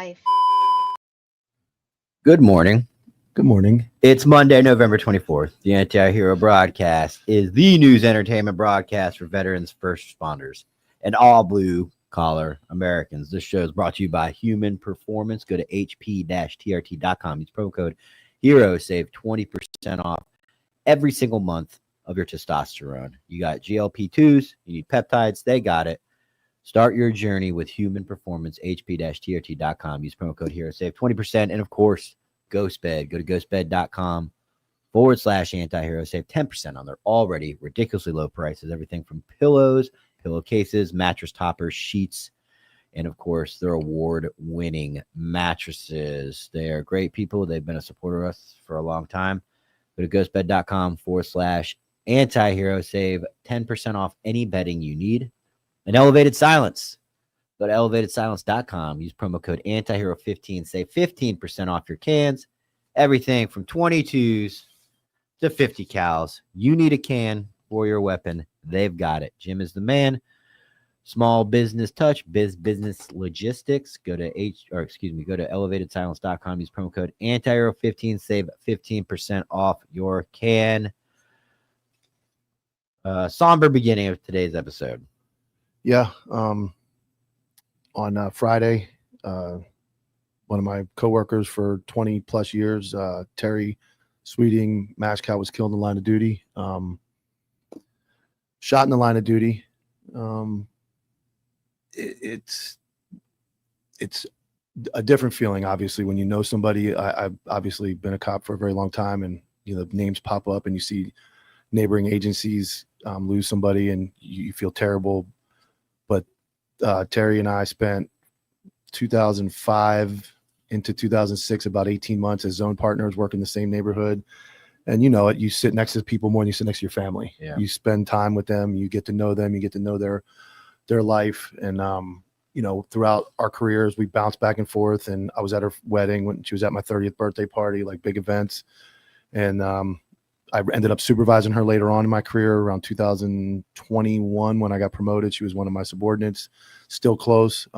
life. Good morning. Good morning. It's Monday, November 24th. The Anti-Hero broadcast is the news entertainment broadcast for veterans, first responders, and all blue-collar Americans. This show is brought to you by Human Performance. Go to hp-trt.com. Use promo code HERO. Save 20% off every single month of your testosterone. You got GLP-2s. You need peptides. They got it. Start your journey with Human Performance, hp-trt.com. Use promo code HERO. Save 20%. And, of course, GhostBed. Go to ghostbed.com/antihero. Save 10% on their already ridiculously low prices. Everything from pillows, pillowcases, mattress toppers, sheets, and, of course, their award-winning mattresses. They are great people. They've been a supporter of us for a long time. Go to ghostbed.com/antihero. Save 10% off any bedding you need. And Elevated Silence. Go to elevatedsilence.com. Use promo code antihero15. Save 15% off your cans. Everything from 22s to 50 cals. You need a can for your weapon. They've got it. Jim is the man. Small business touch, business logistics. Go to elevatedsilence.com. Use promo code antihero15. Save 15% off your can. Somber beginning of today's episode. Yeah. On Friday, one of my coworkers for 20 plus years, Terri Sweeting-Mashkow, was killed in the line of duty. Shot in the line of duty. It's a different feeling, obviously, when you know somebody. I've obviously been a cop for a very long time, and names pop up, and you see neighboring agencies lose somebody, and you feel terrible. But Terri and I spent 2005 into 2006, about 18 months as zone partners, working in the same neighborhood. And you sit next to people more than you sit next to your family. Yeah. You spend time with them, you get to know them, you get to know their life. And, throughout our careers, we bounced back and forth. And I was at her wedding when she was at my 30th birthday party, like big events. And I ended up supervising her later on in my career around 2021 when I got promoted. She was one of my subordinates, still close.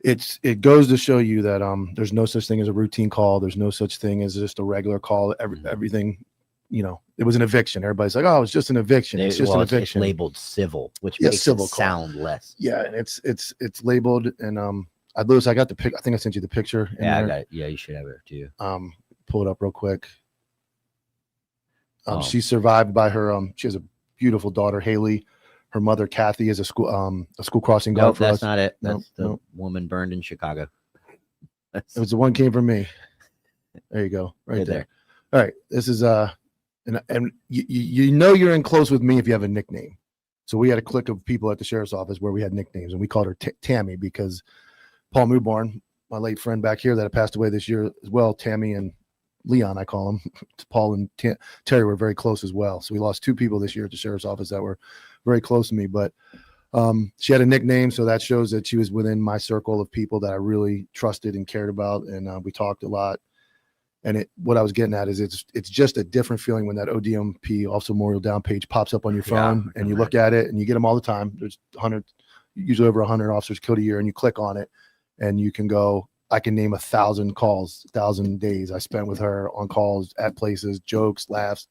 It goes to show you that there's no such thing as a routine call. There's no such thing as just a regular call. Everything, it was an eviction. Everybody's like, oh, it's just an eviction. It's just an eviction. It's labeled civil, which makes civil it sound less. Yeah, and it's labeled. And I got the pic. I think I sent you the picture. Yeah, I got it. Yeah, you should have it too. Pull it up real quick. She's survived by her. She has a beautiful daughter, Haley. Her mother, Kathy, is a school crossing guard for us. That's not it. That's the woman burned in Chicago. It was the one came from me. There you go, right there. All right, this is and you're in close with me if you have a nickname. So we had a clique of people at the sheriff's office where we had nicknames, and we called her Tammy because Paul Newborn, my late friend back here that had passed away this year as well, Tammy and Leon, I call him. Paul and Terry were very close as well. So we lost two people this year at the sheriff's office that were very close to me. But she had a nickname, so that shows that she was within my circle of people that I really trusted and cared about. And we talked a lot. And what I was getting at is it's just a different feeling when that ODMP, Officer Memorial Down page, pops up on your phone, and you look at it, and you get them all the time. There's usually over 100 officers killed a year, and you click on it, and you can go, I can name 1,000 calls, 1,000 days I spent with her on calls at places, jokes, laughs.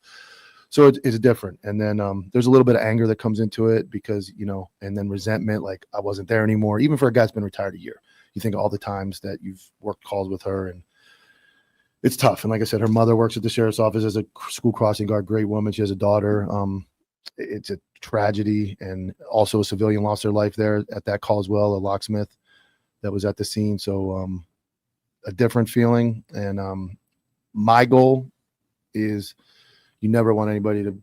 So it's different. And then there's a little bit of anger that comes into it because, and then resentment, like I wasn't there anymore. Even for a guy that's been retired a year, you think of all the times that you've worked calls with her, and it's tough. And like I said, her mother works at the sheriff's office as a school crossing guard, great woman. She has a daughter. It's a tragedy, and also a civilian lost their life there at that call as well, a locksmith that was at the scene. So a different feeling. And my goal is you never want anybody to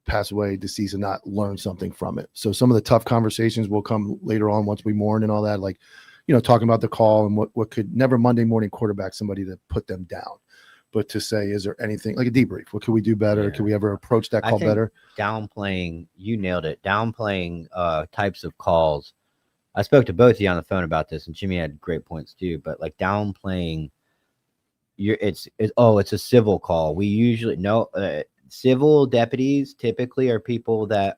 pass away deceased and not learn something from it. So some of the tough conversations will come later on once we mourn and all that, like, talking about the call and what could never Monday morning quarterback somebody to put them down, but to say, is there anything like a debrief? What could we do better? Yeah. Could we ever approach that call better? Downplaying, you nailed it. Downplaying types of calls. I spoke to both of you on the phone about this, and Jimmy had great points too. But like downplaying, it's a civil call. We usually know civil deputies typically are people that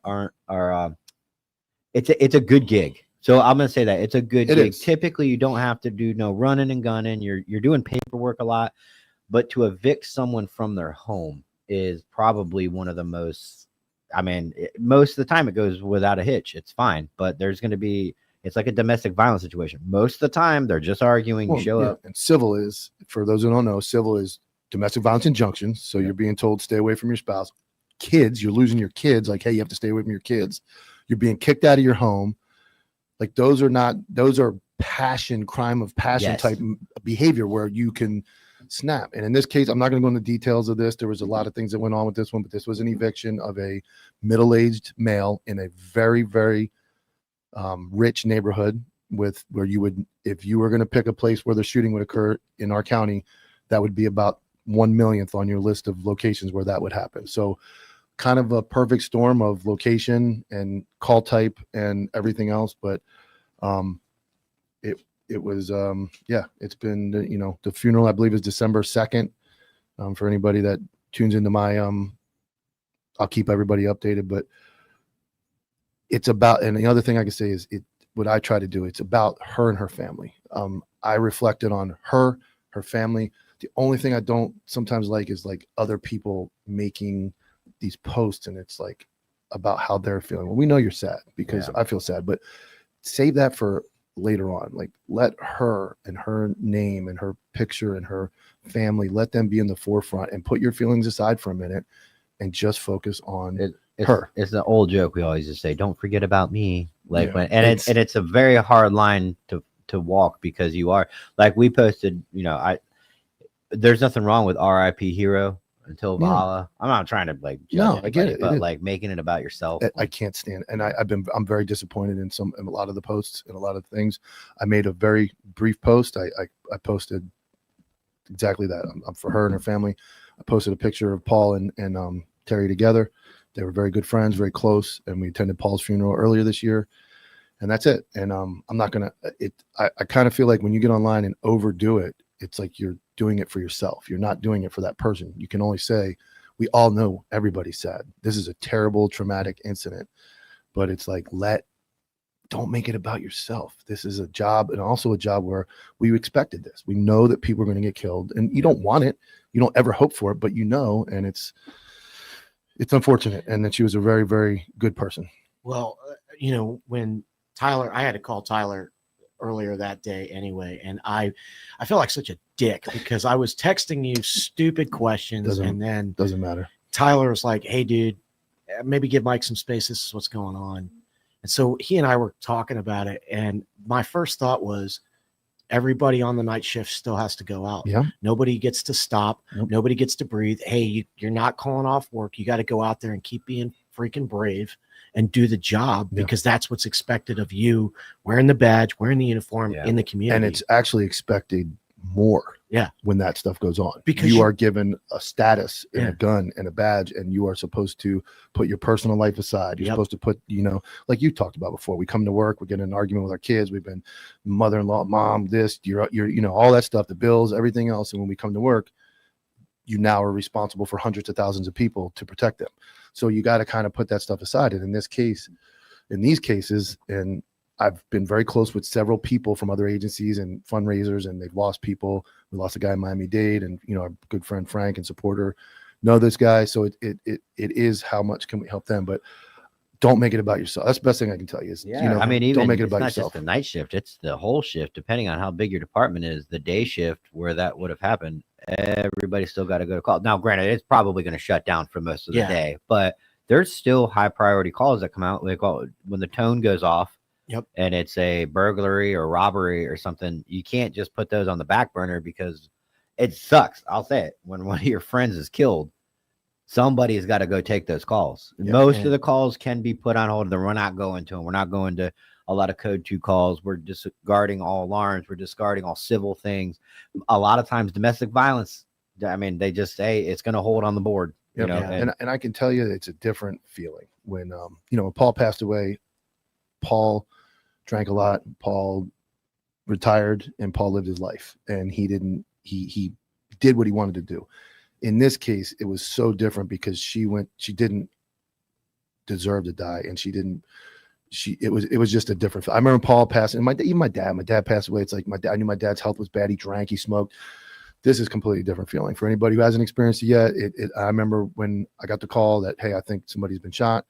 it's a good gig. So I'm gonna say that it's a good gig. is. Typically, you don't have to do no running and gunning. You're doing paperwork a lot, but to evict someone from their home is probably one of the most. I mean, most of the time it goes without a hitch. It's fine, but there's going to be. It's like a domestic violence situation. Most of the time, they're just arguing. You show up. And civil is, for those who don't know, civil is domestic violence injunction. So you're being told stay away from your spouse. Kids, you're losing your kids. Like, hey, you have to stay away from your kids. You're being kicked out of your home. Like those are crime of passion type behavior where you can snap. And in this case, I'm not going to go into details of this. There was a lot of things that went on with this one, but this was an eviction of a middle-aged male in a very, very rich neighborhood where you would, if you were going to pick a place where the shooting would occur in our county, that would be about 1/1,000,000th on your list of locations where that would happen. So kind of a perfect storm of location and call type and everything else. But it was it's been, the funeral, I believe, is December 2nd. For anybody that tunes into my I'll keep everybody updated, but it's about, and the other thing I can say is what I try to do, it's about her and her family. I reflected on her family. The only thing I don't sometimes like is like other people making these posts and it's like about how they're feeling. Well, we know you're sad because I feel sad, but save that for later on. Like, let her and her name and her picture and her family, let them be in the forefront and put your feelings aside for a minute and just focus on her. It's the old joke we always just say, don't forget about me. Like it's a very hard line to walk, because you are, like, we posted, there's nothing wrong with RIP Hero until Vala. I'm not trying to like judge anybody, I get it, but like making it about yourself. I can't stand it. And I'm very disappointed in a lot of the posts and a lot of things. I made a very brief post. I posted exactly that. I'm for her and her family. I posted a picture of Paul and Terri together. They were very good friends, very close, and we attended Paul's funeral earlier this year. And that's it. And I'm not gonna. I kind of feel like when you get online and overdo it, it's like you're doing it for yourself. You're not doing it for that person. You can only say, we all know everybody's sad. This is a terrible, traumatic incident, but it's like, don't make it about yourself. This is a job, and also a job where we expected this. We know that people are going to get killed, and you don't want it. You don't ever hope for it, but and it's unfortunate. And that she was a very, very good person. Well, when Tyler, I had to call Tyler earlier that day anyway, and I felt like such a dick because I was texting you stupid questions, and then doesn't matter. Tyler was like, hey dude, maybe give Mike some space, this is what's going on. And so he and I were talking about it, and my first thought was, everybody on the night shift still has to go out. Nobody gets to stop. Nobody gets to breathe. Hey, you're not calling off work. You got to go out there and keep being freaking brave and do the job, because that's what's expected of you, wearing the badge, wearing the uniform in the community. And it's actually expected more when that stuff goes on, because you are given a status and a gun and a badge, and you are supposed to put your personal life aside. You're supposed to put, like you talked about before, we come to work, we get in an argument with our kids, we've been mother-in-law, mom, this, you're all that stuff, the bills, everything else. And when we come to work, you now are responsible for hundreds of thousands of people to protect them. So you got to kind of put that stuff aside. And in these cases, and I've been very close with several people from other agencies and fundraisers, and they've lost people. We lost a guy in Miami-Dade, and our good friend Frank and supporter know this guy. So it is, how much can we help them? But don't make it about yourself. That's the best thing I can tell you is, I mean, even don't make it about it's not yourself. Just the night shift, it's the whole shift, depending on how big your department is. The day shift where that would have happened, everybody still got to go to call. Now, granted, it's probably going to shut down for most of the day, but there's still high priority calls that come out. They call it when the tone goes off. And it's a burglary or robbery or something. You can't just put those on the back burner, because it sucks. I'll say it. When one of your friends is killed, somebody's got to go take those calls. Most of the calls can be put on hold. We're not going to them. We're not going to a lot of code 2 calls. We're discarding all alarms. We're discarding all civil things. A lot of times domestic violence, I mean, they just say it's going to hold on the board. And I can tell you it's a different feeling when, when Paul passed away. Paul drank a lot. Paul retired, and Paul lived his life, and he did what he wanted to do. In this case, it was so different because she didn't deserve to die, and she didn't it was just a different. I remember Paul passing, and even my dad passed away. It's like I knew my dad's health was bad. He drank, he smoked. This is a completely different feeling for anybody who hasn't experienced it yet. I remember when I got the call that, hey, I think somebody's been shot,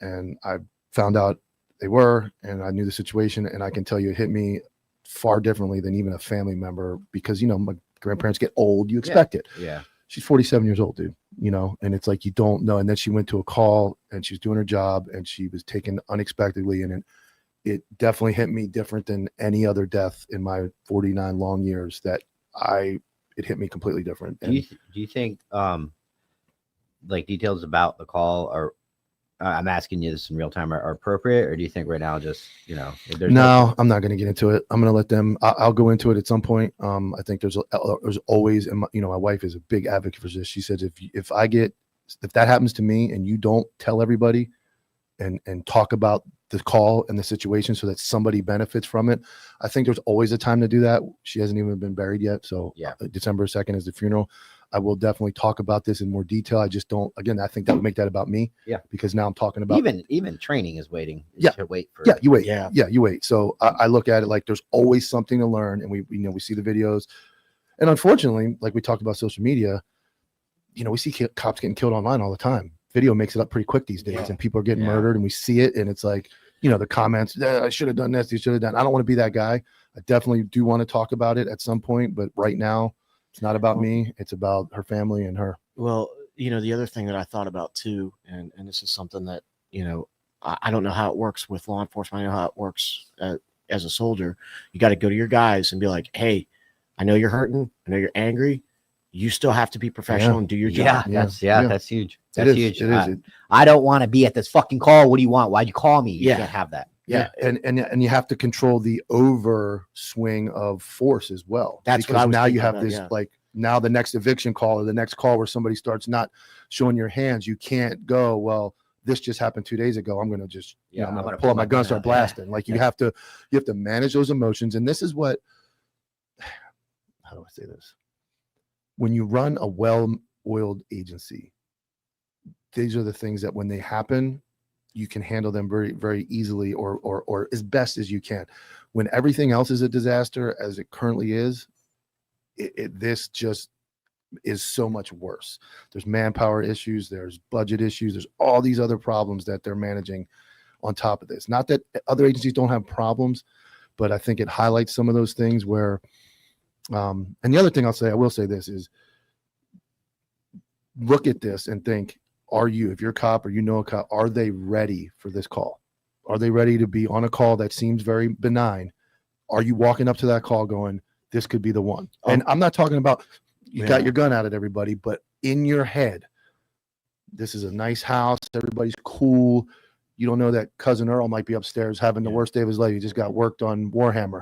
and I found out they were, and I knew the situation, and I can tell you it hit me far differently than even a family member, because, you know, my grandparents get old, you expect it. Yeah. She's 47 years old, dude, you know, and it's like, you don't know. And then she went to a call and she was doing her job and she was taken unexpectedly. And it definitely hit me different than any other death in my 49 long years that it hit me completely different. Do you think, like, details about the call are, I'm asking you this in real time, are appropriate, or do you think right now just, you know, no, I'm not going to get into it. I'm going to let them, I'll go into it at some point. I think there's always, and you know, my wife is a big advocate for this. She says, if that happens to me and you don't tell everybody and talk about the call and the situation so that somebody benefits from it, I think there's always a time to do that. She hasn't even been buried yet. So yeah, December 2nd is the funeral. I will definitely talk about this in more detail. I just don't, again, I think that would make that about me. Yeah. Because now I'm talking about even training is waiting. To wait for. Yeah. You wait. Yeah. Yeah. You wait. So I look at it like there's always something to learn. And we see the videos, and unfortunately, like we talked about social media, you know, we see cops getting killed online all the time. Video makes it up pretty quick these days, and people are getting murdered, and we see it. And it's like, you know, the comments, I should have done this. You should have done. I don't want to be that guy. I definitely do want to talk about it at some point, but right now, it's not about me. It's about her family and her. Well, you know, the other thing that I thought about too, and this is something that, you know, I don't know how it works with law enforcement. I know how it works as a soldier. You got to go to your guys and be like, hey, I know you're hurting. I know you're angry. You still have to be professional and do your job. That's huge. That's huge. It is. I don't want to be at this fucking call. What do you want? Why'd you call me? You can't have that. Yeah. And you have to control the over swing of force as well. That's because what I was now you have about, this like now the next eviction call or the next call where somebody starts not showing your hands. You can't go, well, this just happened 2 days ago. I'm going to just, I'm going to pull out my gun, start blasting. Like you have to manage those emotions. And this is what, how do I say this? When you run a well-oiled agency, these are the things that when they happen, you can handle them very, very easily or as best as you can. When everything else is a disaster as it currently is, this just is so much worse. There's manpower issues, there's budget issues, there's all these other problems that they're managing on top of this. Not that other agencies don't have problems, but I think it highlights some of those things where, and the other thing I will say this is, look at this and think, if you're a cop or you know a cop, are they ready for this call? Are they ready to be on a call that seems very benign? Are you walking up to that call going, this could be the one? And I'm not talking about you got your gun out at everybody, but in your head, this is a nice house. Everybody's cool. You don't know that cousin Earl might be upstairs having the worst day of his life. He just got worked on Warhammer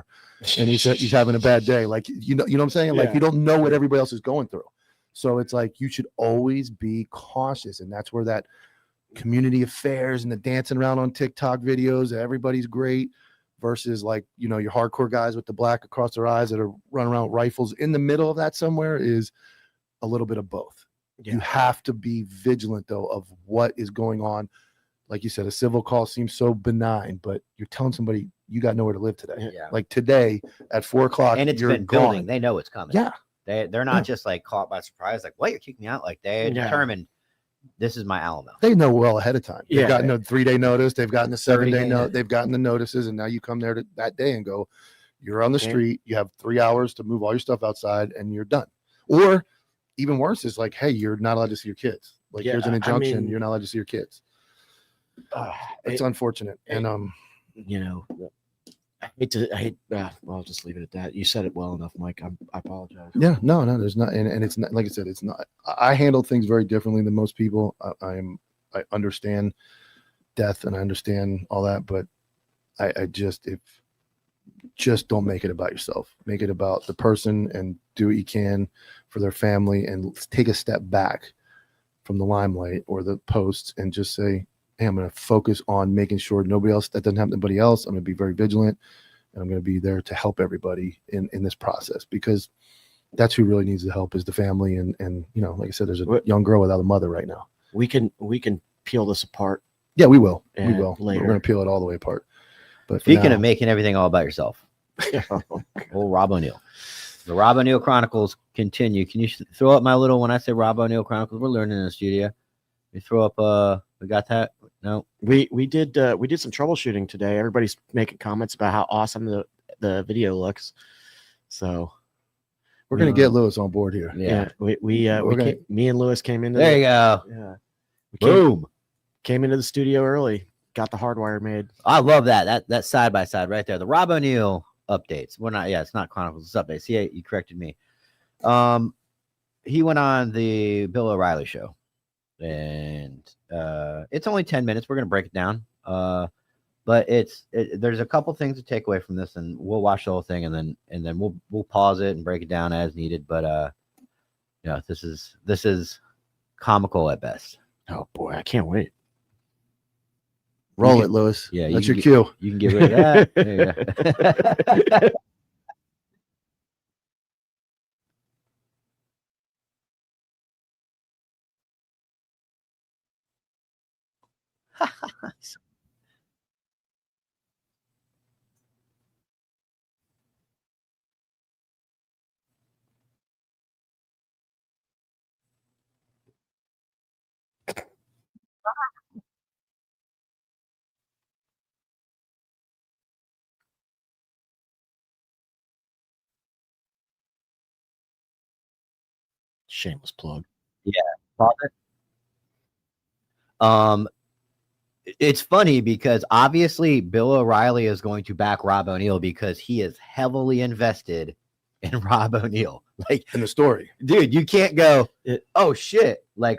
and he's having a bad day. Like, you know what I'm saying? Like, you don't know what everybody else is going through. So it's like, you should always be cautious. And that's where that community affairs and the dancing around on TikTok videos, everybody's great, versus like, you know, your hardcore guys with the black across their eyes that are running around with rifles in the middle of that somewhere is a little bit of both. Yeah. You have to be vigilant though of what is going on. Like you said, a civil call seems so benign, but you're telling somebody you got nowhere to live today. Yeah. Like today at 4:00, and it's been building. They know it's coming. Yeah. They're not just like caught by surprise, like, what, you're kicking me out? Like they determined this is my Alamo. They know well ahead of time. They've gotten a 3-day notice, they've gotten a 7-day note, they've gotten the notices, and now you come there that day and go, you're on the street, you have 3 hours to move all your stuff outside, and you're done. Or even worse is like, hey, you're not allowed to see your kids. Like there's an injunction, you're not allowed to see your kids. It's unfortunate. And you know, I'll just leave it at that. You said it well enough, Mike. I apologize. Yeah, no, there's not, and it's not, like I said, it's not. I handle things very differently than most people. I understand death and I understand all that, but I just don't make it about yourself. Make it about the person and do what you can for their family, and take a step back from the limelight or the posts and just say, hey, I'm going to focus on making sure nobody else, that doesn't happen to anybody else. I'm going to be very vigilant, and I'm going to be there to help everybody in this process, because that's who really needs the help, is the family. And you know, like I said, there's a young girl without a mother right now. We can peel this apart Yeah, we will. We And will. later. We're going to peel it all the way apart. But for Speaking now- of making everything all about yourself, old Rob O'Neill. The Rob O'Neill Chronicles continue. Can you throw up my little, when I say Rob O'Neill Chronicles, we're learning in the studio. You throw up, we got that? No. We did some troubleshooting today. Everybody's making comments about how awesome the video looks. So we're going to get Lewis on board here. yeah, me and Lewis came into There you go. Yeah. Boom. Came into the studio early, got the hardwire made. I love that. That side by side right there. The Rob O'Neill updates. We're not, it's not Chronicles, it's updates. Yeah, you corrected me. He went on the Bill O'Reilly show, and it's only 10 minutes. We're gonna break it down. But there's a couple things to take away from this, and we'll watch the whole thing, and then we'll pause it and break it down as needed. But this is comical at best. Oh boy, I can't wait. Roll it, Lewis. Yeah, that's your cue. You can get rid of that. There you go. Shameless plug. Pause it. It's funny because obviously Bill O'Reilly is going to back Rob O'Neill because he is heavily invested in Rob O'Neill. Like, In the story. dude, you can't go, oh shit. Like,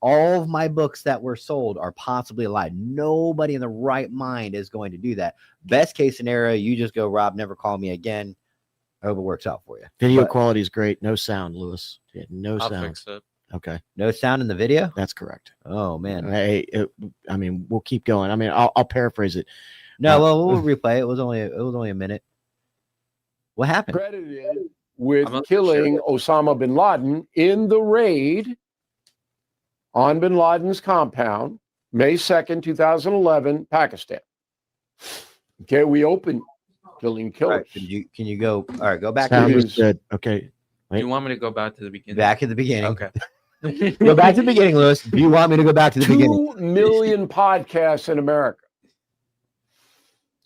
all of my books that were sold are possibly a lie. Nobody in the right mind is going to do that. Best case scenario, you just go, Rob, never call me again. I hope it works out for you. Video But quality is great. No sound, Lewis. Yeah, no I'll sound. fix it. Okay, no sound in the video? that's correct. Oh, man. Hey, I mean, we'll keep going. I mean, I'll paraphrase it. No, well, we'll replay it. It was only a minute. What happened? Credited with I'm not killing sure. Osama bin Laden in the raid on bin Laden's compound, May 2nd, 2011, Pakistan. Okay, we opened killing All killers. right, can you go? All right, go back Sound to is good. Okay, Do you want me to go back to the beginning? back at the beginning. Okay. Go back to the beginning, Lewis. Do you want me to go back to the beginning? 2 million podcasts in America.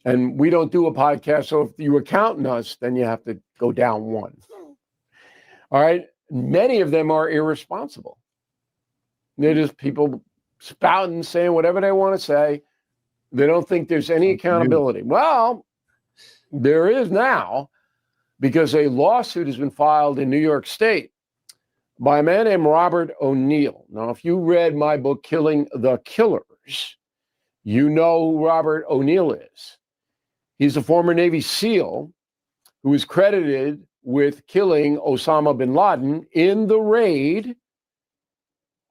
And we don't do a podcast, so if you are counting us, then you have to go down one. All right. Many of them are irresponsible. They're just people spouting, saying whatever they want to say. They don't think there's any accountability. Well, there is now, because a lawsuit has been filed in New York State by a man named Robert O'Neill. Now, if you read my book, Killing the Killers, you know who Robert O'Neill is. He's a former Navy SEAL who is credited with killing Osama bin Laden in the raid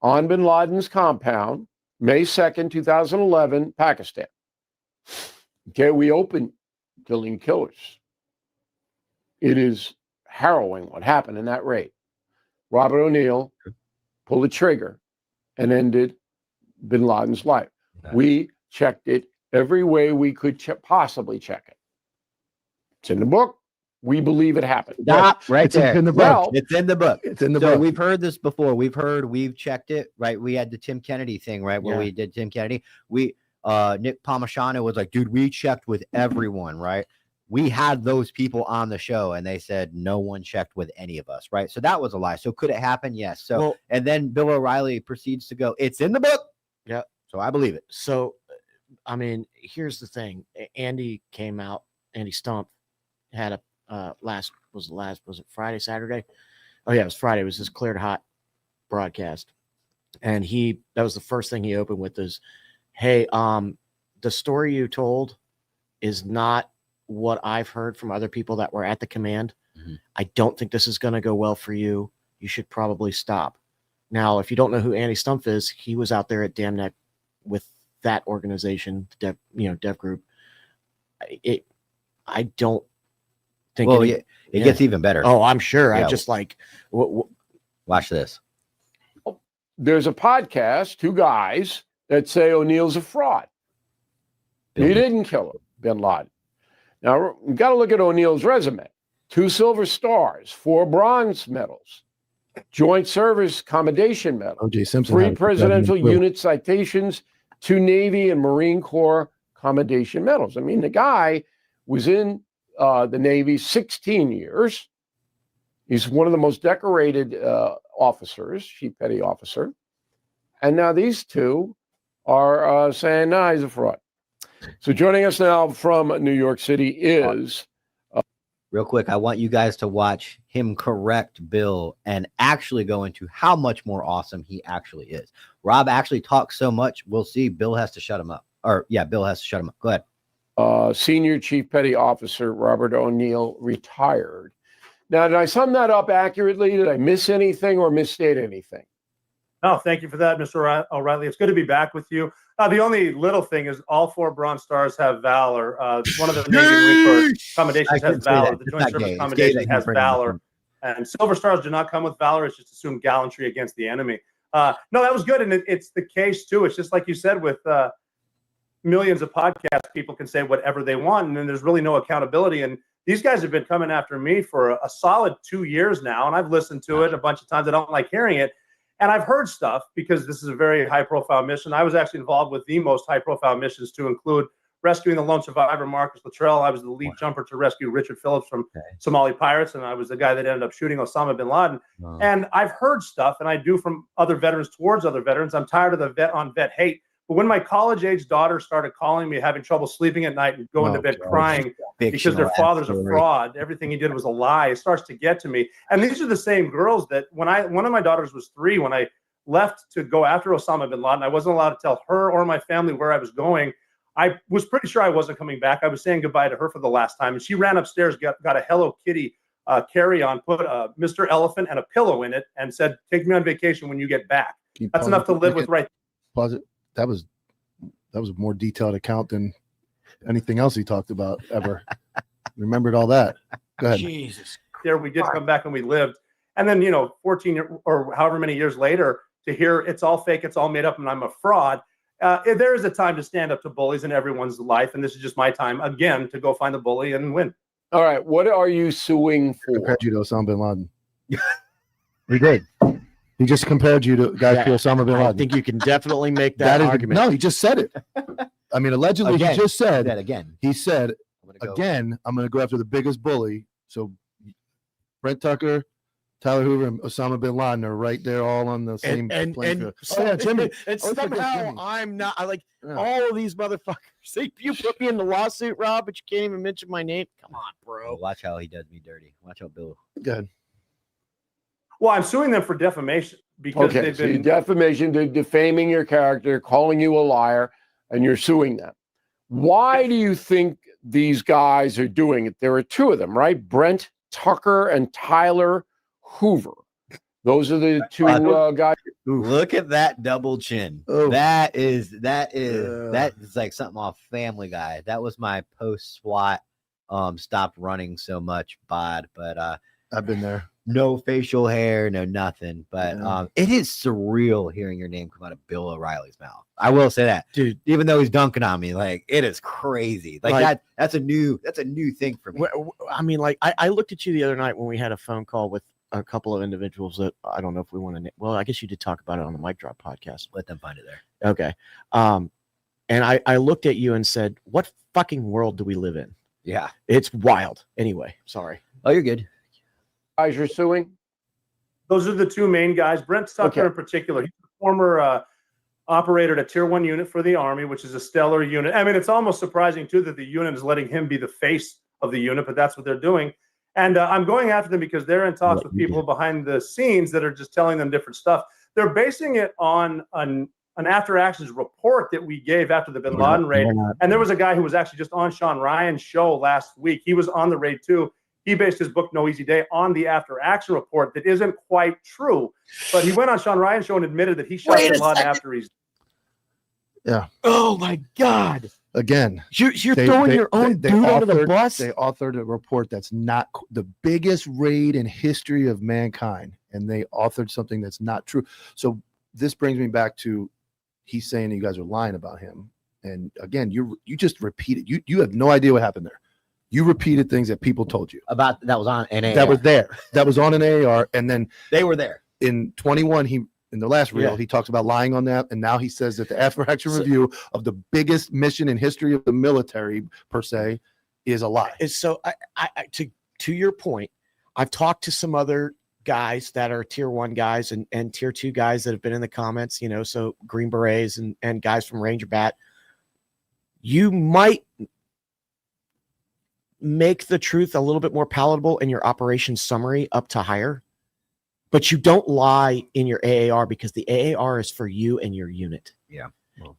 on bin Laden's compound, May 2nd, 2011, Pakistan. Okay, we opened killing killers. It is harrowing what happened in that raid. Robert O'Neill pulled the trigger and ended bin Laden's life. Nice. We checked it every way we could possibly check it. It's in the book. We believe it happened. Stop right It's there. in the book. Well, It's in the book. It's in the So book. we've heard this before. We've checked it, right? We had the Tim Kennedy thing, right? Where Yeah. we did Tim Kennedy. Nick Palmashano was like, dude, we checked with everyone, right? We had those people on the show and they said no one checked with any of us, right? So that was a lie. So could it happen? Yes. So well, and then Bill O'Reilly proceeds to go, it's in the book. Yeah. So I believe it. so I mean, here's the thing. Andy came out. Andy Stump had a was it Friday, Saturday? Oh yeah, it was Friday. It was his Cleared Hot broadcast, and that was the first thing he opened with is, "Hey, the story you told is not what I've heard from other people that were at the command. Mhm. I don't think this is going to go well for you. You should probably stop." Now, if you don't know who Andy Stump is, he was out there at Damneck with that organization, dev group. I don't think. Well, any- yeah, it gets even better. Oh, I'm sure. Yeah. I just like. Watch this. there's a podcast, two guys that say O'Neill's a fraud. He didn't kill bin Laden. Now, we've got to look at O'Neill's resume. 2 Silver Stars, 4 bronze medals, Joint Service Commendation Medal, O.J. Simpson 3 had a Presidential president, too. Unit Citations, 2 Navy and Marine Corps Commendation Medals. I mean, the guy was in the Navy 16 years. He's one of the most decorated officers, Chief Petty Officer. And now these two are saying, no, he's a fraud. So joining us now from New York City is... Real quick, I want you guys to watch him correct Bill and actually go into how much more awesome he actually is. Rob actually talks so much, we'll see. Bill has to shut him up. Bill has to shut him up. Go ahead. Senior Chief Petty Officer Robert O'Neill retired. Now, did I sum that up accurately? Did I miss anything or misstate anything? No, thank you for that, Mr. O'Reilly. It's good to be back with you. The only little thing is all 4 Bronze Stars have valor. One of the Navy Marine Corps commendations has valor. The Joint Service commendation has valor. And Silver Stars do not come with valor. It's just assumed gallantry against the enemy. No, that was good. And it's the case, too. It's just like you said with millions of podcasts, people can say whatever they want, and then there's really no accountability. And these guys have been coming after me for a solid 2 years now, and I've listened to it a bunch of times. I don't like hearing it. And I've heard stuff because this is a very high-profile mission. I was actually involved with the most high-profile missions to include rescuing the lone survivor, Marcus Luttrell. I was the lead jumper to rescue Richard Phillips from Somali pirates, and I was the guy that ended up shooting Osama bin Laden. And I've heard stuff, and I do from other veterans towards other veterans. I'm tired of the vet-on-vet hate. But when my college-age daughter started calling me, having trouble sleeping at night and going to bed crying because their father's a fraud, everything he did was a lie, it starts to get to me. And these are the same girls that one of my daughters was 3 when I left to go after Osama bin Laden. I wasn't allowed to tell her or my family where I was going. I was pretty sure I wasn't coming back. I was saying goodbye to her for the last time. And she ran upstairs, got a Hello Kitty carry-on, put Mr. Elephant and a pillow in it, and said, take me on vacation when you get back. That's enough to live with, right? Pause it. That was a more detailed account than anything else he talked about ever. Remembered all that. Go ahead. Jesus. There we did come back and we lived. And then, 14 or however many years later, to hear it's all fake, it's all made up, and I'm a fraud. There is a time to stand up to bullies in everyone's life, and this is just my time, again, to go find the bully and win. All right, what are you suing for? Compared you to Osama bin Laden. He did. He just compared you to guys to Osama bin Laden. I think you can definitely make that argument. No, he just said it. I mean, allegedly, Again, he just said that again. He said, I'm going to go after the biggest bully. So Brent Tucker, Tyler Hoover, and Osama bin Laden are right there all on the same playing field. Jimmy. And Oh, somehow Jimmy. I'm not. All of these motherfuckers. See, you put me in the lawsuit, Rob, but you can't even mention my name. Come on, bro. Watch how he does me dirty. Watch how Bill. Good. Well, I'm suing them for defamation because they've been defamation, they're defaming your character, calling you a liar, and you're suing them. Why do you think these guys are doing it? There are 2 of them, right? Brent Tucker and Tyler Hoover. Those are the 2 guys. Look at that double chin. Oh. That is like something off Family Guy. That was my post SWAT stopped running so much bod, but I've been there. No facial hair, no nothing. But it is surreal hearing your name come out of Bill O'Reilly's mouth. I will say that, dude. Even though he's dunking on me, like it is crazy. That's a new thing for me. I mean, I looked at you the other night when we had a phone call with a couple of individuals that I don't know if we want to. Well, I guess you did talk about it on the Mic Drop podcast. Let them find it there. Okay. And I looked at you and said, "What fucking world do we live in?" Yeah, it's wild. Anyway, sorry. Oh, you're good. Guys you're suing? Those are the 2 main guys. Brent Tucker in particular. He's a former operator at a Tier 1 unit for the Army, which is a stellar unit. I mean, it's almost surprising, too, that the unit is letting him be the face of the unit, but that's what they're doing. And I'm going after them because they're in talks with people behind the scenes that are just telling them different stuff. They're basing it on an after-actions report that we gave after the bin Laden raid. And there was a guy who was actually just on Sean Ryan's show last week. He was on the raid, too. He based his book, No Easy Day, on the after-action report that isn't quite true. But he went on Sean Ryan's show and admitted that he shot bin Laden after he's... Yeah. Oh, my God. Again. You're throwing your own dude under the bus? They authored a report that's not the biggest raid in history of mankind. And they authored something that's not true. So this brings me back to he's saying that you guys are lying about him. And again, you just repeated. You have no idea what happened there. You repeated things that people told you About that was on an AAR. that was there. That was on an AAR, and then They were there. in 21, in the last reel, Yeah. he talks about lying on that, and now he says that the after action review of the biggest mission in history of the military per se is a lie. So to your point, I've talked to some other guys that are tier 1 guys and tier 2 guys that have been in the comments, so Green Berets and guys from Ranger Bat. You might make the truth a little bit more palatable in your operation summary up to higher, but you don't lie in your AAR because the AAR is for you and your unit. Yeah. Well,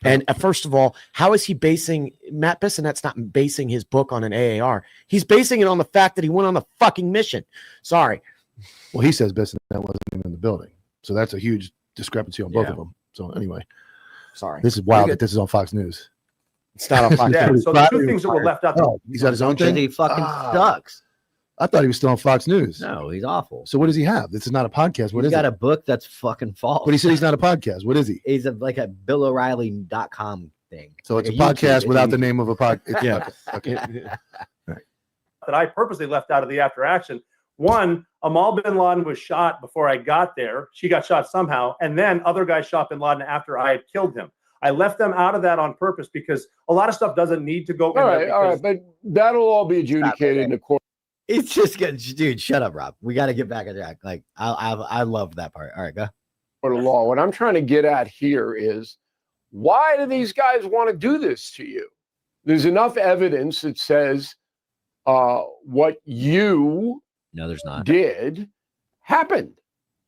and first of all, how is he basing Matt Bissonet's not basing his book on an AAR? He's basing it on the fact that he went on the fucking mission. Sorry. Well, he says Bissonnet wasn't even in the building, so that's a huge discrepancy on both of them. So anyway, Sorry. this is wild that this is on Fox News. It's not on Fox. Yeah, News. so the two things that were left out. Oh, he's got his own Because thing. he fucking Ah. sucks. I thought he was still on Fox News. No, he's awful. So what does he have? This is not a podcast. What He's is got it? a book that's fucking false. But he said he's not a podcast. What is he? He's like a BillO'Reilly.com thing. So it's Like a podcast YouTube. without the name of a podcast. Yeah. Okay. That I purposely left out of the after action. One, Amal bin Laden was shot before I got there. She got shot somehow. And then other guys shot bin Laden after I had killed him. I left them out of that on purpose because a lot of stuff doesn't need to go in there. All right, but that'll all be adjudicated in the court. It's just good, dude. Shut up, Rob. We got to get back on track. Like I love that part. All right, go. Court of law. What I'm trying to get at here is, why do these guys want to do this to you? There's enough evidence that says what you No, there's not. did happened.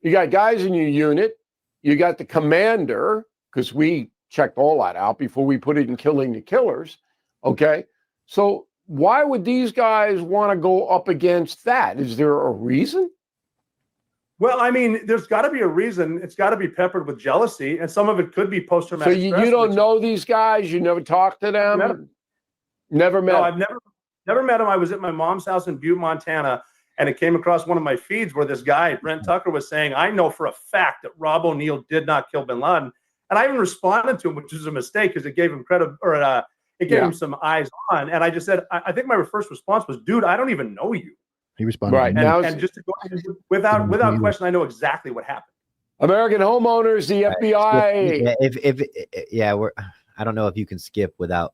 You got guys in your unit. You got the commander, because we checked all that out before we put it in Killing the Killers. Okay. So why would these guys want to go up against that? Is there a reason? Well, I mean, there's got to be a reason. It's got to be peppered with jealousy, and some of it could be So post-traumatic you stress, don't which- know these guys? You never talked to them? Never met No, them? I've never met him. I was at my mom's house in Butte, Montana, and it came across one of my feeds where this guy, Brent Tucker, was saying, I know for a fact that Rob O'Neill did not kill bin Laden. And I even responded to him, which was a mistake because it gave him credit, or it gave him some eyes on. And I just said, I think my first response was, dude, I don't even know you. He responded. Right. Now And just to go without question, I know exactly what happened. American homeowners, the FBI. We're. I don't know if you can skip without.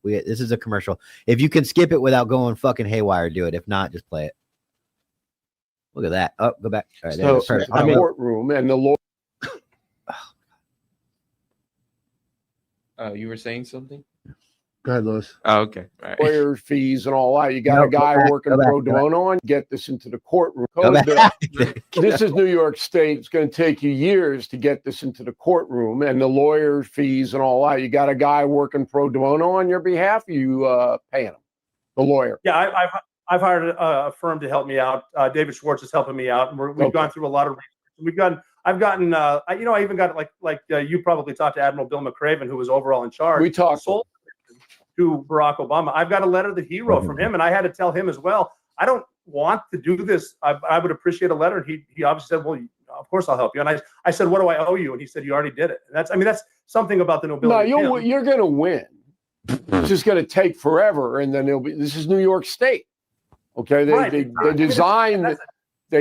This is a commercial. If you can skip it without going fucking haywire, do it. If not, just play it. Look at that. Oh, go back. All right, there it is. Perfect. The courtroom and the lawyer. Oh, you were saying something? Go ahead, Lewis. Oh, okay. All right. Lawyer fees and all that. You got No, a guy go back, working go back, pro go back. bono on. Get this into the courtroom. Go back. This is New York State. It's going to take you years to get this into the courtroom and the lawyer fees and all that. You got a guy working pro bono on your behalf. You paying him, the lawyer. Yeah, I've hired a firm to help me out. David Schwartz is helping me out, and we've gone through a lot of research. I've gotten, I even got you probably talked to Admiral Bill McCraven, who was overall in charge. We talked to Barack Obama. I've got a letter that he wrote from him, and I had to tell him as well, I don't want to do this. I would appreciate a letter. And he obviously said, well, of course I'll help you. And I said, what do I owe you? And he said, you already did it. And that's something about the nobility. No, you're going to win. It's just going to take forever, and then this is New York State. Okay, they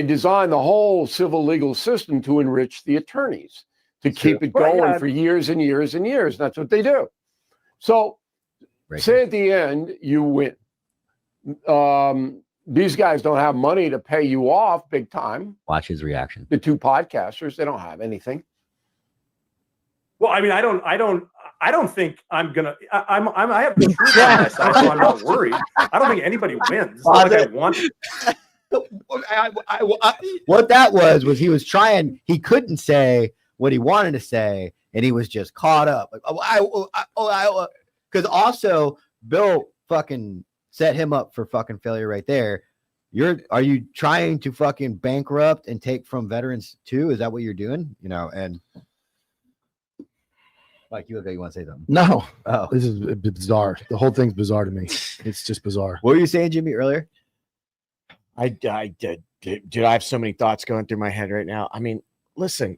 designed the whole civil legal system to enrich the attorneys, to keep it going for years and years and years. That's what they do. So say at the end you win. These guys don't have money to pay you off big time. Watch his reaction. The two podcasters, they don't have anything. Well, I mean, I don't think I'm gonna. I have the truth on my side, so I'm not worried. I don't think anybody wins. Like I want. What that was he was trying. He couldn't say what he wanted to say, and he was just caught up. Because also Bill fucking set him up for fucking failure right there. Are you trying to fucking bankrupt and take from veterans too? Is that what you're doing? And. Like you want to say something? No. Oh, This is bizarre. The whole thing's bizarre to me. It's just bizarre. what were you saying, Jimmy, earlier? I did. Dude, I have so many thoughts going through my head right now. I mean, listen,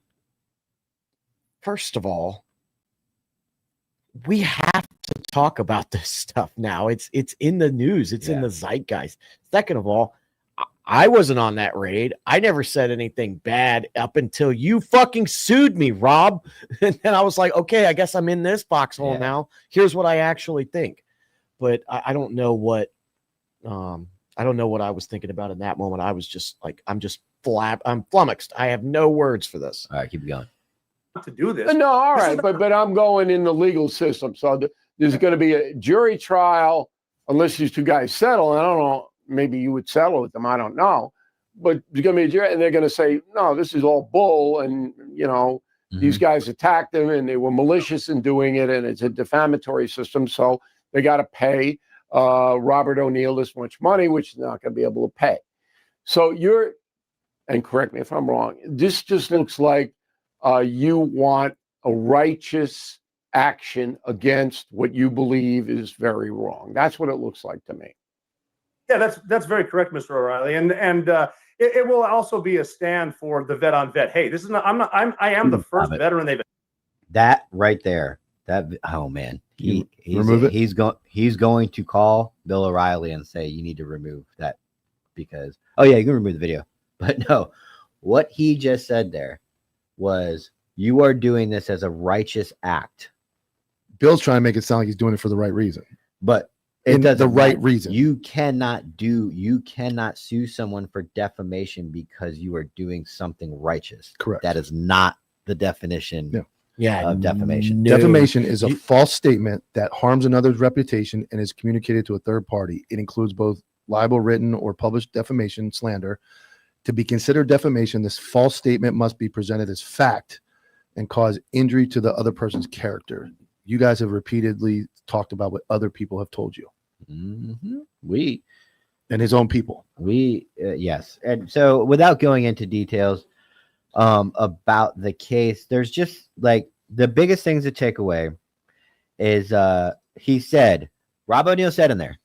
first of all, we have to talk about this stuff now. It's in the news. It's in the zeitgeist. Second of all, I wasn't on that raid. I never said anything bad up until you fucking sued me, Rob. And then I was like, okay, I guess I'm in this foxhole now. Here's what I actually think. But I don't know what I don't know what I was thinking about in that moment. I was just like, I'm flummoxed. I have no words for this. All right, keep going. To do this. No, all right, but I'm going in the legal system. So there's going to be a jury trial unless these two guys settle. I don't know. Maybe you would settle with them. I don't know. But there's going to be a jury, and they're going to say, no, this is all bull. And, these guys attacked them, and they were malicious in doing it, and it's a defamatory system. So they got to pay Robert O'Neill this much money, which they're not going to be able to pay. So and correct me if I'm wrong, this just looks like you want a righteous action against what you believe is very wrong. That's what it looks like to me. Yeah, that's very correct, Mr. O'Reilly, and it will also be a stand for the vet on vet. Hey, this is not. I am the first veteran they've. That right there. Oh man, he's going to call Bill O'Reilly and say you need to remove that because you can remove the video, but no, what he just said there was you are doing this as a righteous act. Bill's trying to make it sound like he's doing it for the right reason, but it doesn't the right reason. You cannot sue someone for defamation because you are doing something righteous. Correct. That is not the definition of defamation. No. Defamation is a false statement that harms another's reputation and is communicated to a third party. It includes both libel, written, or published defamation, slander. To be considered defamation, this false statement must be presented as fact and cause injury to the other person's character. You guys have repeatedly talked about what other people have told you. Mm-hmm. And his own people. Yes. And so without going into details about the case, there's just like the biggest things to take away is he said, Rob O'Neill said in there,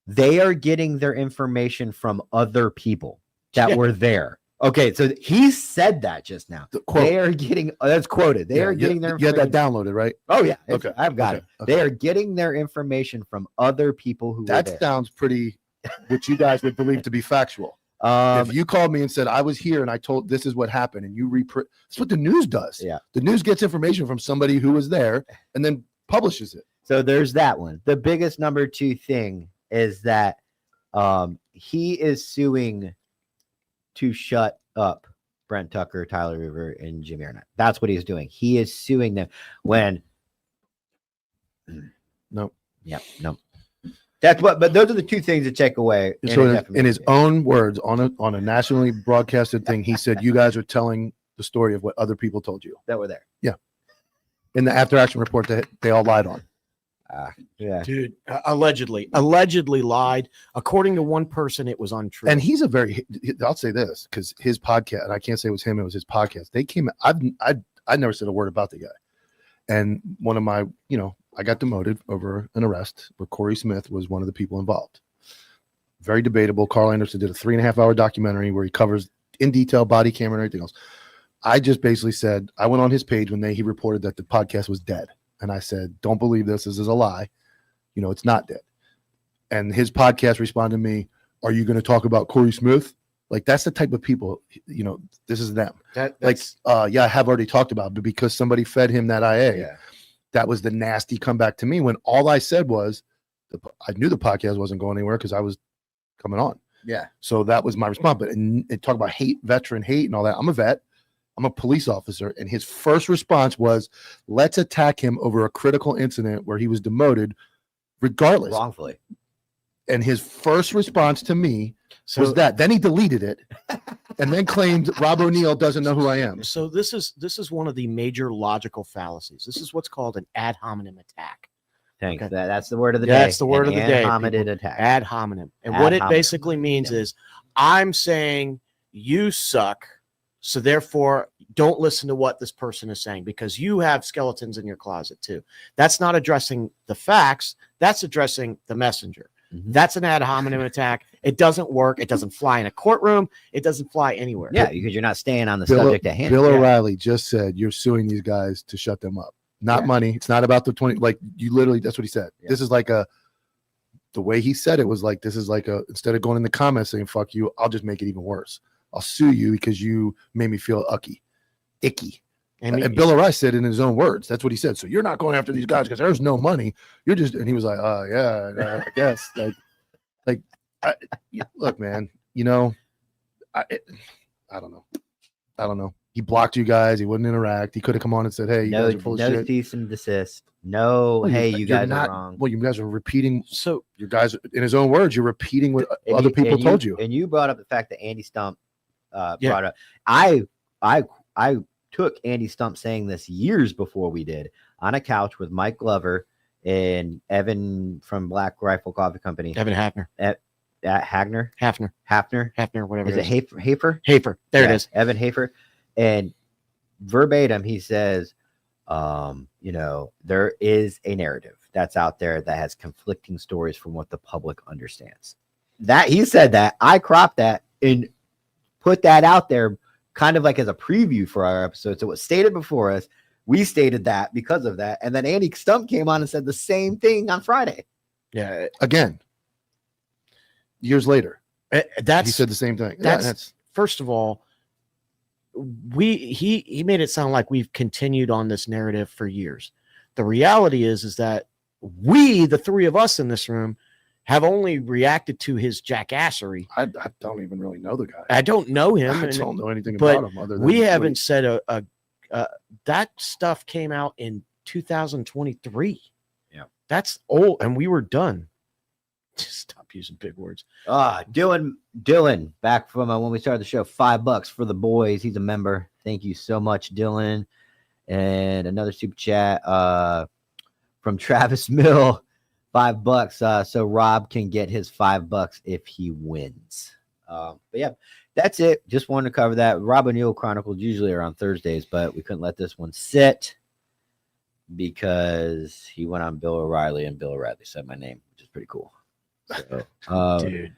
they are getting their information from other people that were there. Okay, so he said that just now. They are getting that's quoted. They are getting their information. You had that downloaded, right? Oh yeah. Okay. I've got it. Okay. They are getting their information from other people who that were there. Sounds pretty what you guys would believe to be factual. If you called me and said I was here and I told this is what happened and you that's what the news does. Yeah. The news gets information from somebody who was there and then publishes it. So there's that one. The biggest number two thing is that he is suing to shut up Brent Tucker, Tyler River, and Jimmy Arnett. That's what he's doing. He is suing them when no. That's what, but those are the two things to take away. So in his own words, on a nationally broadcasted thing, he said, you guys are telling the story of what other people told you that were there. Yeah. In the after action report that they all lied on. Yeah, dude, allegedly lied. According to one person, it was untrue. And he's I'll say this because his podcast, and I can't say it was him, it was his podcast. They came, I never said a word about the guy. And one of my, I got demoted over an arrest where Corey Smith was one of the people involved. Very debatable. Carl Anderson did a 3.5-hour documentary where he covers in detail body camera and everything else. I just basically said, I went on his page when he reported that the podcast was dead. And I said, don't believe this. This is a lie. It's not dead. And his podcast responded to me, are you going to talk about Corey Smith? Like, that's the type of people, this is them. I have already talked about it, but because somebody fed him that IA, that was the nasty comeback to me when all I said was, I knew the podcast wasn't going anywhere because I was coming on. Yeah. So that was my response. But and talk about hate, veteran hate and all that. I'm a vet. I'm a police officer. And his first response was, let's attack him over a critical incident where he was demoted regardless. Wrongfully. And his first response to me was that. Then he deleted it and then claimed Rob O'Neill doesn't know who I am. So this is one of the major logical fallacies. This is what's called an ad hominem attack. Thanks. Okay. That's the word of the day. That's the word of the day. Ad hominem attack. Ad hominem. And what it basically means is I'm saying you suck. So therefore, don't listen to what this person is saying because you have skeletons in your closet too. That's not addressing the facts. That's addressing the messenger. That's an ad hominem attack. It doesn't work. It doesn't fly in a courtroom. It doesn't fly anywhere. Yeah, because you're not staying on the Bill, subject at hand. Bill Yeah. O'Reilly just said you're suing these guys to shut them up. Not Yeah. money. It's not about the 20. Like you literally, that's what he said. Yeah. This is like the way he said it was like, this is like instead of going in the comments saying, fuck you, I'll just make it even worse. I'll sue you because you made me feel icky. And Bill O'Reilly said in his own words, that's what he said. So you're not going after these guys because there's no money. You're just, and he was like, yeah, I guess. Look, man, I don't know. He blocked you guys. He wouldn't interact. He could have come on and said, hey, you No, guys are full of no shit. cease and desist. No, Well, hey, you're you guys not- are wrong. Well, you guys are repeating. So Your guys, in his own words, you're repeating what other people told you. And you brought up the fact that Andy Stump Yeah. brought up. I took Andy Stump saying this years before we did on a couch with Mike Glover and Evan from Black Rifle Coffee Company. Evan Hafner, Hafner, whatever. is it Hafer? Hafer. There Yeah, it is. Evan Hafer. And verbatim, he says, there is a narrative that's out there that has conflicting stories from what the public understands. That he said that, I cropped that and put that out there kind of like as a preview for our episode. So it was stated before us. We stated that because of that. And then Andy Stump came on and said the same thing on Friday. Yeah, Again, years later, he that's said the same thing. that's first of all, he made it sound like we've continued on this narrative for years. The reality is that we, the three of us in this room, have only reacted to his jackassery. I don't even really know the guy. I don't know him, I and don't know anything but about him other than we what haven't said that stuff came out in 2023. Yeah, that's old, and we were done. Just stop using big words. Dylan, back from when we started the show, $5 for the boys. He's a member. Thank you so much, Dylan. And another super chat from Travis Mill, $5. So Rob can get his $5 if he wins. But yeah, that's it. Just wanted to cover that. Rob O'Neill Chronicles usually are on Thursdays, but we couldn't let this one sit because he went on Bill O'Reilly and Bill O'Reilly said my name, which is pretty cool. So, Dude,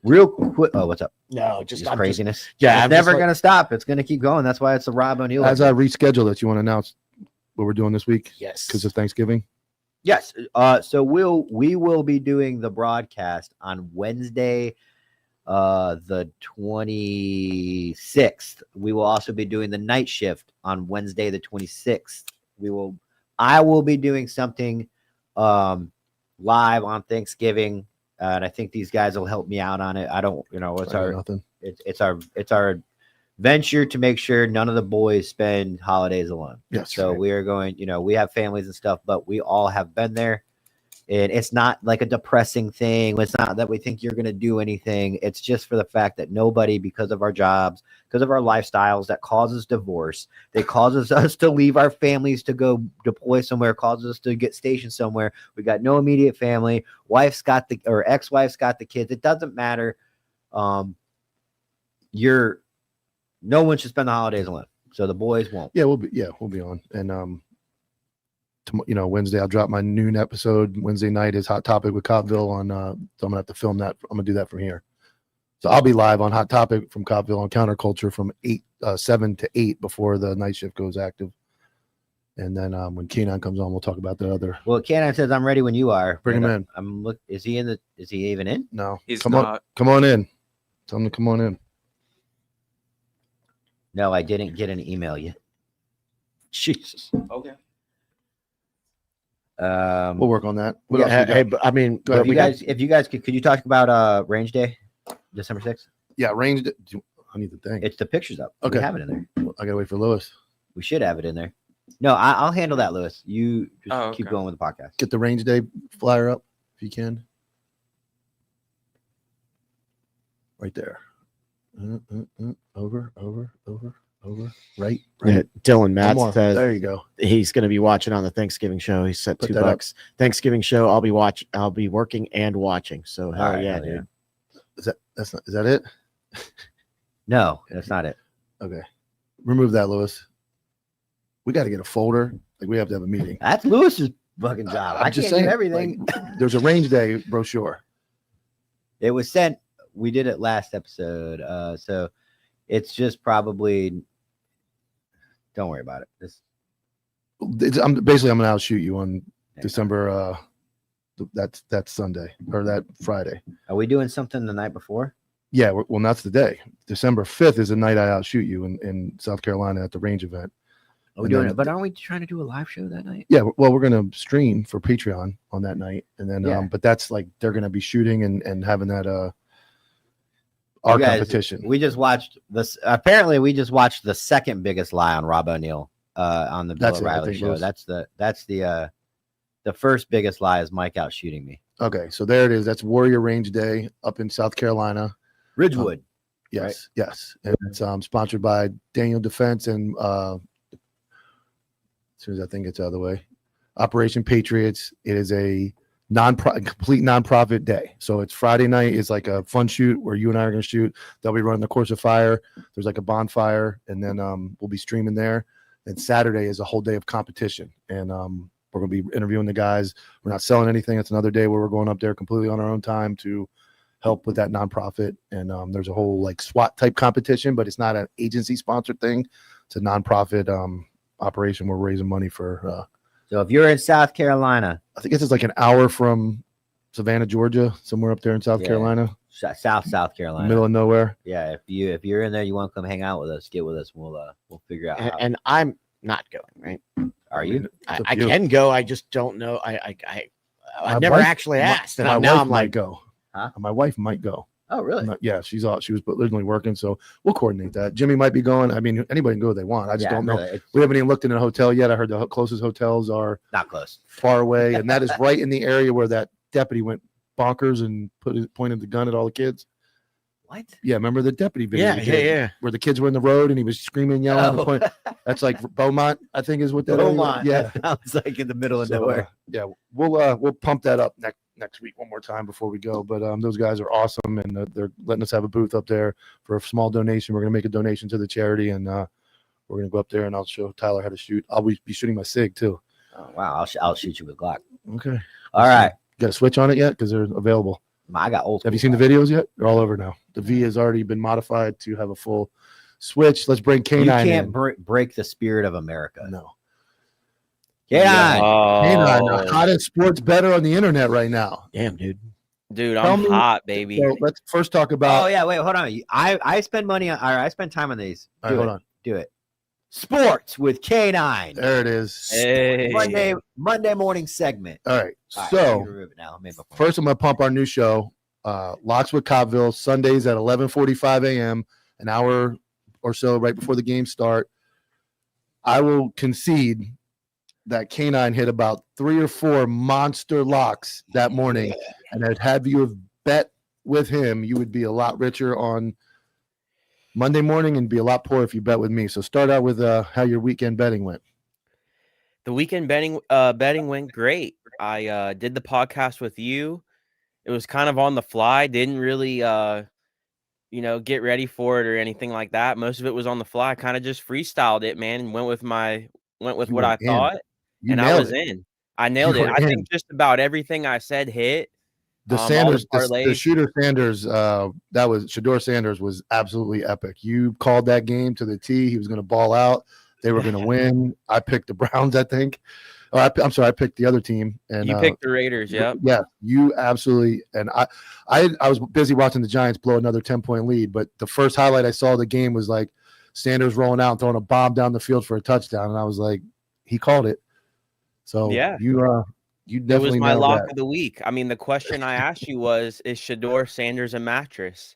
real quick. Oh, what's up? no, Just I'm craziness. yeah, it's I'm never just gonna stop. It's gonna keep going. That's why it's the Rob O'Neill. As I reschedule this, you want to announce what we're doing this week yes, because of Thanksgiving? Yes. So we will be doing the broadcast on Wednesday, the 26th. We will also be doing the night shift on Wednesday, the 26th. I will be doing something live on Thanksgiving. And I think these guys will help me out on it. I don't, it's I our got nothing. it's our venture to make sure none of the boys spend holidays alone. Yes. So we are going, we have families and stuff, but we all have been there. And it's not like a depressing thing. It's not that we think you're going to do anything. It's just for the fact that nobody, because of our jobs, because of our lifestyles, that causes divorce, that causes us to leave our families to go deploy somewhere, causes us to get stationed somewhere. We got no immediate family. Ex-wife's got the kids. It doesn't matter. No one should spend the holidays alone. So the boys won't. Yeah, we'll be on. And Wednesday I'll drop my noon episode. Wednesday night is Hot Topic with Coppville on so I'm gonna have to film that. I'm gonna do that from here. So I'll be live on Hot Topic from Coppville on Counterculture from 7 to 8 before the night shift goes active. And then when Kenan comes on, we'll talk about the other. Well, Kenan says I'm ready when you are. Bring him in. Is he even in? No. He's come not. on in. Tell him to come on in. No, I didn't get an email yet. Jesus. Okay. We'll work on that. What Yeah, else we got? hey, but I mean, Go ahead. but If you guys could you talk about Range Day, December 6th? Yeah, range. I need to think. It's the pictures up. Okay. We have it in there. I gotta wait for Lewis. We should have it in there. No, I'll handle that, Lewis. You just keep okay. going with the podcast. Get the range day flyer up if you can. Right there. Over. Right. yeah, Dylan One Matt more. says There you go. he's going to be watching on the Thanksgiving show. He set Put $2. that up. Thanksgiving show. I'll be working and watching. So hell right, yeah, hell dude. yeah. Is that it? No, that's not it. Okay. Remove that, Lewis. We got to get a folder. Like we have to have a meeting. That's Lewis's fucking job. I'm I just can't saying, do everything. like, there's a range day brochure. It was sent. We did it last episode. So it's just probably. Don't worry about it. I'm gonna outshoot you on December. That's Sunday or that Friday. Are we doing something the night before? Yeah, well, that's the day. December 5th is the night I outshoot you in South Carolina at the range event. Are we doing it? But aren't we trying to do a live show that night? Yeah, well, we're gonna stream for Patreon on that night, and then but that's like they're gonna be shooting and having that our competition. We just watched this. Apparently, we just watched the second biggest lie on Rob O'Neill on the Bill O'Reilly show. That's the first biggest lie is Mike out shooting me. Okay, so there it is. That's Warrior Range Day up in South Carolina, Ridgewood. Yes, right? Yes, and it's sponsored by Daniel Defense and as soon as I think it's out of the way, Operation Patriots. It is a complete nonprofit day. So it's Friday night is like a fun shoot where you and I are going to shoot. They'll be running the course of fire. There's like a bonfire, and then we'll be streaming there. And Saturday is a whole day of competition, and we're going to be interviewing the guys. We're not selling anything. It's another day where we're going up there completely on our own time to help with that nonprofit. And there's a whole like SWAT type competition, but it's not an agency sponsored thing. It's a nonprofit operation. We're raising money for. So if you're in South Carolina, I think this is like an hour from Savannah, Georgia, somewhere up there in South Carolina. South Carolina, middle of nowhere. Yeah, if you're in there, you want to come hang out with us, get with us. We'll figure out. And I'm not going. Right? Are you? I can go. I just don't know. I never actually asked, and my now wife I'm might like, go. Huh? My wife might go. Oh, really? Yeah, she was originally working, so we'll coordinate that. Jimmy might be going. I mean, anybody can go if they want. I just don't know. Really, we haven't even looked in a hotel yet. I heard the closest hotels are not close, far away, and that is right in the area where that deputy went bonkers and pointed the gun at all the kids. What? Yeah, remember the deputy video? Yeah. Where the kids were in the road and he was screaming, yelling. Oh. That's like Beaumont, I think, is what that Beaumont. is. Yeah, that sounds like in the middle of nowhere. Yeah, we'll pump that up next week one more time before we go. But those guys are awesome, and they're letting us have a booth up there for a small donation. We're gonna make a donation to the charity, and we're gonna go up there and I'll show Tyler how to shoot. I'll be shooting my SIG too. Oh, wow, I'll shoot you with Glock. Okay. All right. Got a switch on it yet? Because they're available. I got old. Have you seen the videos yet? They're all over now. The V has already been modified to have a full switch. Let's bring K9. You can't break the spirit of America. No. K9. K9, the hottest sports better on the internet right now. damn, dude. Dude, Tell I'm me- hot, baby. So let's first talk about. Oh yeah, wait, hold on. I spend money on. Or I spend time on these. All right, hold on. Do it. Sports with K9. There it is. Hey. Monday morning segment. All right. All right, So you can remove it now. first, I'm gonna pump our new show, Locks with Copville, Sundays at 11:45 a.m. An hour or so right before the game start. I will concede that K9 hit about 3 or 4 monster locks that morning, and I'd have you have bet with him, you would be a lot richer on Monday morning and be a lot poorer if you bet with me. So start out with how your weekend betting went. The weekend betting went great. I did the podcast with you. It was kind of on the fly. Didn't really get ready for it or anything like that. Most of it was on the fly. Kind of just freestyled it, man, and went with what I thought. And I was in. I nailed it. I think just about everything I said hit. The Sanders, the shooter Sanders, Shedeur Sanders was absolutely epic. You called that game to the T. He was going to ball out. They were going to win. I picked the Browns, I think. I'm sorry, I picked the other team. And you picked the Raiders, yep. Yeah, you absolutely. And I was busy watching the Giants blow another 10-point lead, but the first highlight I saw of the game was like Sanders rolling out and throwing a bomb down the field for a touchdown, and I was like, he called it. So yeah, you definitely. It was my lock of the week. I mean, the question I asked you was, "Is Shedeur Sanders a mattress?"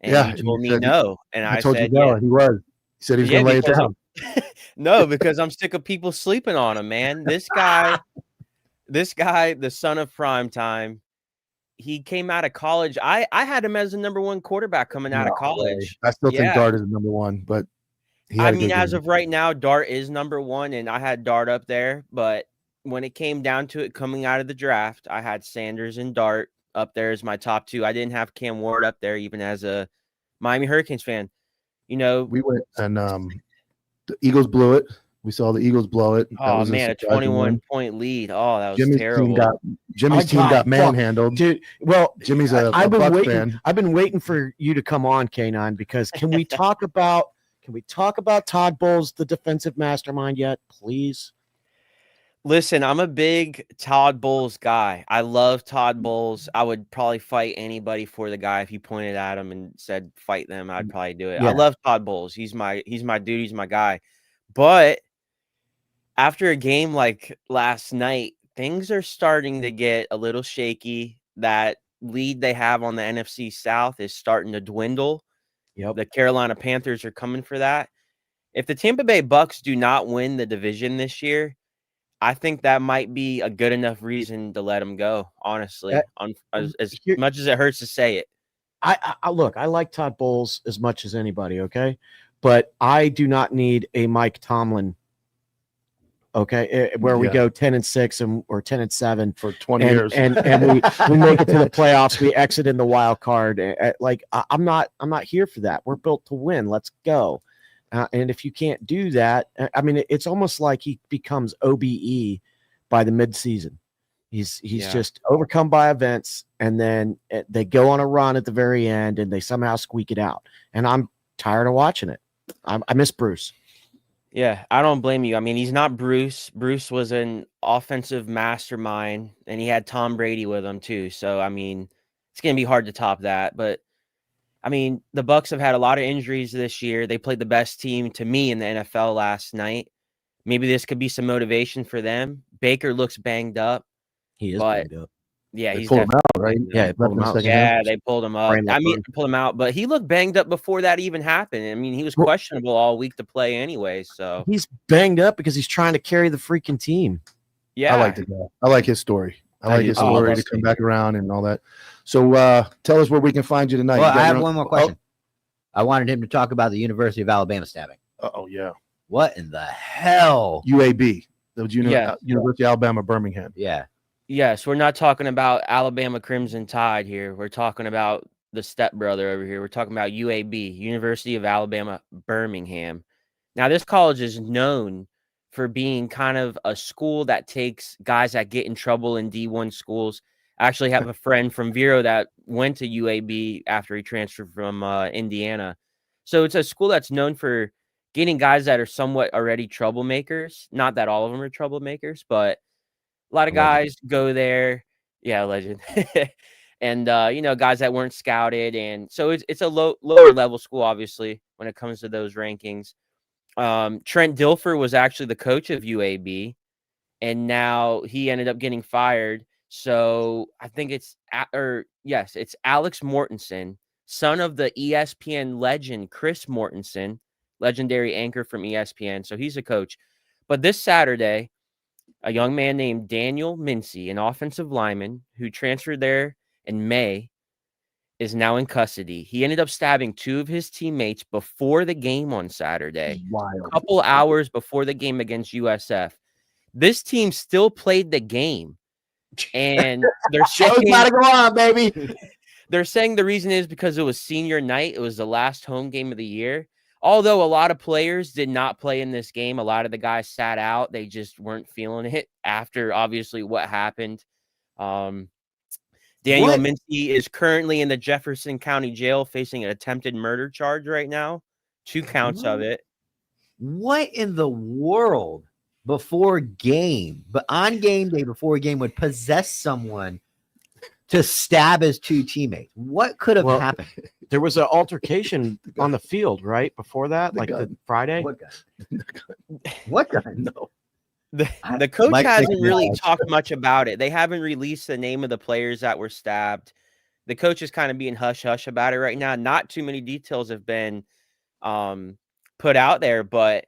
And you told me no, and I told said, you no. yeah. He was. He said he was going to lay it down. No, because I'm sick of people sleeping on him, man. This guy, the son of primetime, he came out of college. I had him as the number 1 quarterback coming out of college. I still think Dart is the number 1, but I mean, as of right now, Dart is number 1, and I had Dart up there. But when it came down to it, coming out of the draft, I had Sanders and Dart up there as my top 2. I didn't have Cam Ward up there, even as a Miami Hurricanes fan. We went and the Eagles blew it. We saw the Eagles blow it. That Oh was man, a surprising win. 21-point lead. Oh, that was Jimmy's terrible. Jimmy's team got manhandled. Dude, well, Jimmy's a I've been Bucs waiting. fan. I've been waiting for you to come on, K9, because can we talk about Todd Bowles, the defensive mastermind yet, please? Listen, I'm a big Todd Bowles guy. I love Todd Bowles. I would probably fight anybody for the guy. If you pointed at him and said fight them, I'd probably do it. Yeah. I love Todd Bowles. He's my dude. He's my guy. But after a game like last night, things are starting to get a little shaky. That lead they have on the NFC South is starting to dwindle. Yep. The Carolina Panthers are coming for that. If the Tampa Bay Bucks do not win the division this year, I think that might be a good enough reason to let him go, honestly, as much as it hurts to say it. I look, I like Todd Bowles as much as anybody, okay? But I do not need a Mike Tomlin, okay, where we go 10-6 or 10-7 for 20 years. And we make it to the playoffs, we exit in the wild card. Like I'm not here for that. We're built to win. Let's go. And if you can't do that, I mean, it's almost like he becomes OBE by the midseason. He's just overcome by events, and then they go on a run at the very end, and they somehow squeak it out. And I'm tired of watching it. I miss Bruce. Yeah, I don't blame you. I mean, he's not Bruce. Bruce was an offensive mastermind, and he had Tom Brady with him too. So, I mean, it's going to be hard to top that. But I mean, the Bucks have had a lot of injuries this year. They played the best team to me in the NFL last night. Maybe this could be some motivation for them. Baker looks banged up. He is banged up. Yeah, They he's pulled him out, right? Yeah, they pulled him out. Yeah, they pulled him up. Brian I mean, Lebrun. pulled him out, but he looked banged up before that even happened. I mean, he was questionable all week to play anyway. So He's banged up because he's trying to carry the freaking team. yeah, I like the guy. I like his story. I like his do. Oh, story to that's come back around and all that. So tell us where we can find you tonight. Well, You got I have your own- one more question. I wanted him to talk about the University of Alabama stabbing. Oh, yeah. What in the hell? UAB. That was Yeah. University of Alabama, Birmingham. Yeah. Yes, we're not talking about Alabama Crimson Tide here. We're talking about the stepbrother over here. We're talking about UAB, University of Alabama, Birmingham. Now, this college is known for being kind of a school that takes guys that get in trouble in D1 schools. I actually have a friend from Vero that went to UAB after he transferred from Indiana. So it's a school that's known for getting guys that are somewhat already troublemakers. Not that all of them are troublemakers, but a lot of guys go there. Yeah, legend. And, guys that weren't scouted. And so it's a lower level school, obviously, when it comes to those rankings. Trent Dilfer was actually the coach of UAB, and now he ended up getting fired. So I think it's Alex Mortensen, son of the ESPN legend Chris Mortensen, legendary anchor from ESPN. So he's a coach. But this Saturday, a young man named Daniel Mincy, an offensive lineman who transferred there in May, is now in custody. He ended up stabbing two of his teammates before the game on Saturday, a couple hours before the game against USF. This team still played the game, and they're Show's gotta go on, baby. They're saying the reason is because it was senior night. It was the last home game of the year. Although a lot of players did not play in this game, a lot of the guys sat out. They just weren't feeling it after, obviously, what happened. Daniel Mincy is currently in the Jefferson County Jail facing an attempted murder charge right now. 2 counts of it. What in the world before game, but on game day before a game would possess someone to stab his two teammates? What could have happened? There was an altercation on the field, right? Before that, the Friday. What gun? What gun? No. The coach hasn't really talked much about it. They haven't released the name of the players that were stabbed. The coach is kind of being hush-hush about it right now. Not too many details have been put out there, but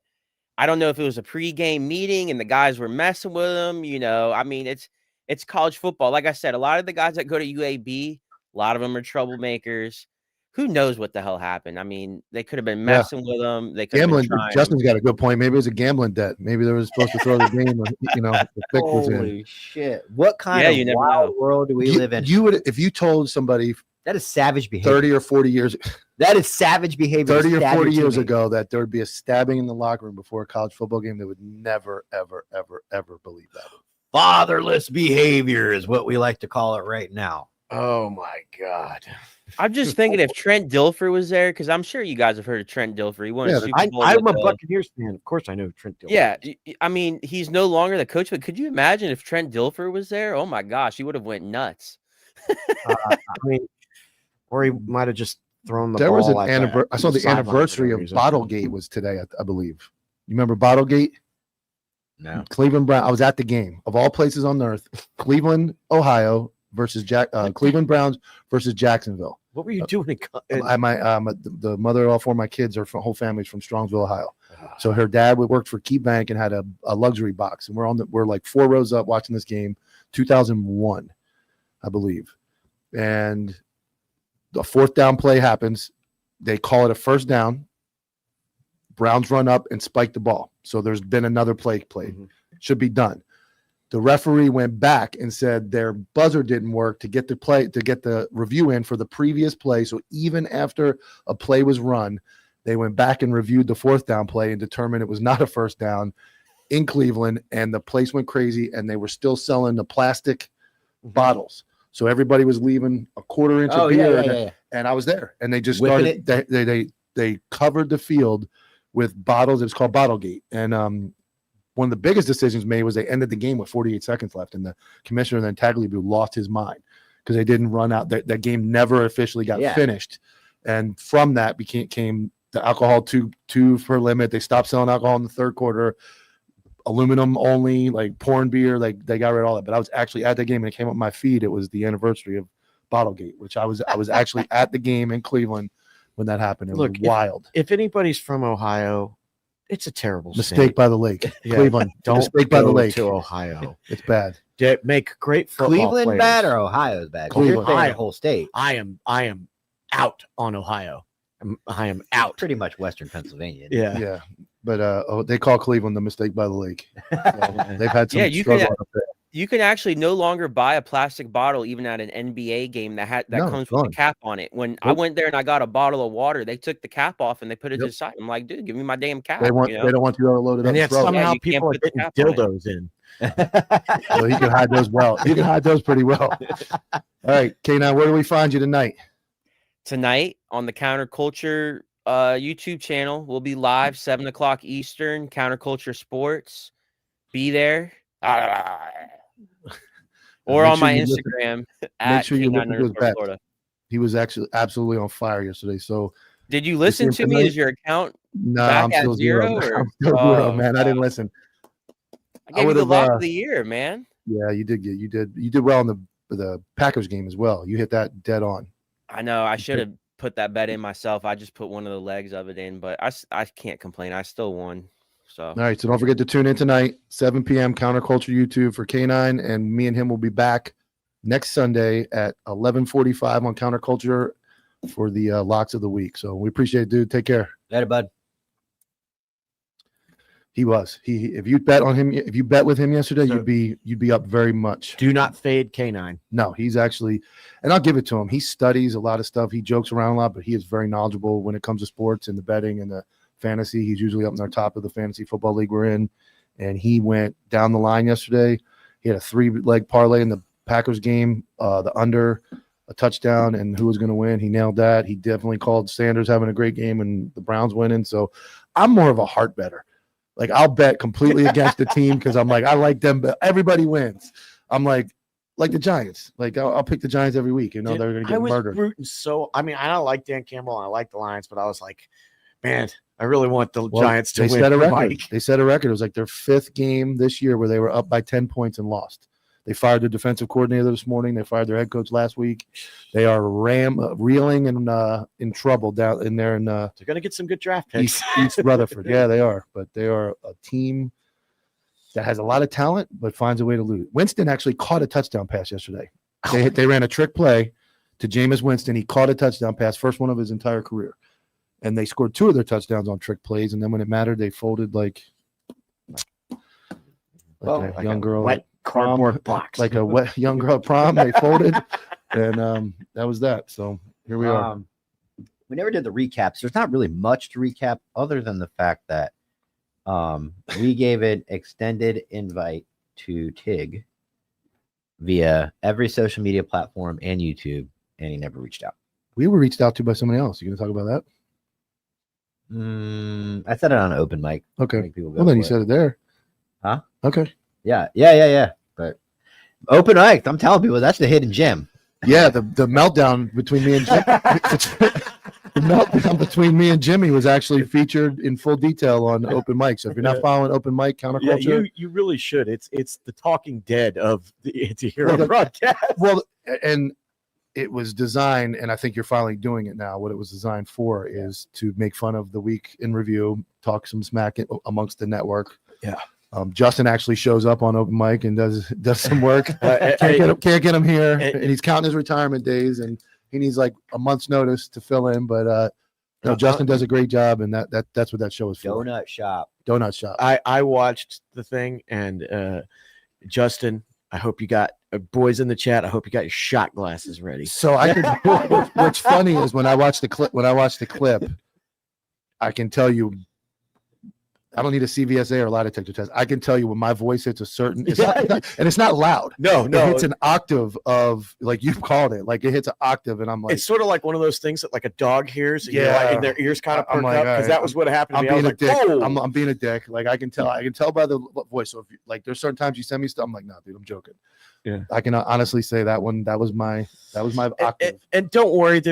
I don't know if it was a pregame meeting and the guys were messing with them. I mean, it's college football. Like I said, a lot of the guys that go to UAB, a lot of them are troublemakers. Who knows what the hell happened? I mean, they could have been messing with them. They could gambling. have been trying. Justin's got a good point. Maybe it was a gambling debt. Maybe they were supposed to throw the game. The pick was in. Holy shit! What kind of wild world do we live in? You would, if you told somebody That is savage behavior. 30 or 40 years, That is savage behavior. 30 or Stab 40 your years teammate. ago, that there would be a stabbing in the locker room before a college football game. They would never, ever, ever, ever believe that. Fatherless behavior is what we like to call it right now. Oh my God. I'm just thinking if Trent Dilfer was there, because I'm sure you guys have heard of Trent Dilfer. He won a Super Bowl. I'm a with, Buccaneers fan. Of course, I know Trent Dilfer. yeah, I mean, he's no longer the coach, but could you imagine if Trent Dilfer was there? Oh my gosh, he would have went nuts. I mean, or he might have just thrown the There ball. was an at anniversary. I saw the sideline for no anniversary of reason. Bottlegate was today, I believe. You remember Bottlegate? No. Cleveland Brown. I was at the game of all places on earth. Cleveland, Ohio versus Cleveland Browns versus Jacksonville. What were you doing? The mother of all four of my kids are from whole families from Strongsville, Ohio. So her dad worked for Key Bank and had a luxury box, and we're like 4 rows up watching this game, 2001, I believe. And the fourth down play happens. They call it a first down. Browns run up and spike the ball. So there's been another play played. Mm-hmm. Should be done. The referee went back and said their buzzer didn't work to get the review in for the previous play. So even after a play was run, they went back and reviewed the fourth down play and determined it was not a first down in Cleveland. And the place went crazy, and they were still selling the plastic bottles. So everybody was leaving a quarter inch of beer, and I was there. And they just Whipping started. They covered the field with bottles. It was called Bottlegate. And one of the biggest decisions made was they ended the game with 48 seconds left, and the commissioner then Tagliabue lost his mind because they didn't run out. That game never officially got finished, and from that came the alcohol two per limit. They stopped selling alcohol in the third quarter. Aluminum only, like pouring beer, like they got rid of all that. But I was actually at the game, and it came up my feed. It was the anniversary of Bottlegate, which I was actually at the game in Cleveland when that happened. It was wild. If anybody's from Ohio, it's a terrible Mistake by the lake. Yeah. Cleveland. Don't Mistake by the go lake. to Ohio. It's bad. They make great football Cleveland players. bad or Ohio's bad? Cleveland. You're saying the whole state. I am out on Ohio. I am out. Pretty much Western Pennsylvania. Yeah. Yeah. But they call Cleveland the mistake by the lake. So they've had some struggle up there. You can actually no longer buy a plastic bottle even at an NBA game that comes with a cap on it. When I went there and I got a bottle of water, they took the cap off and they put it to the side. I'm like, dude, give me my damn cap. They don't want you to load it up. And yet somehow you can't people are put the getting cap on it. dildos in. So you can hide those well. You can hide those pretty well. All right, K9, where do we find you tonight? Tonight on the Counterculture YouTube channel, we'll be live 7:00 Eastern. Counterculture Sports, be there, or Make on sure my you listen- Instagram Make at sure you listen to his K9_Florida. bet. He was actually absolutely on fire yesterday. So Did you listen him to me? tonight? Is your account no, back I'm at still zero. zero? I'm still zero, man. I didn't listen. I gave you the would've, lock of the year, man. Yeah, you did well in the Packers game as well. You hit that dead on. I know I should have put that bet in myself. I just put one of the legs of it in, but I can't complain. I still won. So All right, so don't forget to tune in tonight, 7 p.m. Counterculture YouTube for K9, and me and him will be back next Sunday at 11:45 on Counterculture for the locks of the week. So we appreciate it, dude. Take care. Later, bud. He was. If you bet with him yesterday, So- you'd be up very much. Do not fade K9. No, he's actually, and I'll give it to him. He studies a lot of stuff. He jokes around a lot, but he is very knowledgeable when it comes to sports and the betting and the fantasy. He's usually up in our top of the fantasy football league we're in. And he went down the line yesterday. He had a 3-leg parlay in the Packers game, the under, a touchdown, and who was going to win. He nailed that. He definitely called Sanders having a great game and the Browns winning. So I'm more of a heart better. Like, I'll bet completely against the team because I'm like, I like them, but everybody wins. I'm like the Giants. Like, I'll pick the Giants every week. You know, they're going to I get was murdered. rooting I don't like Dan Campbell and I like the Lions, but I was like, man, I really want the Well, Giants to they win. set a for record. Mike. They set a record. It was like their 5th game this year where they were up by 10 points and lost. They fired their defensive coordinator this morning. They fired their head coach last week. They are reeling and in trouble down in there in They're going to get some good draft picks. East Rutherford. Yeah, they are. But they are a team that has a lot of talent but finds a way to lose. Winston actually caught a touchdown pass yesterday. They ran a trick play to Jameis Winston. He caught a touchdown pass, first one of his entire career. And they scored 2 of their touchdowns on trick plays. And then when it mattered, they folded like a young girl. Wet cardboard box. Like a wet young girl at prom. They folded And that was that. So here we are. We never did the recaps. There's not really much to recap other than the fact that we gave an extended invite to Tig via every social media platform and YouTube, and he never reached out. We were reached out to by somebody else. You gonna talk about that? I said it on an open mic. Okay. Make people go Well, then for you it. said it there. Huh? Okay. Yeah. But open mic, I'm telling people that's the hidden gem. Yeah, the meltdown between me and Jim, the meltdown between me and Jimmy was actually featured in full detail on open mic. So if you're not following open mic counterculture, you really should. It's the Talking Dead of the anti-hero broadcast. well, and it was designed, and I think you're finally doing it now. What it was designed for is to make fun of the week in review, talk some smack amongst the network. Yeah. Justin actually shows up on open mic and does some work. Can't get him here, and he's counting his retirement days, and he needs like a month's notice to fill in. But no, Justin does a great job, and that's what that show is for. Donut shop. I watched the thing, and Justin, I hope you got boys in the chat. I hope you got your shot glasses ready. So I could. What's funny is when I watch the clip, I can tell you. I don't need a CVSA or a lie detector test. I can tell you when my voice hits a certain, and it's not loud. No, It hits an octave of, like you called it, like it hits an octave, and I'm like, it's sort of like one of those things that like a dog hears, and Yeah. and their ears kind of I'm perk like, up, because all right, that was what happened to I'm me. I was being a like, dick. "Whoa." I'm being a dick. Like I can tell by the voice. So if you, like, there's certain times you send me stuff, I'm like, no, dude, I'm joking. Yeah. I can honestly say that was my octave. And don't worry,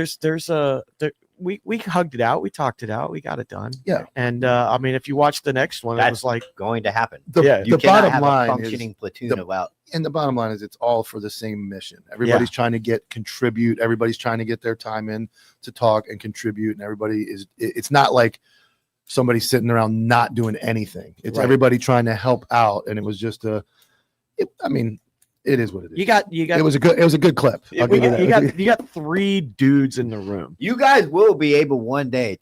we hugged it out, we talked it out, we got it done. Yeah. And I mean, if you watch the next one, it That's was like, going to happen. Yeah. You The cannot bottom have line a functioning platoon about. And the bottom line is it's all for the same mission. Everybody's trying to contribute. Everybody's trying to get their time in to talk and contribute. And it's not like somebody sitting around not doing anything. It's Right. everybody trying to help out. And it was just it is what it is. you got It was a good clip. I'll give you that. you got three dudes in the room. You guys will be able one day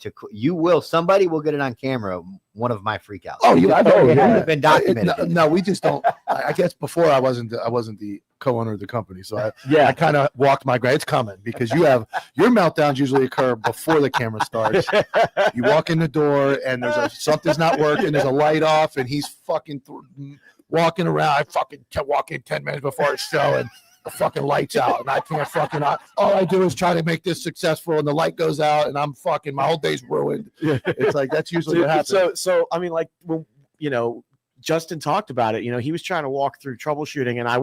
somebody will get it on camera. One of my freakouts. Oh, I know. It hasn't been documented. No, we just don't. I guess before I wasn't the co-owner of the company, so I Yeah. kind of walked my grade. It's coming because your meltdowns usually occur before the camera starts. You walk in the door and something's not working. There's a light off, and he's fucking walking around. I fucking walk in 10 minutes before it's show, and the fucking lights out, and I can't fucking. All I do is try to make this successful, and the light goes out, and I'm fucking. My whole day's ruined. It's like that's usually what happens. So I mean, like, when Justin talked about it, he was trying to walk through troubleshooting, and I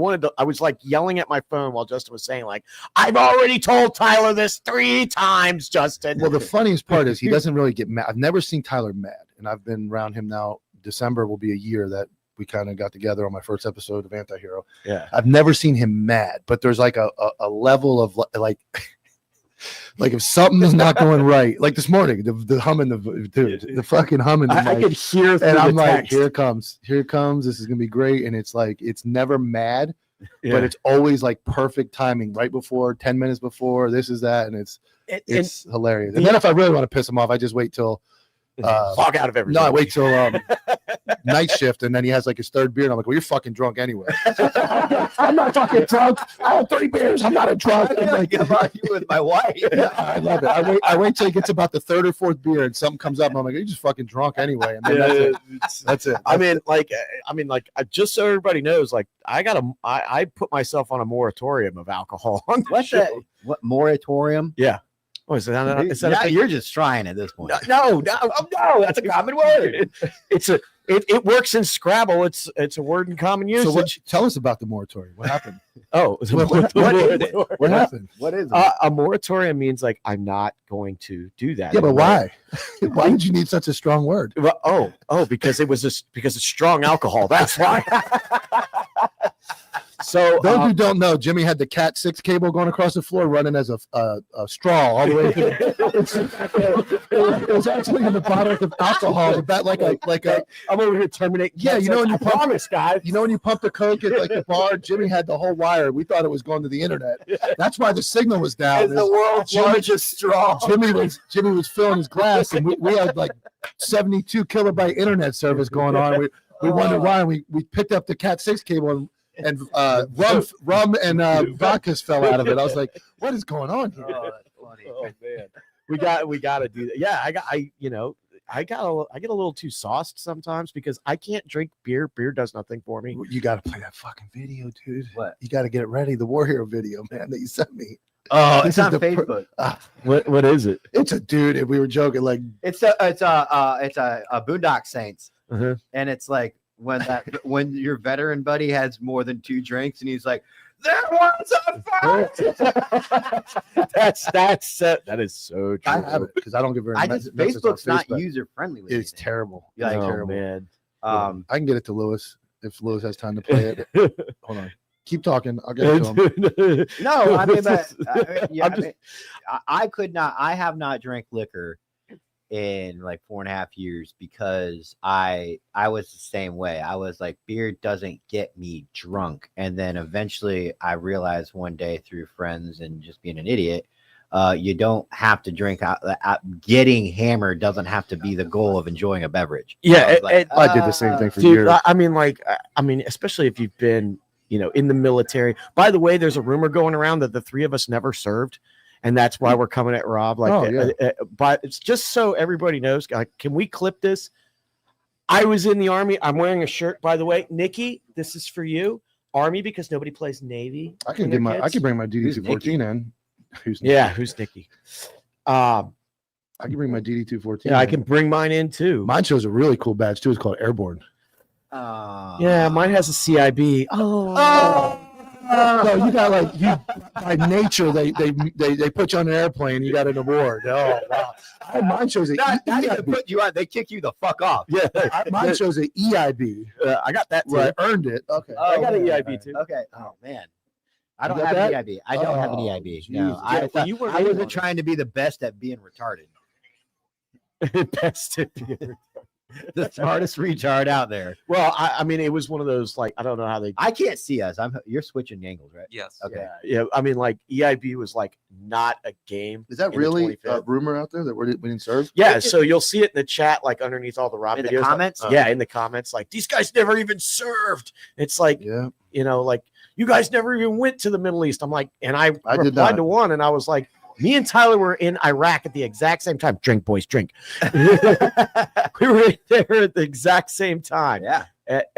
was like yelling at my phone while Justin was saying, like, I've already told Tyler this 3 times, Justin. Well, the funniest part is he doesn't really get mad. I've never seen Tyler mad, and I've been around him now. December will be a year that we kind of got together on my first episode of Anti-Hero. Yeah. I've never seen him mad, but there's like a level of like if something is not going right, like this morning, the humming of the fucking humming. I could hear through and I'm the like, text. here it comes. This is going to be great. And it's like, it's never mad, Yeah. but it's always like perfect timing right before 10 minutes before this is that. And it's hilarious. And then if I really want to piss him off, I just wait till log out of everything. no, I wait till night shift, and then he has like his 3rd beer, and I'm like, well, you're fucking drunk anyway. I'm not fucking drunk. I had 3 beers. I'm not a drunk. I feel like I'm arguing with my wife. Yeah, I love it. I wait till he gets about the 3rd or 4th beer, and something comes up, and I'm like, you're just fucking drunk anyway. And then that's it. I mean, just so everybody knows, like, I put myself on a moratorium of alcohol on the show. What moratorium? Yeah. Oh, is that a thing? You're just trying at this point. No, that's a common word. It works in Scrabble. It's a word in common usage. So tell us about the moratorium. What happened? What happened? What is it? A moratorium means like I'm not going to do that. Yeah, but anymore. why? Why did you need such a strong word? Well, because because it's strong alcohol. That's why. So those who don't know, Jimmy had the Cat 6 cable going across the floor, running as a straw all the way to it was actually in the bottle of alcohol. That like a I'm over here terminating. Yeah, when you promise, guys. when you pump the Coke at like the bar, Jimmy had the whole wire. We thought it was going to the internet. That's why the signal was down. It's the world's largest straw. Jimmy was filling his glass, and we had like 72 kilobyte internet service going on. We wondered why. We picked up the Cat 6 cable, and and rum and vodkas fell out of it. I was like, what is going on here? Oh, that's funny. Oh man, we got to do that. Yeah, I get a little too sauced sometimes because I can't drink beer. Beer does nothing for me. You got to play that fucking video, dude. What? You got to get it ready. The War Hero video, man, that you sent me. Oh, This it's is on the Facebook. What is it? It's a dude, and we were joking like, It's a Boondock Saints, Uh-huh. and it's like when your veteran buddy has more than 2 drinks, and he's like, "There was a fight." That is so true. I have it because I don't get very. Facebook's messages on not Facebook. user friendly. It's terrible. Yeah, It's Oh, terrible. man. I can get it to Lewis if Lewis has time to play it. Hold on. Keep talking. I'll get it to him. No, I mean, but I have not drank liquor in like 4.5 years because I was the same way. I was like, beer doesn't get me drunk. And then eventually I realized one day through friends and just being an idiot, you don't have to drink getting hammered doesn't have to be the goal of enjoying a beverage. Yeah, I did the same thing for dude, years. I mean, especially if you've been, in the military. By the way, there's a rumor going around that the 3 of us never served, and that's why we're coming at Rob. But it's just so everybody knows. Can we clip this? I was in the Army. I'm wearing a shirt, by the way. Nikki, this is for you. Army, because nobody plays Navy. I can bring my DD214 in. Who's Nikki? I can bring my DD214. Yeah, I in. can bring mine in too. Mine shows a really cool badge too. It's called Airborne. Yeah, mine has a CIB. No, you got by nature they put you on an airplane. You got an award. Oh wow! Mine shows an Not even EIB. put you on, they kick you the fuck off. Yeah, Mine shows an EIB. I got that too. Where I earned it. Okay. I got an EIB too. Okay. Oh man. I don't You have got an EIB. I don't have an Oh, EIB. No, Jesus. I Yeah, I wasn't trying to be the best at being retarded. Best beer. The smartest retard out there. Well, I mean, it was one of those I don't know how they. I can't see us. You're switching angles, right? Yes. Okay. Yeah. I mean, EIB was not a game. Is that in the really a 25th. rumor out there that we didn't serve? Yeah, so you'll see it in the chat, underneath all the Rob In the videos. comments? Yeah, in the comments, these guys never even served. It's Yeah. You guys never even went to the Middle East. I'm like, and I did replied not. to one, and I was like, me and Tyler were in Iraq at the exact same time. Drink, boys, drink. We were there at the exact same time. Yeah.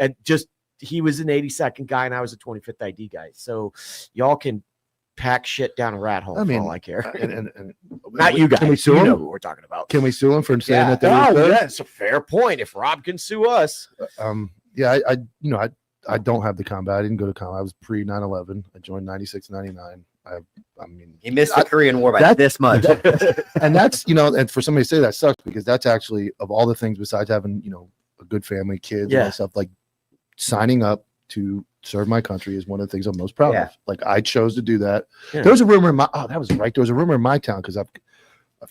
And just he was an 82nd guy, and I was a 25th ID guy. So y'all can pack shit down a rat hole. I mean, for all I care. And Not you guys. Can we sue You him? know who we're talking about. Can we sue him for saying Yeah. that? They were good? That's a fair point. If Rob can sue us, Yeah, I don't have the combat. I didn't go to combat. I was pre 9/11. I joined 96, 99. I mean, He missed the Korean War by that- this much. and that's and for somebody to say that sucks because that's actually of all the things besides having a good family, kids, and all Yeah. that stuff, signing up to serve my country is one of the things I'm most proud Yeah. of. I chose to do that. Yeah. There was a rumor in my that was right. There was a rumor in my town because I've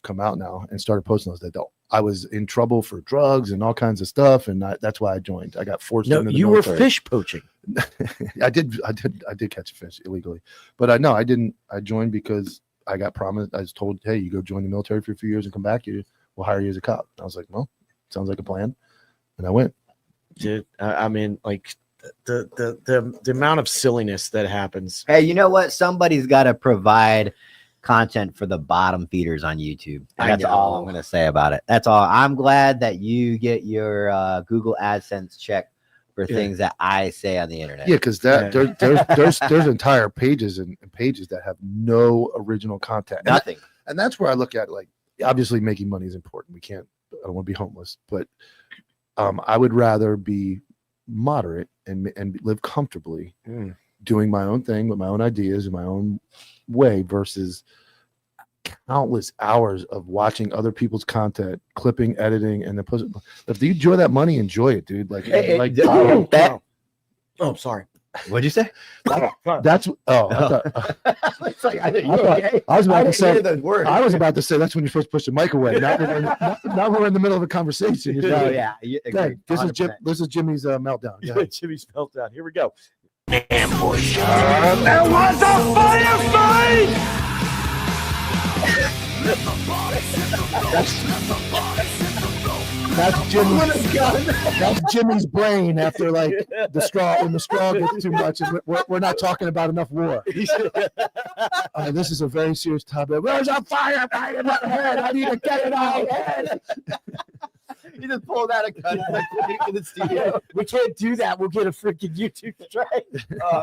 come out now and started posting those that I was in trouble for drugs and all kinds of stuff, and that's why I joined. I got forced. no, into the you were military. fish poaching. I did catch a fish illegally, but I didn't. I joined because I got promised. I was told, "Hey, you go join the military for a few years and come back. We'll hire you as a cop." And I was like, "Well, sounds like a plan," and I went. Dude, I mean, the amount of silliness that happens. Hey, you know what? Somebody's got to provide content for the bottom feeders on YouTube. And that's all I'm going to say about it. That's all. I'm glad that you get your Google AdSense check for things that I say on the internet. Yeah, because there's entire pages and pages that have no original content. Nothing. And that's where I look at obviously making money is important. I don't want to be homeless, but I would rather be moderate and live comfortably doing my own thing with my own ideas in my own way versus countless hours of watching other people's content, clipping, editing, and then posting. If you enjoy that money, enjoy it, dude. Oh, sorry. What'd you say? That's I was about to say those words. I was about to say that's when you're supposed to push the mic away. Not when we're in the middle of a conversation. You're Oh, like, yeah. "Hey, this is Jimmy's meltdown. Yeah. Jimmy's meltdown. Here we go. That's Jimmy's gun. That's Jimmy's brain after like the straw when the straw gets too much. And we're not talking about enough war. This is a very serious topic. There's a fire right in my head. I need to get it out. You just pulled out a gun in the studio. We can't do that. We'll get a freaking YouTube strike.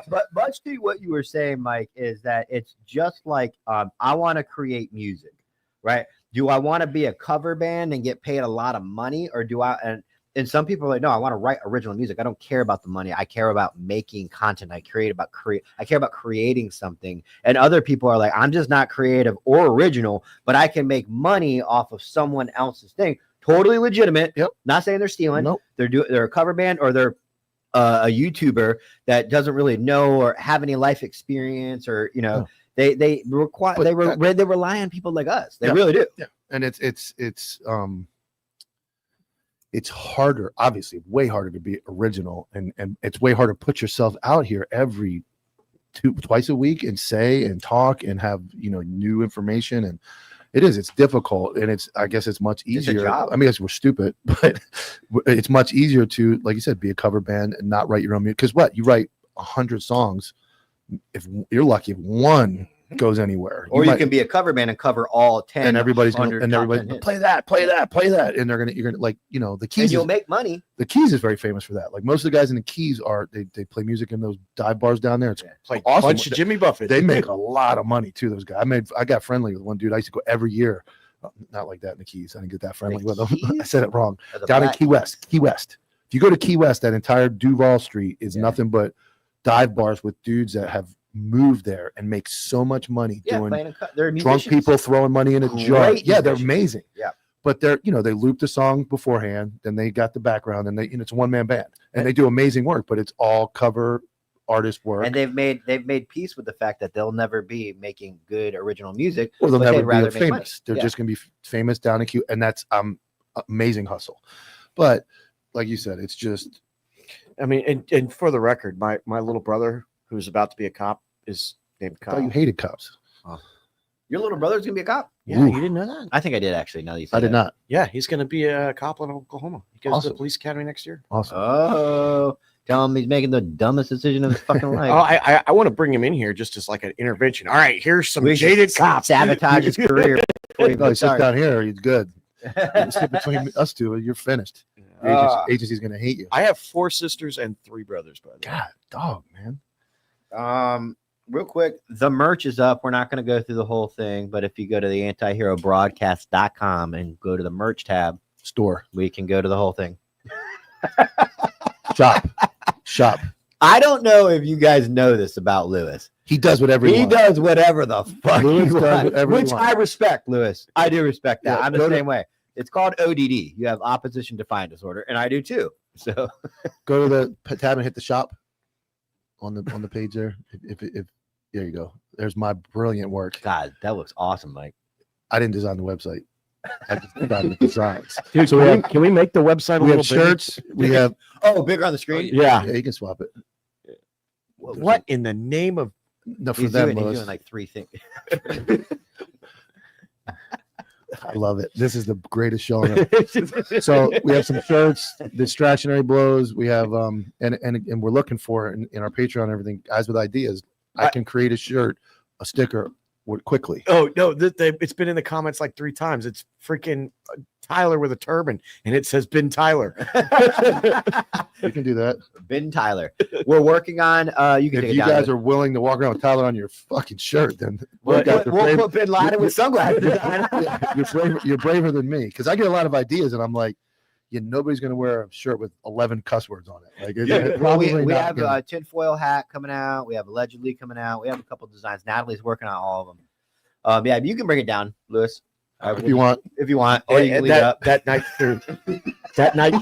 But much to what you were saying, Mike, is that it's just like I want to create music, right? Do I want to be a cover band and get paid a lot of money, or do I? And some people are like, no, I want to write original music. I don't care about the money. I care about making content. I care about creating something. And other people are like, I'm just not creative or original, but I can make money off of someone else's thing. Totally legitimate. Yep. Not saying they're stealing. Nope. They're a cover band, or they're a YouTuber that doesn't really know or have any life experience, or they rely on people like us. They really do. Yeah. And it's harder, obviously, way harder to be original, and it's way harder to put yourself out here twice a week and say and talk and have new information. And it's difficult, and I guess it's much easier. I mean, we're stupid, but it's much easier to, like you said, be a cover band and not write your own music. Because you write 100 songs, if you're lucky, if one goes anywhere, or you can be a cover band and cover all 10, and everybody's gonna play that, and you're gonna like the Keys. And you'll make money. The Keys is very famous for that. Like most of the guys in the Keys they play music in those dive bars down there. It's like awesome. Bunch of Jimmy Buffett. They make a lot of money too. Those guys. I got friendly with one dude. I used to go every year. Not like that in the Keys. I didn't get that friendly with them. I said it wrong. Down in Key West. Key West. If you go to Key West, that entire Duval Street is nothing but dive bars with dudes that have moved there and make so much money doing drunk people throwing money in a jar. Yeah, they're amazing. Yeah. But they loop the song beforehand, then they got the background, and it's a one-man band, and they do amazing work, but it's all cover artist work. And they've made peace with the fact that they'll never be making good original music. Or they'll never be famous. They're just going to be famous down in Q, and that's amazing hustle. But like you said, it's just. I mean, and for the record, my little brother, who's about to be a cop, is named Kyle. I thought you hated cops. Oh. Your little brother's gonna be a cop? Yeah, you didn't know that? I think I did actually. Now that you said I did not. Yeah, he's gonna be a cop in Oklahoma. He goes to the police academy next year. Awesome. Oh, tell him he's making the dumbest decision of his fucking life. I want to bring him in here just as like an intervention. All right, here's some jaded cops. Sabotage his career. He sits down here. He's good. You sit between us two, you're finished. Agency's gonna hate you. I have 4 sisters and 3 brothers, by the way. God, dog, man. Real quick, the merch is up. We're not going to go through the whole thing, but if you go to the antihero-broadcast.com and go to the merch tab store, we can go to the whole thing. Shop. I don't know if you guys know this about Lewis. He does whatever he does whatever the fuck Lewis he does wants, which I respect, Lewis. I do respect that. Yeah, I'm the same way. It's called ODD. You have opposition defiant disorder, and I do too. So go to the tab and hit the shop on the page there. If there you go. There's my brilliant work. God, that looks awesome, Mike. I didn't design the website. I just designed the designs. Dude, so can we make the website a we little have shirts. We have bigger on the screen. Yeah, you can swap it. What in the name of no for he's them? Doing, he's doing like 3 things. I love it. This is the greatest show on earth. So we have some shirts, distractionary blows. We have and we're looking for in our Patreon and everything, guys with ideas. I can create a shirt, a sticker quickly. Oh no, it's been in the comments like 3 times. It's freaking Tyler with a turban, and it says Ben Tyler. You can do that. Ben Tyler. We're working on. You can. If you guys are willing to walk around with Tyler on your fucking shirt, then we'll put Bin Laden with sunglasses. You're braver than me, because I get a lot of ideas, and I'm like, nobody's gonna wear a shirt with 11 cuss words on it. Like, well, we have a tinfoil hat coming out. We have allegedly coming out. We have a couple designs. Natalie's working on all of them. Yeah, you can bring it down, Lewis. If you want, or you can leave it up. That night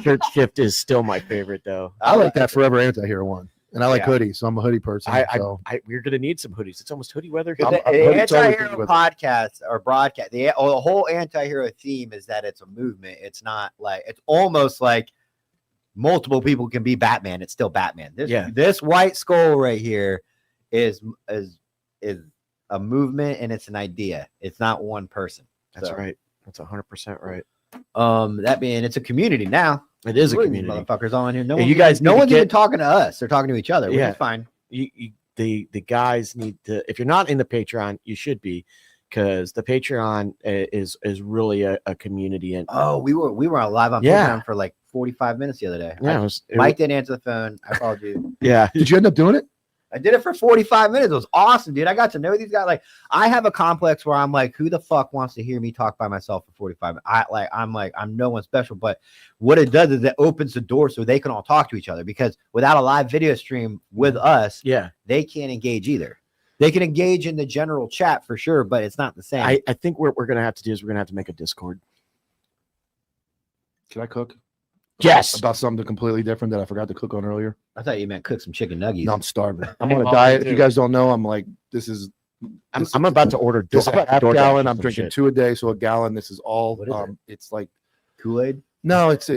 shirt shift is still my favorite, though. I like that Forever Anti-Hero one, and I like hoodies, so I'm a hoodie person. We're gonna need some hoodies. It's almost hoodie weather. The anti-hero podcast or broadcast, the whole anti-hero theme is that it's a movement. It's not like it's almost like multiple people can be Batman. It's still Batman. This white skull right here is a movement, and it's an idea. It's not one person. That's right. That's 100% right. That being, it's a community now. It is a Look at community. these motherfuckers on here. No Yeah, one, you guys no need to one's even get- talking to us. They're talking to each other, which Yeah. is fine. The guys need to, if you're not in the Patreon, you should be, because the Patreon is really a community. And Oh, we were on live on Yeah. Patreon for like 45 minutes the other day. yeah, Mike didn't answer the phone. I called you. yeah. Did you end up doing it? I did it for 45 minutes. It was awesome, dude. I got to know these guys. Like, I have a complex where I'm like, who the fuck wants to hear me talk by myself for 45 minutes? I'm no one special, but what it does is it opens the door so they can all talk to each other, because without a live video stream with us, Yeah. they can't engage either. They can engage in the general chat for sure, but it's not the same. I think what we're going to have to do is we're going to have to make a Discord. Can I cook? Yes. About something completely different that I forgot to cook on earlier. I thought you meant cook some chicken nuggets. No, I'm starving. I'm on a Oh, diet. me If you too. guys don't know, I'm like, this is I'm about to order this is a half DoorDash gallon. or I'm some drinking shit. 2 a day, so a gallon. This is all. What is it? It's like Kool-Aid. no, it's a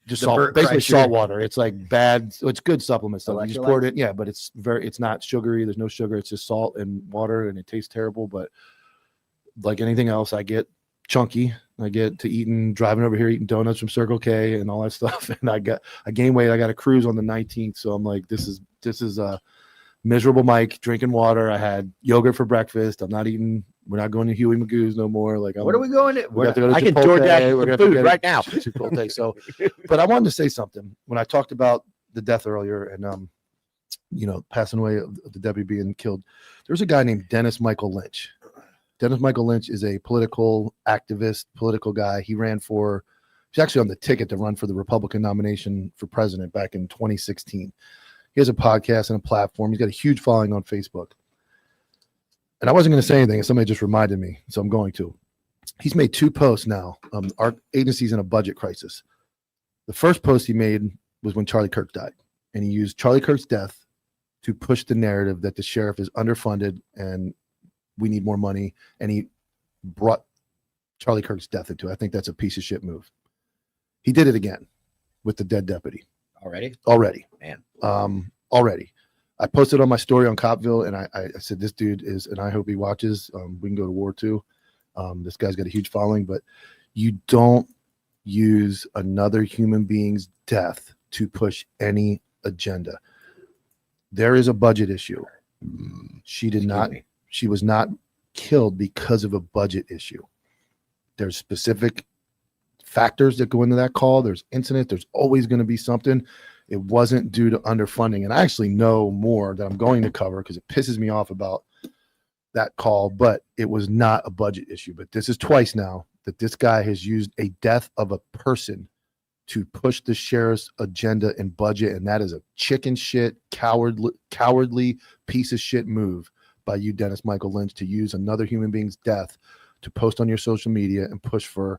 just The salt, Burt basically Kreischer. salt water. It's like bad. So it's good supplement stuff. You just pour it Electrolytes? in, yeah, but it's not sugary. There's no sugar. It's just salt and water, and it tastes terrible. But like anything else, I get chunky. I get to driving over here eating donuts from Circle K and all that stuff, and I gain weight. I got a cruise on the 19th, so I'm like, this is a miserable Mike drinking water. I had yogurt for breakfast. I'm not eating. We're not going to Huey Magoo's no more. Like, What are we going to? we have to go to I can Chipotle. DoorDash We're gonna some have to food get right now. Chipotle. So, but I wanted to say something when I talked about the death earlier, and passing away of the Debbie being killed. There's a guy named Dennis Michael Lynch. Dennis Michael Lynch is a political activist, political guy. He's actually on the ticket to run for the Republican nomination for president back in 2016. He has a podcast and a platform. He's got a huge following on Facebook. And I wasn't going to say anything, and somebody just reminded me, so I'm going to. He's made 2 posts now. Our agency's in a budget crisis. The first post he made was when Charlie Kirk died, and he used Charlie Kirk's death to push the narrative that the sheriff is underfunded and we need more money, and he brought Charlie Kirk's death into it. I think that's a piece of shit move. He did it again with the dead deputy Already? man. Man. Already. I posted on my story on Copville, and I said, this dude is, and I hope he watches. We can go to war too. This guy's got a huge following, but you don't use another human being's death to push any agenda. There is a budget issue. She was not killed because of a budget issue. There's specific factors that go into that call. There's incident. There's always going to be something. It wasn't due to underfunding. And I actually know more that I'm going to cover because it pisses me off about that call, but it was not a budget issue. But this is twice now that this guy has used a death of a person to push the sheriff's agenda and budget. And that is a chicken shit, cowardly piece of shit move by you, Dennis Michael Lynch, to use another human being's death to post on your social media and push for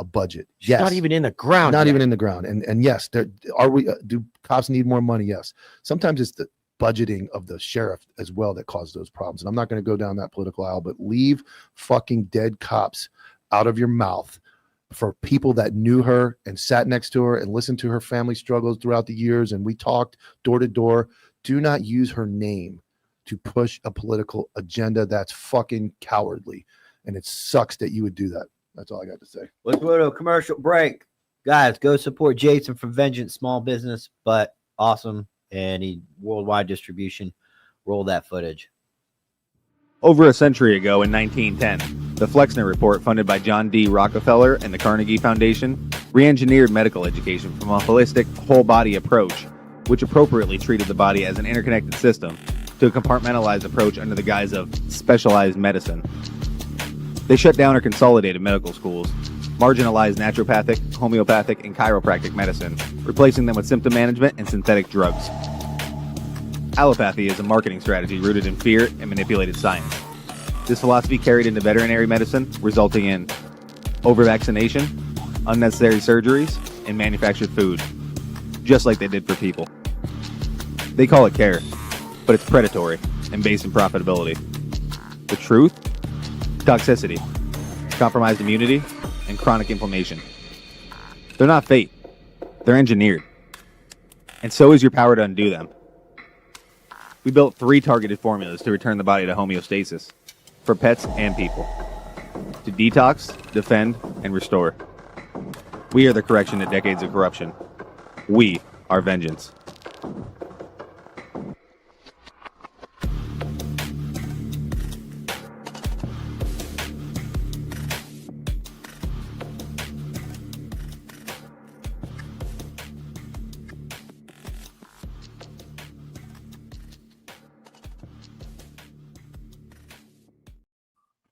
a budget. She's not even in the ground. Not yet. even in the ground. And yes, do cops need more money? Yes. Sometimes it's the budgeting of the sheriff as well that causes those problems. And I'm not going to go down that political aisle, but leave fucking dead cops out of your mouth for people that knew her and sat next to her and listened to her family struggles throughout the years. And we talked door to door. Do not use her name to push a political agenda. That's fucking cowardly. And it sucks that you would do that. That's all I got to say. Let's go to a commercial break. Guys, go support Jason from Vengeance, small business, but awesome. And he worldwide distribution. Roll that footage. Over a century ago in 1910, the Flexner Report, funded by John D. Rockefeller and the Carnegie Foundation, re-engineered medical education from a holistic, whole-body approach, which appropriately treated the body as an interconnected system, to a compartmentalized approach under the guise of specialized medicine. They shut down or consolidated medical schools, marginalized naturopathic, homeopathic, and chiropractic medicine, replacing them with symptom management and synthetic drugs. Allopathy is a marketing strategy rooted in fear and manipulated science. This philosophy carried into veterinary medicine, resulting in over-vaccination, unnecessary surgeries, and manufactured food, just like they did for people. They call it care, but it's predatory and based in profitability. The truth? Toxicity, compromised immunity, and chronic inflammation. They're not fate. They're engineered. And so is your power to undo them. We built 3 targeted formulas to return the body to homeostasis, for pets and people. to detox, defend, and restore. We are the correction to decades of corruption. We are vengeance.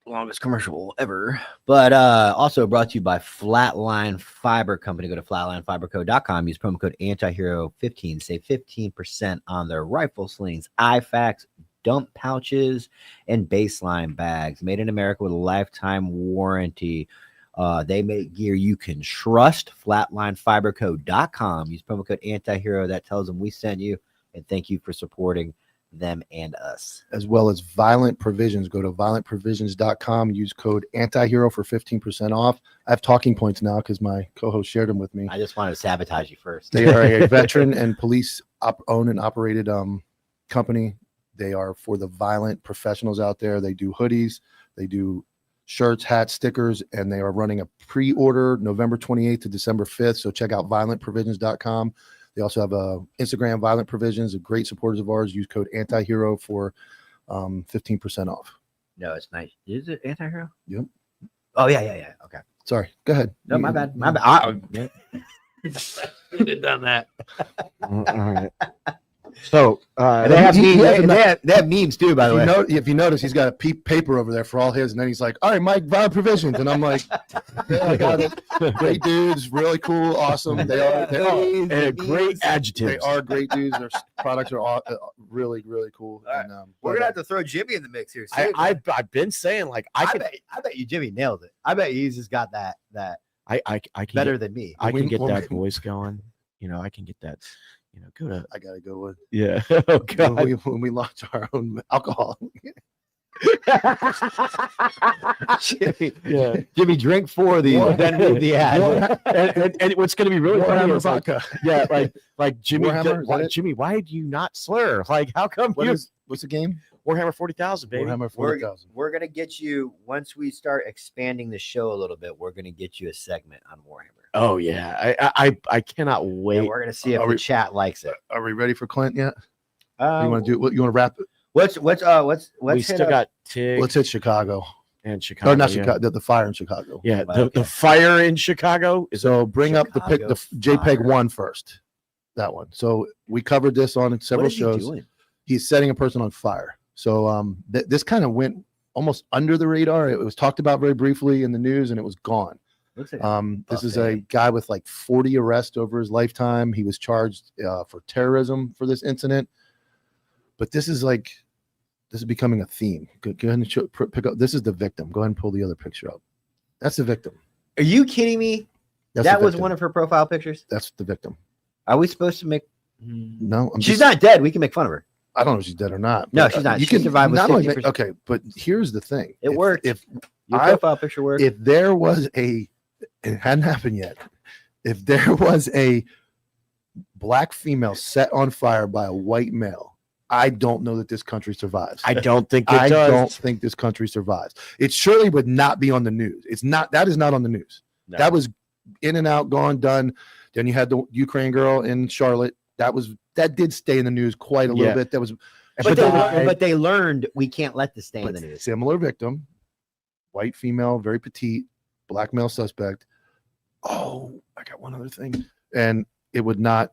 Longest commercial ever, but also brought to you by Flatline Fiber Company. Go to flatlinefiberco.com, use promo code antihero15, save 15% on their rifle slings, IFAKs, dump pouches, and baseline bags. Made in America with a lifetime warranty. They make gear you can trust. Flatlinefiberco.com, use promo code antihero. That tells them we sent you, and thank you for supporting them and us. As well as Violent Provisions. Go to violentprovisions.com, use code antihero for 15% off. I have talking points now because my co-host shared them with me. I just wanted to sabotage you first. They are a veteran and police owned and operated company. They are for the violent professionals out there. They do hoodies, they do shirts, hats, stickers, and they are running a pre-order November 28th to December 5th. So check out violentprovisions.com. They also have a Instagram, Violent Provisions, a great supporters of ours. Use code antihero for 15% off. No, it's nice. Is it antihero? Yep. Oh, yeah. Okay. Sorry. Go ahead. No, my bad. Should have done that. All right. So And they have memes. They have memes too, by the way. If you notice, he's got a paper over there for all his, and then he's like, "All right, Mike, Violent Provisions," and I'm like, "Yeah, I got it. Great dudes, really cool, awesome. They are and great adjectives. They are great dudes. Their products are all, really, really cool." All right. And, We're gonna have to throw Jimmy in the mix here. I've been saying like I bet you Jimmy nailed it. I bet he's just got that I can better than me. I can get When that voice going. I can get that. Go to I gotta go with yeah. Oh God. when we launch our own alcohol. Yeah. Jimmy, drink 4 of these, then read the ad. and what's going to be really funny Warhammer is like, vodka. yeah, like Jimmy, Warhammer, is that it? Jimmy, why do you not slur? Like, how come What's the game? Warhammer 40,000, baby? Warhammer 40,000. We're gonna get you once we start expanding the show a little bit. We're gonna get you a segment on Warhammer. Oh yeah, I cannot wait. And we're gonna see if Are the we- chat likes it. Are we ready for Clint yet? You want to do? You want to wrap it? What's we hit still up- got Tig Let's hit Chicago. and Chicago. Or not yeah. Chicago. The fire in Chicago. Yeah, Okay. the fire in Chicago is So bring up the Chicago JPEG fire. one first. That one. So we covered this on several what is he shows. doing? He's setting a person on fire. So this kind of went almost under the radar. It was talked about very briefly in the news, and it was gone. Looks like This is a guy with like 40 arrests over his lifetime. He was charged for terrorism for this incident. But this is becoming a theme. Go ahead and pick up. This is the victim. Go ahead and pull the other picture up. That's the victim. Are you kidding me? That's That the was victim. one of her profile pictures. That's the victim. Are we supposed to make? No, She's not dead. We can make fun of her. I don't know if she's dead or not. No, but, she's not. You She can survived with not only 50%. make, okay, but here's the thing. It worked. If Your I- profile picture worked. if there was it hadn't happened yet. If there was a black female set on fire by a white male, I don't know that this country survives. I don't think it I does. don't think this country survives. It surely would not be on the news. It's not. That is not on the news. No. That was in and out, gone, done. Then you had the Ukraine girl in Charlotte. That did stay in the news quite a little Yeah. bit. That was, but they learned we can't let this stay in the news. similar victim, white female, very petite, black male suspect. Oh, I got one other thing, and it would not.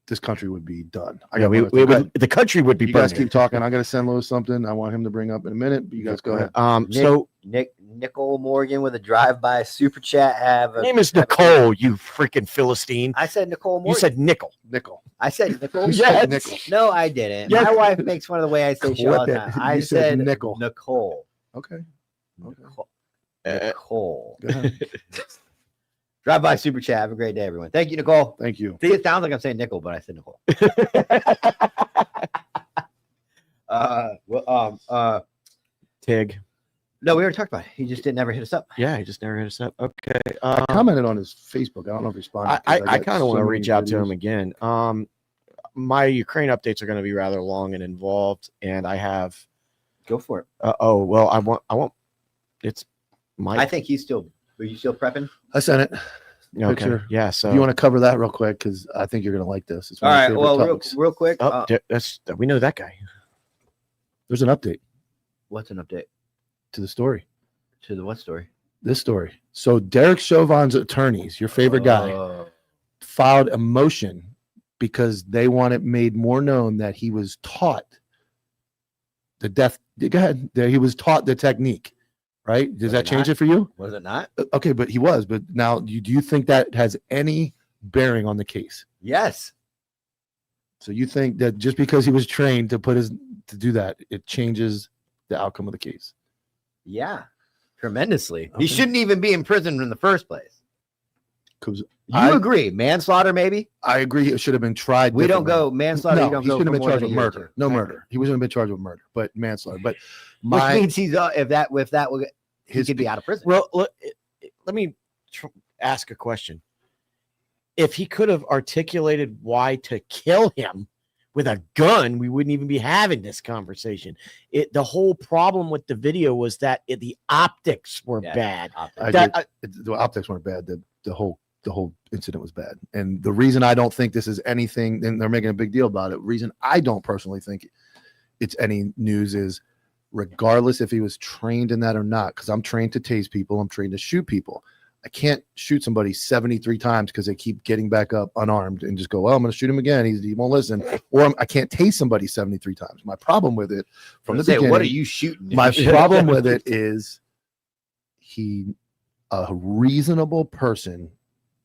This country would be done. I Yeah, got we one other thing. Go ahead. the country would be You guys burning. keep talking. I got to send Lewis something. I want him to bring up in a minute. But you guys go ahead. So Nicole Morgan with a drive-by super chat. her name is Nicole. You freaking Philistine. I said Nicole Morgan. You said nickel. Nickel. I said Nicole. Yes. Nickel. No, I didn't. Yes. My wife makes fun of the way I say shit all the Clip it. time. I You said said nickel. Nicole. Okay. Nicole. Uh, Nicole. Go ahead. Drive-by super chat. Have a great day, everyone. Thank you, Nicole. Thank you. See, it sounds like I'm saying nickel, but I said Nicole. Tig. No, we already talked about it. He just didn't ever hit us up. Yeah, he just never hit us up. Okay. I commented on his Facebook. I don't know if he responded. I 'cause I got kind of want so to many reach out to videos. him again. My Ukraine updates are going to be rather long and involved, and I have. Go for it. Oh well, I want. it's Mike. I think he's still. Are you still prepping? I sent it. okay. Picture. Yeah. So If you want to cover that real quick, because I think you're gonna like this. It's All one of right. your Well, favorite real, topics. real quick. that's we know that guy. There's an update What's an update to the story. to the what story? This story. So Derek Chauvin's attorneys, your favorite guy, Oh. filed a motion because they want it made more known that he was taught the death. Go ahead. That he was taught the technique. Right? Does Was that it change not? it for you? Was it not? Okay, but he was. But now, do you think that has any bearing on the case? Yes. So you think that just because he was trained to do that, it changes the outcome of the case? Yeah. Tremendously. Okay. He shouldn't even be in prison in the first place. Because You agree? Manslaughter, maybe? I agree, it should have been tried. We don't differently. go manslaughter. No, you don't he go shouldn't for have been more charged than with a year or murder. two. No Okay. murder. He wasn't been charged with murder, but manslaughter. But Which means he's if that he his- could be out of prison. Well, let me ask a question. If he could have articulated why to kill him with a gun, we wouldn't even be having this conversation. The whole problem with the video was that the optics were Yeah, bad. I That- agree. The optics weren't bad. The whole incident was bad. And the reason I don't think this is anything, and they're making a big deal about it. Reason I don't personally think it's any news is, regardless if he was trained in that or not, because I'm trained to tase people, I'm trained to shoot people. I can't shoot somebody 73 times because they keep getting back up unarmed and just go, well, I'm going to shoot him again. He won't listen. Or I can't tase somebody 73 times. My problem with it from the beginning. What are you shooting? My problem with it is a reasonable person,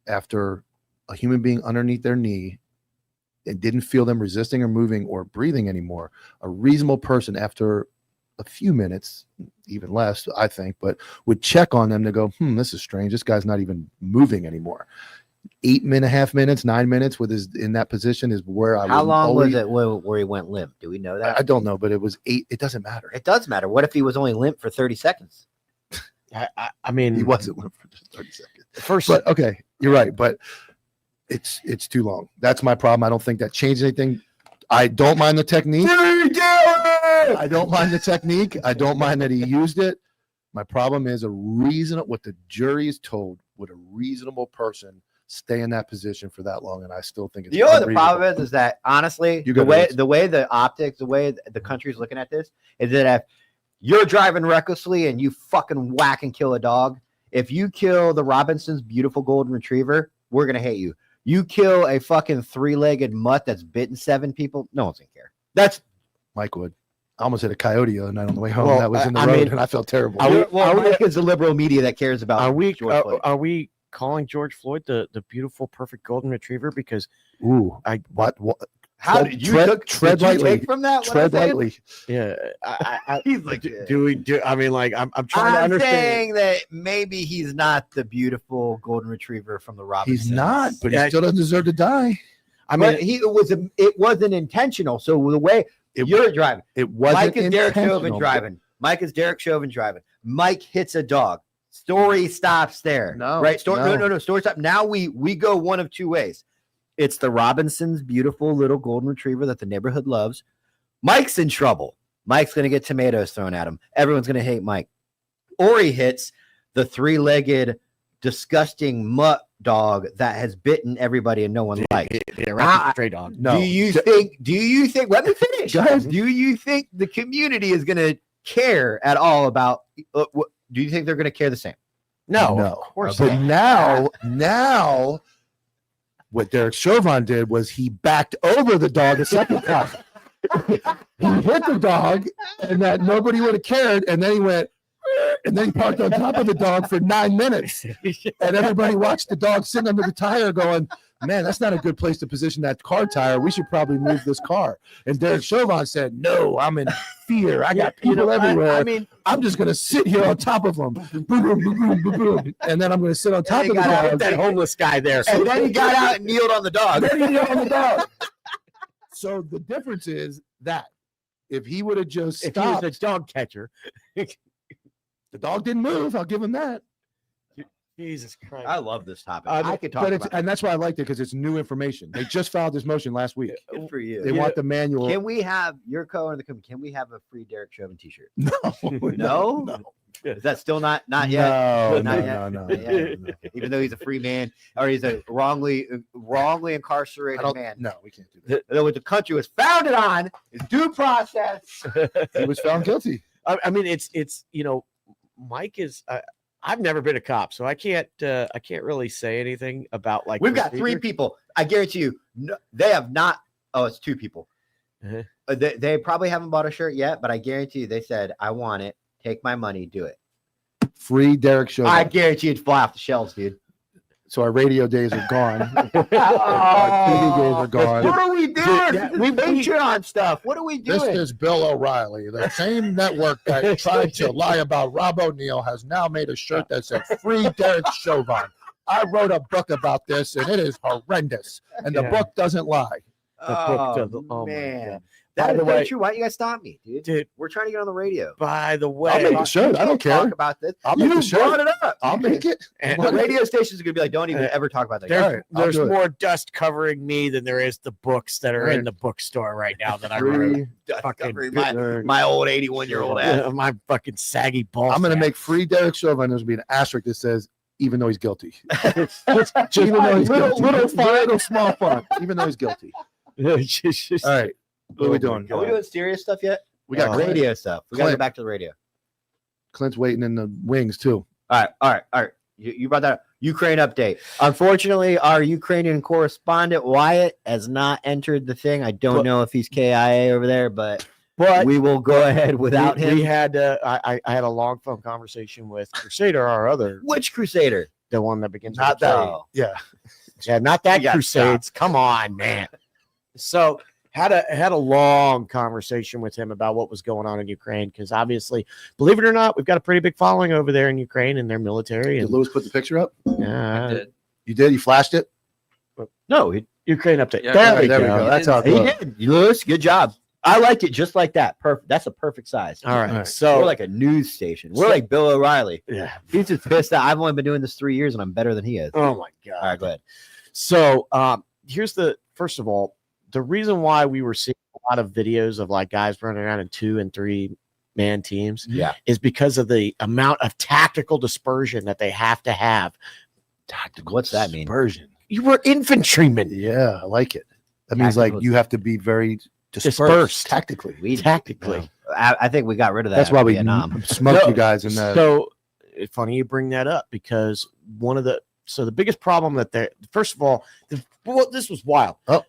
after a human being underneath their knee and didn't feel them resisting or moving or breathing anymore, a reasonable person after a few minutes, even less, I think, but would check on them to go, this is strange. This guy's not even moving anymore. 8.5 minutes, 9 minutes with his in that position is where I. How long always, was it where he went limp? Do we know that? I don't know, but it was 8. It doesn't matter. It does matter. What if he was only limp for 30 seconds? I mean, He wasn't limp for just 30 seconds. first. But okay, you're right. But it's too long. That's my problem. I don't think that changed anything. I don't mind the technique. I don't mind the technique. I don't mind that he used it. My problem is what the jury is told. Would a reasonable person stay in that position for that long? And I still think it's You know what the unreasonable. problem is that honestly, You the go, way Dennis. the way the optics, the way the country's looking at this is that if you're driving recklessly and you fucking whack and kill a dog, if you kill the Robinson's beautiful golden retriever, we're gonna hate you. You kill a fucking 3-legged mutt that's bitten 7 people, no one's gonna care. That's Mike would. I almost hit a coyote the other night on the way home. Well, that was in the I road, mean, and I felt terrible. Mike is the liberal media that cares about. Are we George Floyd. are we calling George Floyd the beautiful, perfect golden retriever? Because Ooh, what? How tread- did you tread did you lightly. take from that? what I Tread said? lightly. yeah, He's like, do we do? I mean, like I'm trying to I'm understand. saying that maybe he's not the beautiful golden retriever from the Robinsons. He's not, but Yeah. he still doesn't deserve to die. I mean, It wasn't intentional. So the way you're driving, It wasn't Mike is Derek Chauvin intentional. driving. Mike is Derek Chauvin driving. Mike hits a dog. Story stops there. No, right? no. No. Story stop. Now we go one of two ways. It's the Robinsons' beautiful little golden retriever that the neighborhood loves. Mike's in trouble. Mike's going to get tomatoes thrown at him. Everyone's going to hate Mike. Or he hits the 3-legged, disgusting mutt dog that has bitten everybody and no one likes. stray dog. No. Do you think, let me finish. Go ahead. Do you think the community is going to care at all about, do you think they're going to care the same? No, No. of course But not. now, what Derek Chauvin did was he backed over the dog a second time. He hit the dog, and that nobody would have cared. And then he went, and then he parked on top of the dog for 9 minutes. And everybody watched the dog sitting under the tire going, man, that's not a good place to position that car tire. We should probably move this car. And Derek Chauvin said, no, I'm in fear. I got people everywhere. I mean, I'm just going to sit here on top of them. Boom, boom, boom, boom, boom, boom. And then I'm going to sit on top he of the got out dog. that homeless guy there. And then he got out and kneeled on the dog. Then he kneeled on the dog. So the difference is that if he would have just if he was stopped, a dog catcher, the dog didn't move. I'll give him that. Jesus Christ. I love this topic. But I could talk about it. and that's why I liked it, because it's new information. They just filed this motion last week. Good for you. They want the manual. Can we have your co-owner of the company? Can we have a free Derek Chauvin t-shirt? No, No? no. Is that still not yet? No, Not no, yet? no, no, Not yet? no. Even though he's a free man, or he's a wrongly I incarcerated don't, man. no, we can't do that. What the country was founded on is due process. He was found guilty. I mean, it's Mike is. I've never been a cop, so I can't really say anything about like. We've got 3 procedure. people. I guarantee you, no, they have not. Oh, it's 2 people. Uh-huh. They probably haven't bought a shirt yet, but I guarantee you, they said, "I want it. Take my money. Do it." Free Derek Chauvin. I guarantee it'd fly off the shelves, dude. So our radio days are gone. Our TV days are gone. What are we doing? Yeah, We Patreon stuff. What are we This doing? is Bill O'Reilly. The same network that tried to lie about Rob O'Neill has now made a shirt that said "Free Derek Chauvin." I wrote a book about this, and it is horrendous. And the Yeah. book doesn't lie. book doesn't- oh my man. God. That By is the very way- true. Why don't you guys stop me, dude? Dude, We're trying to get on the radio. by the I'll way, make the shirt. I don't care. Talk about this. I'll make You the shirt. brought it up. I'll make it. and The radio stations are gonna be like, don't even ever talk about that. there's, All right, I'll there's do it. more dust covering me than there is the books that are All in right. the bookstore right now that I wrote. Free, Fucking my old 81-year-old ass. my fucking saggy balls. I'm going to make Free Derek Chauvin. There's going to be an asterisk that says, even though he's guilty. just Even though he's little, guilty. little font. Little small font. Even though he's guilty. Just- All right. What are we doing? Are we doing serious stuff yet? We got Clint. radio stuff. We gotta go Clint. back to the radio. Clint's waiting in the wings, too. All right. You brought that up. Ukraine update. Unfortunately, our Ukrainian correspondent Wyatt has not entered the thing. I don't know if he's KIA over there, but we will go ahead without him. We had I had a long phone conversation with Crusader, our other, Which Crusader? the one that begins Not with a that. K. Yeah. Yeah, not that You got Crusades. Come on, man. So had a long conversation with him about what was going on in Ukraine, because obviously, believe it or not, we've got a pretty big following over there in Ukraine and their military. Did And Lewis put the picture up? I did. You did? You flashed it? no, Ukraine update. Yeah, there, All we right, go. That's how it He goes. did. Lewis, good job. I liked it just like that. Perfect. That's a perfect size. All right. All right. So We're like a news station. We're like Bill O'Reilly. yeah. He's just pissed that I've only been doing this 3 years and I'm better than he is. Oh my god. All right, go ahead. So here's the first of all, the reason why we were seeing a lot of videos of like guys running around in 2 and 3 man teams Yeah. is because of the amount of tactical dispersion that they have to have. Tactical. What's that mean? Dispersion. You were infantrymen. Yeah, I like it. That means like Tactical. you have to be very dispersed, Dispersed. tactically. Tactically. I think we got rid of that. That's why in we Vietnam. smoked No, you guys in the. So it's funny you bring that up, because one of the biggest problem that they're, first of all, this was wild. Oh.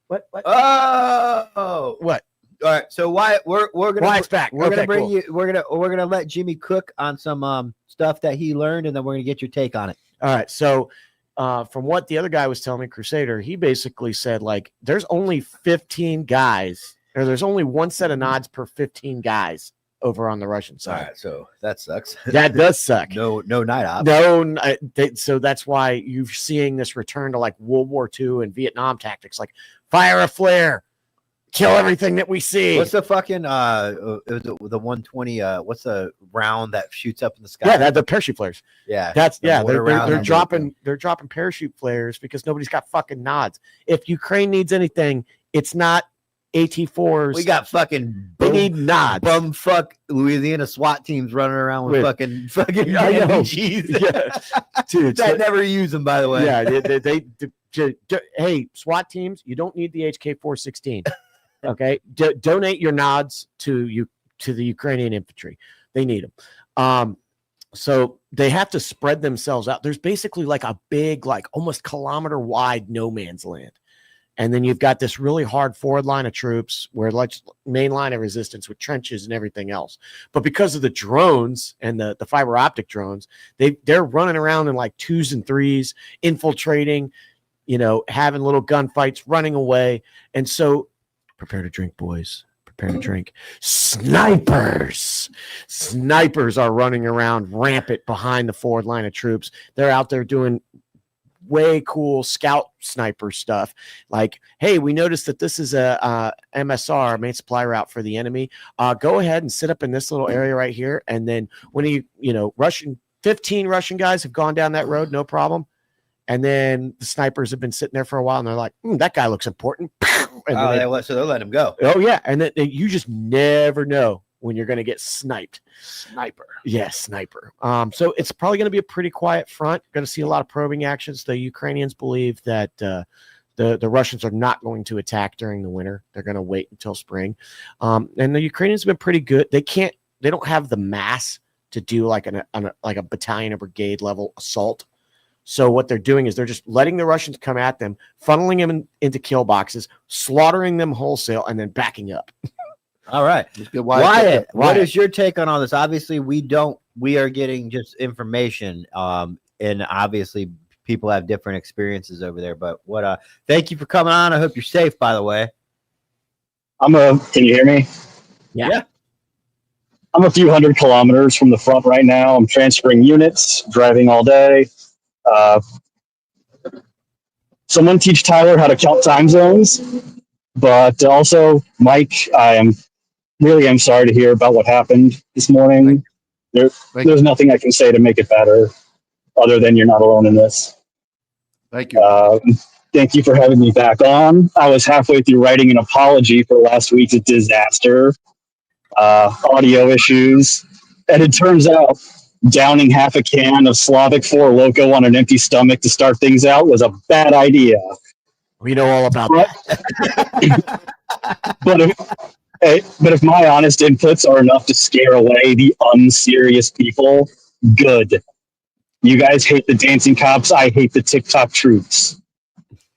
What? Oh, What? all right. So we're gonna Wyatt's back. we're gonna Okay, bring cool. you. We're gonna let Jimmy cook on some stuff that he learned, and then we're gonna get your take on it. All right. So from what the other guy was telling me, Crusader, he basically said like there's only 15 guys, or there's only one set of nods per 15 guys over on the Russian All side. right. So that sucks. That does suck. No night ops. No, so that's why you're seeing this return to like World War II and Vietnam tactics, like fire a flare, kill everything that we see. What's the fucking it was the 120? What's the round that shoots up in the sky? Yeah, the parachute flares. yeah. That's The yeah. mortar round. They're dropping parachute flares because nobody's got fucking nods. If Ukraine needs anything, it's not AT4s. We got fucking they need nods. bum fuck Louisiana SWAT teams running around with With- fucking I know. RPGs. Yeah. Dude, I never use them, by the way. yeah, hey, SWAT teams, you don't need the HK416. Okay, donate your nods to the Ukrainian infantry. They need them. So they have to spread themselves out. There's basically like a big, like almost kilometer wide no man's land. And then you've got this really hard forward line of troops where like main line of resistance with trenches and everything else. But because of the drones and the fiber optic drones, they're running around in like 2s and 3s, infiltrating, having little gunfights, running away. And so prepare to drink, boys. Prepare to drink. Snipers are running around rampant behind the forward line of troops. They're out there doing way cool scout sniper stuff, like, hey, we noticed that this is a MSR, main supply route for the enemy. Go ahead and sit up in this little area right here, and then when 15 Russian guys have gone down that road, no problem. And then the snipers have been sitting there for a while, and they're like, that guy looks important. And then So they'll let him go. oh yeah, and then you just never know when you're going to get sniped. Sniper. Yes, sniper. So it's probably going to be a pretty quiet front. Going to see a lot of probing actions. The Ukrainians believe that the Russians are not going to attack during the winter. They're going to wait until spring. And the Ukrainians have been pretty good. They don't have the mass to do like a battalion or brigade level assault. So what they're doing is they're just letting the Russians come at them, funneling them into kill boxes, slaughtering them wholesale, and then backing up. All right. Wyatt, what is your take on all this? Obviously, we are getting just information. And obviously people have different experiences over there. But thank you for coming on. I hope you're safe, by the way. Can you hear me? Yeah. I'm a few hundred kilometers from the front right now. I'm transferring units, driving all day. Someone teach Tyler how to count time zones, but also Mike, I am sorry to hear about what happened this morning. There's nothing I can say to make it better other than you're not alone in this. Thank you. Thank you for having me back on. I was halfway through writing an apology for last week's disaster, audio issues, and it turns out downing half a can of Slavic 4 Loco on an empty stomach to start things out was a bad idea. We know all about that. But if my honest inputs are enough to scare away the unserious people, good. You guys hate the dancing cops. I hate the TikTok troops.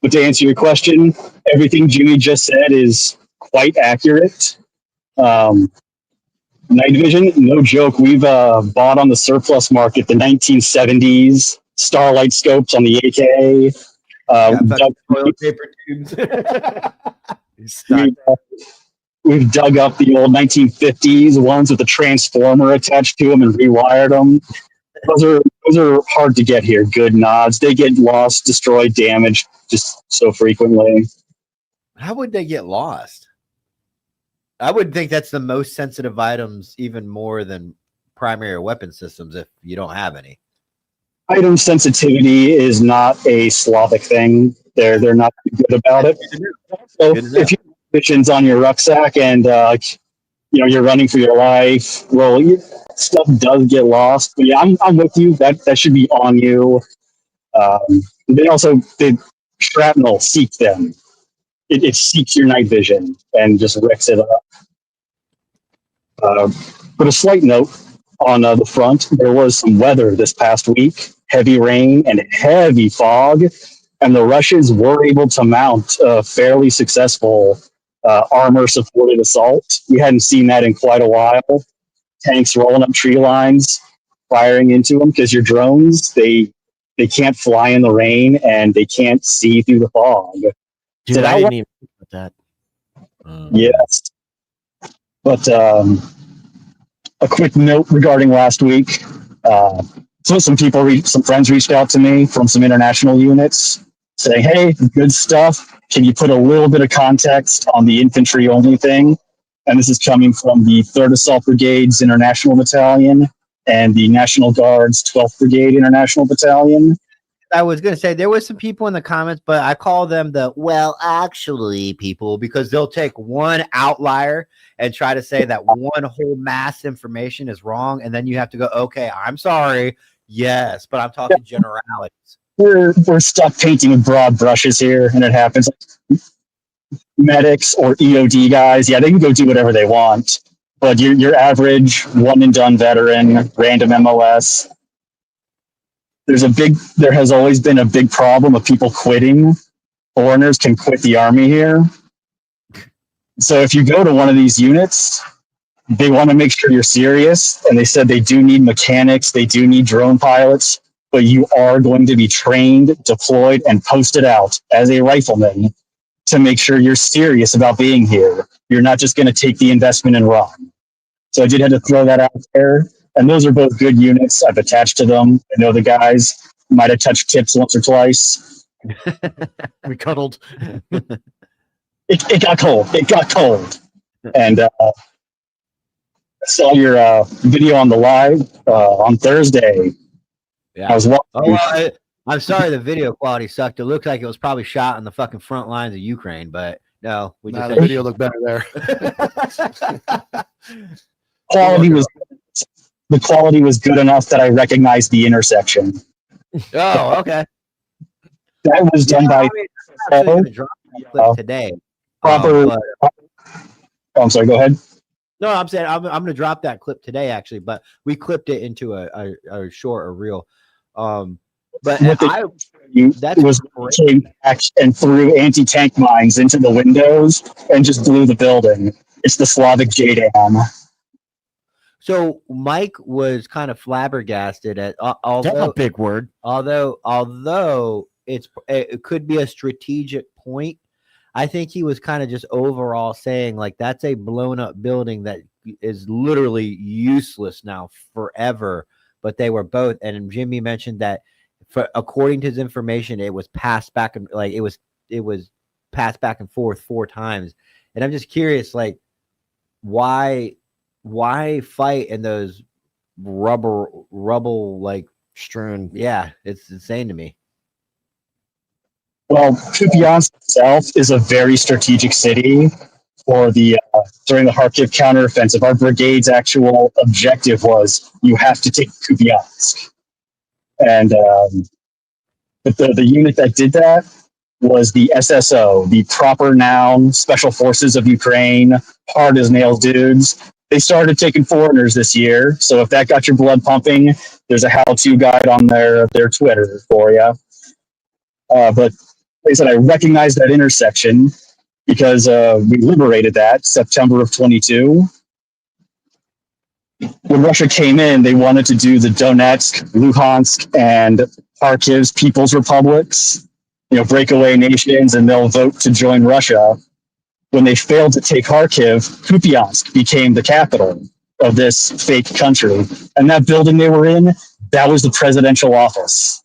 But to answer your question, everything Jimmy just said is quite accurate. Night vision, no joke. We've bought on the surplus market the 1970s Starlight scopes on the AK. Toilet paper tubes. We've dug up the old 1950s ones with a transformer attached to them and rewired them. Those are hard to get here. Good nods. They get lost, destroyed, damaged just so frequently. How would they get lost? I would think that's the most sensitive items, even more than primary weapon systems, if you don't have any. Item sensitivity is not a Slavic thing. They're not good about it. So if you have missions on your rucksack and you're running for your life, well, stuff does get lost. But yeah, I'm with you. That should be on you. The shrapnel seeks them. It seeks your night vision and just wrecks it up. But a slight note on the front, there was some weather this past week, heavy rain and heavy fog, and the Russians were able to mount a fairly successful armor-supported assault. We hadn't seen that in quite a while. Tanks rolling up tree lines, firing into them, because your drones, they can't fly in the rain and they can't see through the fog. Dude, So I didn't even think about that. Yes. But a quick note regarding last week. So some friends reached out to me from some international units saying, hey, good stuff. Can you put a little bit of context on the infantry only thing? And this is coming from the 3rd Assault Brigade's International Battalion and the National Guard's 12th Brigade International Battalion. I was going to say there was some people in the comments, but I call them the actually people, because they'll take one outlier and try to say that one whole mass information is wrong. And then you have to go, okay, I'm sorry. Yes, but I'm talking generalities. We're stuck painting with broad brushes here, and it happens. Medics or EOD guys, yeah, they can go do whatever they want. But your average one and done veteran, random MOS, there has always been a big problem of people quitting. Foreigners can quit the army here. So if you go to one of these units, they want to make sure you're serious. And they said they do need mechanics. They do need drone pilots, but you are going to be trained, deployed, and posted out as a rifleman to make sure you're serious about being here. You're not just going to take the investment and run. So I did have to throw that out there. And those are both good units. I've attached to them. I know the guys. Might have touched tips once or twice. We cuddled. It got cold. It got cold. And I saw your video on the live on Thursday. Yeah. I was watching. I'm sorry the video quality sucked. It looked like it was probably shot on the fucking front lines of Ukraine, but no. The video looked better there. quality was the quality was good enough that I recognized the intersection. Oh, okay. That was done by I'm actually gonna drop that clip today. proper. But Oh, I'm sorry. Go ahead. no, I'm saying I'm gonna drop that clip today actually, but we clipped it into a short or reel. But What that's was great. came back and threw anti-tank mines into the windows and just blew the building. It's the Slavic JDAM. So Mike was kind of flabbergasted at That's although a big word. although it could be a strategic point. I think he was kind of just overall saying like that's a blown up building that is literally useless now forever. But they were both, and Jimmy mentioned that according to his information, it was passed back and like it was passed back and forth 4 times. And I'm just curious, like why fight in those rubble like Strewn. yeah, it's insane to me. Well, Kupiansk itself is a very strategic city for the during the Kharkiv counteroffensive. Our brigade's actual objective was you have to take Kupiansk, and the unit that did that was the SSO, the proper noun Special Forces of Ukraine, hard as nails dudes. They started taking foreigners this year, so if that got your blood pumping, there's a how-to guide on their Twitter for you. But like I said, I recognize that intersection because we liberated that September of 22. When Russia came in, they wanted to do the Donetsk, Luhansk, and Kharkiv's People's Republics, breakaway nations, and they'll vote to join Russia. When they failed to take Kharkiv, Kupiansk became the capital of this fake country. And that building they were in, that was the presidential office.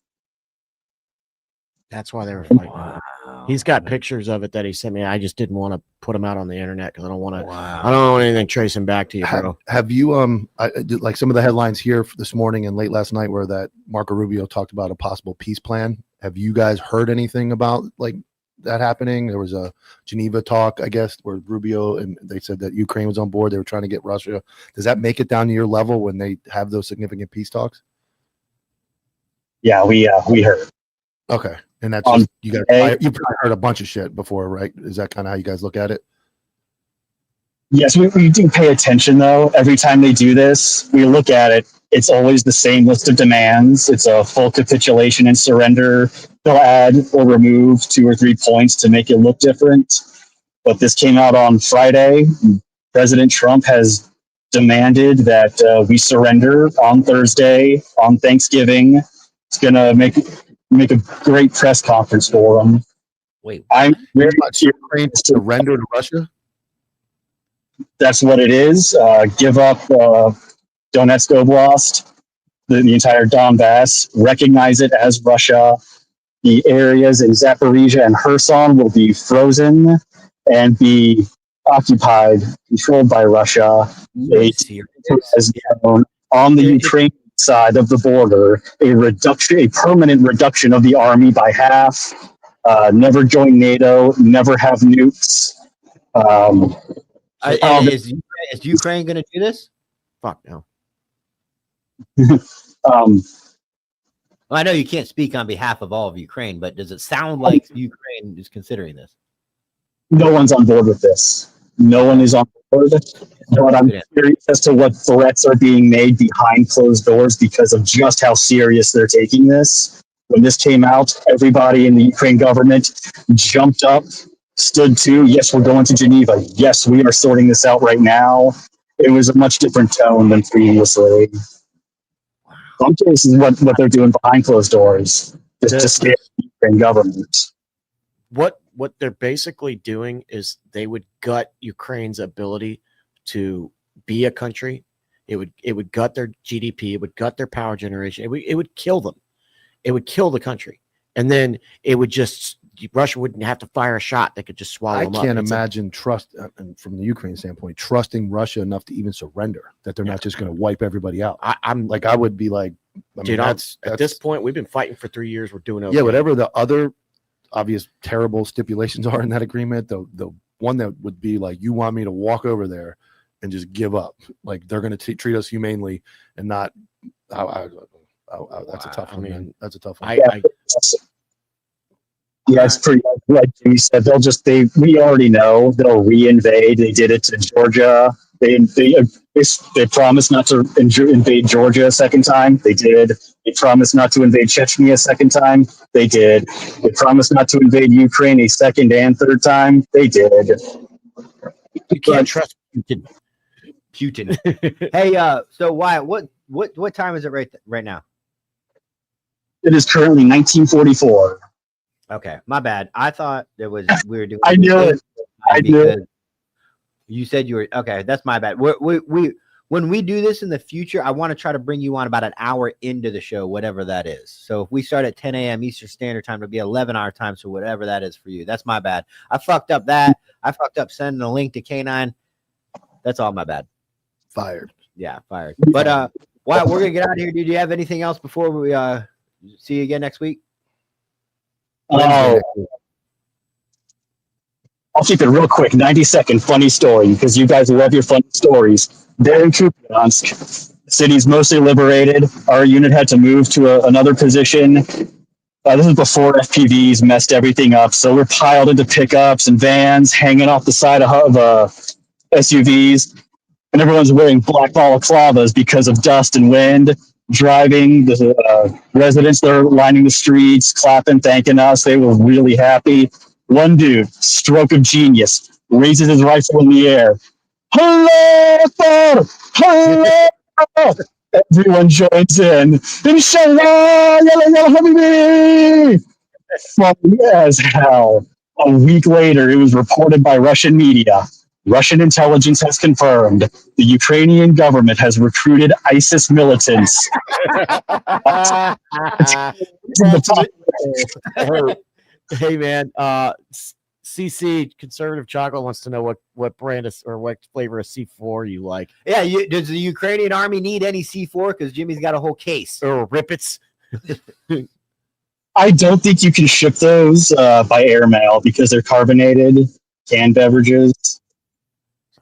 That's why they were fighting. Wow. He's got pictures of it that he sent me. I just didn't want to put them out on the internet because I don't want to. Wow. I don't want anything tracing back to you, bro. Have you like some of the headlines here this morning and late last night where that Marco Rubio talked about a possible peace plan? Have you guys heard anything about like that happening? There was a Geneva talk, I guess, where Rubio and they said that Ukraine was on board. They were trying to get Russia. Does that make it down to your level when they have those significant peace talks? Yeah, we heard. Okay, and that's just, you probably heard a bunch of shit before, right? Is that kind of how you guys look at it? Yes, we do pay attention though. Every time they do this, we look at it. It's always the same list of demands. It's a full capitulation and surrender. They'll add or remove 2 or 3 points to make it look different. But this came out on Friday. President Trump has demanded that we surrender on Thursday, on Thanksgiving. It's going to make a great press conference for him. Wait, I'm very much Ukraine to surrender to Russia? That's what it is. Give up Donetsk Oblast, the entire Donbass, recognize it as Russia. The areas in Zaporizhia and Kherson will be frozen and be occupied, controlled by Russia. On the Ukrainian side of the border, a permanent reduction of the army by half. Never join NATO. Never have nukes. Is Ukraine going to do this? Fuck no. I know you can't speak on behalf of all of Ukraine, but does it sound like Ukraine is considering this? No one's on board with this. No one is on board. But I'm curious as to what threats are being made behind closed doors because of just how serious they're taking this. When this came out, everybody in the Ukraine government jumped up, stood to, yes, we're going to Geneva. Yes, we are sorting this out right now. It was a much different tone than previously. I'm curious what they're doing behind closed doors just to scare the Ukraine government. What they're basically doing is they would gut Ukraine's ability to be a country. It would gut their GDP. It would gut their power generation. It would kill them. It would kill the country. And then it would just, Russia wouldn't have to fire a shot. They could just swallow them up. I can't imagine trust, from the Ukraine standpoint, trusting Russia enough to even surrender, that they're not just going to wipe everybody out. I'm like, I would be like, dude, that's at this point, we've been fighting for 3 years. We're doing okay. Yeah, whatever the other obvious terrible stipulations are in that agreement, the one that would be like, you want me to walk over there and just give up. Like they're going to treat us humanely and not. That's a tough one. Man. That's a tough one. Yeah, it's pretty like Jimmy said. We already know they'll reinvade. They did it to Georgia. They promised not to invade Georgia a second time. They did. They promised not to invade Chechnya a second time. They did. They promised not to invade Ukraine a second and third time. They did. You can't trust Putin. Hey, so Wyatt, what time is it right now? It is currently 1944. Okay, my bad. I thought we were doing. I knew it. I knew it. You said you were okay. That's my bad. We when we do this in the future, I want to try to bring you on about an hour into the show, whatever that is. So if we start at 10 a.m. Eastern Standard Time, it'll be 11 our time. So whatever that is for you, that's my bad. I fucked up that. I fucked up sending a link to K9. That's all my bad. Fired. Yeah, fired. But Wyatt, we're gonna get out of here. Dude, do you have anything else before we see you again next week? Oh, I'll keep it real quick. 90-second funny story because you guys love your funny stories. There in Kupiansk, city's mostly liberated. Our unit had to move to another position. This is before FPVs messed everything up. So we're piled into pickups and vans, hanging off the side of SUVs. And everyone's wearing black balaclavas because of dust and wind. Driving, the residents, they're lining the streets, clapping, thanking us. They were really happy. One dude, stroke of genius, raises his rifle in the air. Hello! Hello! Everyone joins in. Inshallah! Yalla yalla habibi! Funny as hell. A week later, it was reported by Russian media. Russian intelligence has confirmed the Ukrainian government has recruited ISIS militants. Hey man, CC Conservative Chocolate wants to know what brand or what flavor of C4 you like. Yeah, does the Ukrainian army need any C4? Because Jimmy's got a whole case. Or Rippets. I don't think you can ship those by airmail because they're carbonated canned beverages.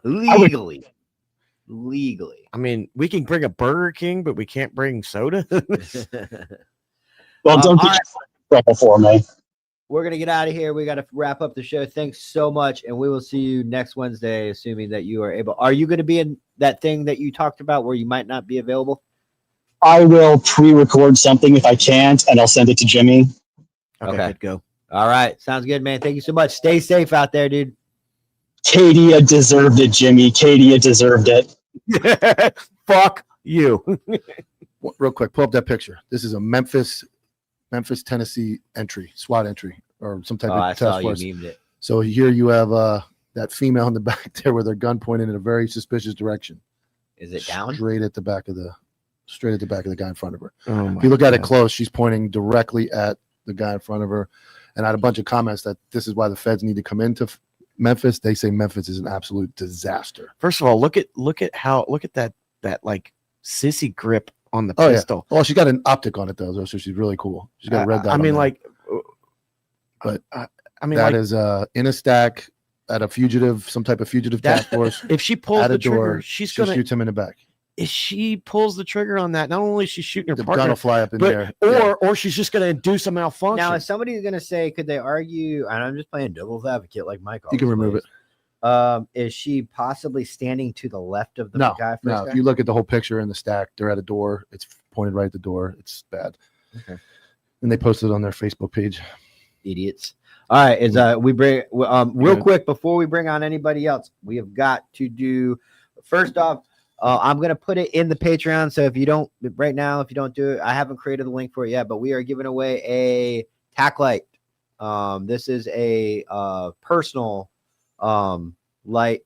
Legally. I mean, we can bring a Burger King, but we can't bring soda. Well, don't get trouble for me. We're going to get out of here. We got to wrap up the show. Thanks so much. And we will see you next Wednesday, assuming that you are able. Are you going to be in that thing that you talked about where you might not be available? I will pre-record something if I can't, and I'll send it to Jimmy. Okay. Good go. All right. Sounds good, man. Thank you so much. Stay safe out there, dude. Katia deserved it, Jimmy. Katia deserved it. Fuck you. Real quick, pull up that picture. This is a Memphis, Tennessee SWAT entry, or some type of task force. You memed it. So here you have that female in the back there with her gun pointed in a very suspicious direction. Is it down? Straight at the back of the guy in front of her. If you look at it close, she's pointing directly at the guy in front of her. And I had a bunch of comments that this is why the feds need to come into Memphis. They say Memphis is an absolute disaster. First of all, look at that like sissy grip on the pistol. Yeah. Well, she got an optic on it though, so she's really cool. She's got a red dot. I mean, that is in a stack at a fugitive, some type of fugitive task force. If she pulls the trigger, she's gonna shoot him in the back. If she pulls the trigger on that, not only is she shooting her the partner, gun will fly up in there, or she's just going to induce a malfunction. Now, if somebody's going to say, could they argue? And I'm just playing devil's advocate, like Mike. You can remove it. Is she possibly standing to the left of the guy? No. If you look at the whole picture in the stack, they're at a door. It's pointed right at the door. It's bad. Okay. And they posted it on their Facebook page. Idiots. All right. We bring real quick before we bring on anybody else, we have got to do first off. I'm going to put it in the Patreon. So if you don't right now, if you don't do it, I haven't created the link for it yet, but we are giving away a tack light. This is a personal light,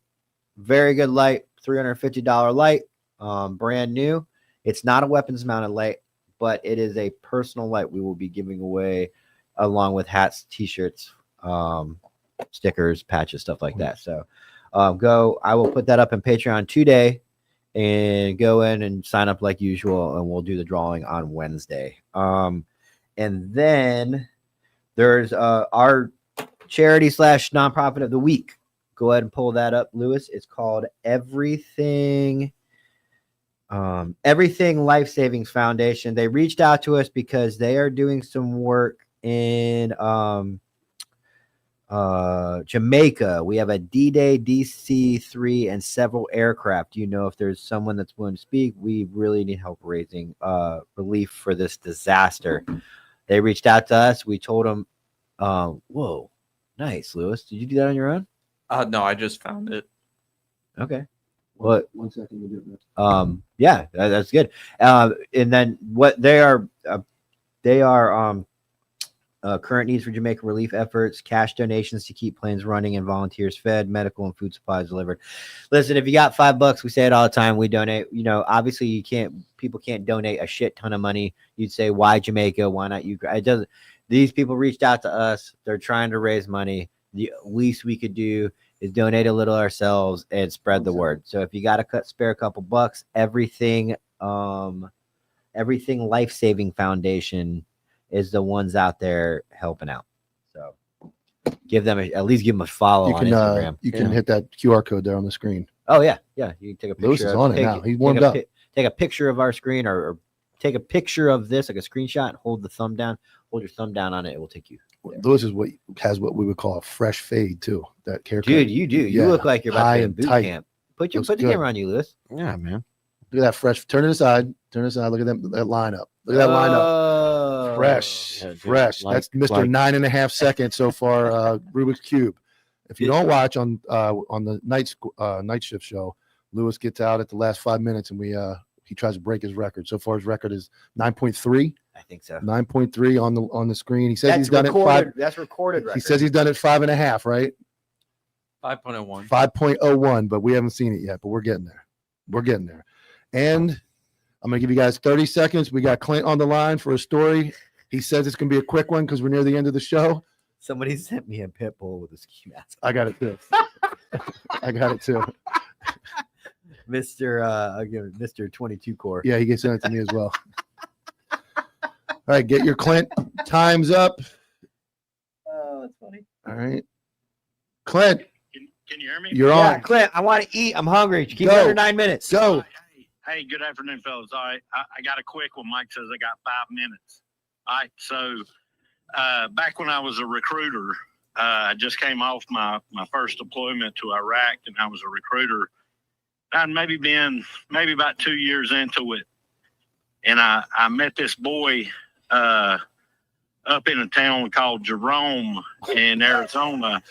very good light, $350 light, brand new. It's not a weapons mounted light, but it is a personal light we will be giving away along with hats, t-shirts, stickers, patches, stuff like that. So I will put that up in Patreon today. And go in and sign up like usual, and we'll do the drawing on Wednesday. And then there's our charity / nonprofit of the week. go ahead and pull that up, Lewis. It's called Everything Life Savings Foundation. They reached out to us because they are doing some work in Jamaica. We have a D-Day DC-3 and several aircraft. Do you know if there's someone that's willing to speak? We really need help raising relief for this disaster. They reached out to us. We told them, whoa, nice, Lewis. Did you do that on your own? No, I just found it. Okay. What? 1 second. We'll do it. Yeah, that's good. And then what they are current needs for Jamaica relief efforts, cash donations to keep planes running and volunteers fed, medical and food supplies delivered. Listen, if you got $5, we say it all the time. We donate. You know, obviously people can't donate a shit ton of money. You'd say, why Jamaica? Why not you? It doesn't. These people reached out to us. They're trying to raise money. The least we could do is donate a little ourselves and spread the word. So if you got to spare a couple bucks, everything Life Saving Foundation is the ones out there helping out. So at least give them a follow on Instagram. You can hit that QR code there on the screen. Oh yeah. You can take a picture. Lewis is on it now. He's warmed up. Take a picture of our screen or take a picture of this, like a screenshot, and hold your thumb down on it. It will take you. Lewis is what we would call a fresh fade too. That haircut. Dude, you do. You look like you're about to be in boot camp. Put the camera on you, Lewis. Yeah, man. Look at that fresh. Turn it aside. Look at that lineup. Look at that lineup. Fresh. Yeah, dude, Fresh. That's Mr. 9.5 seconds so far. Rubik's Cube. If you don't watch on the night shift show, Lewis gets out at the last 5 minutes and he tries to break his record. So far his record is 9.3. I think so. 9.3 on the screen. He says he's done it 5. That's recorded record. He says he's done it 5.5, right? 5.01. 5.01, but we haven't seen it yet, but we're getting there. And I'm going to give you guys 30 seconds. We got Clint on the line for a story. He says it's going to be a quick one because we're near the end of the show. Somebody sent me a pit bull with a ski mask. I got it too. Mr. 22 core. Yeah, he sent it to me as well. All right, get your Clint. Time's up. Oh, that's funny. All right. Clint. Can you hear me? You're Yeah, on. Clint, I want to eat. I'm hungry. Keep it under 9 minutes. Go. Hey, good afternoon, fellas. All right, I got a quick one. Mike says I got 5 minutes. All right, so back when I was a recruiter, I just came off my first deployment to Iraq, and I was a recruiter. I'd maybe been about 2 years into it, and I met this boy up in a town called Jerome in Arizona.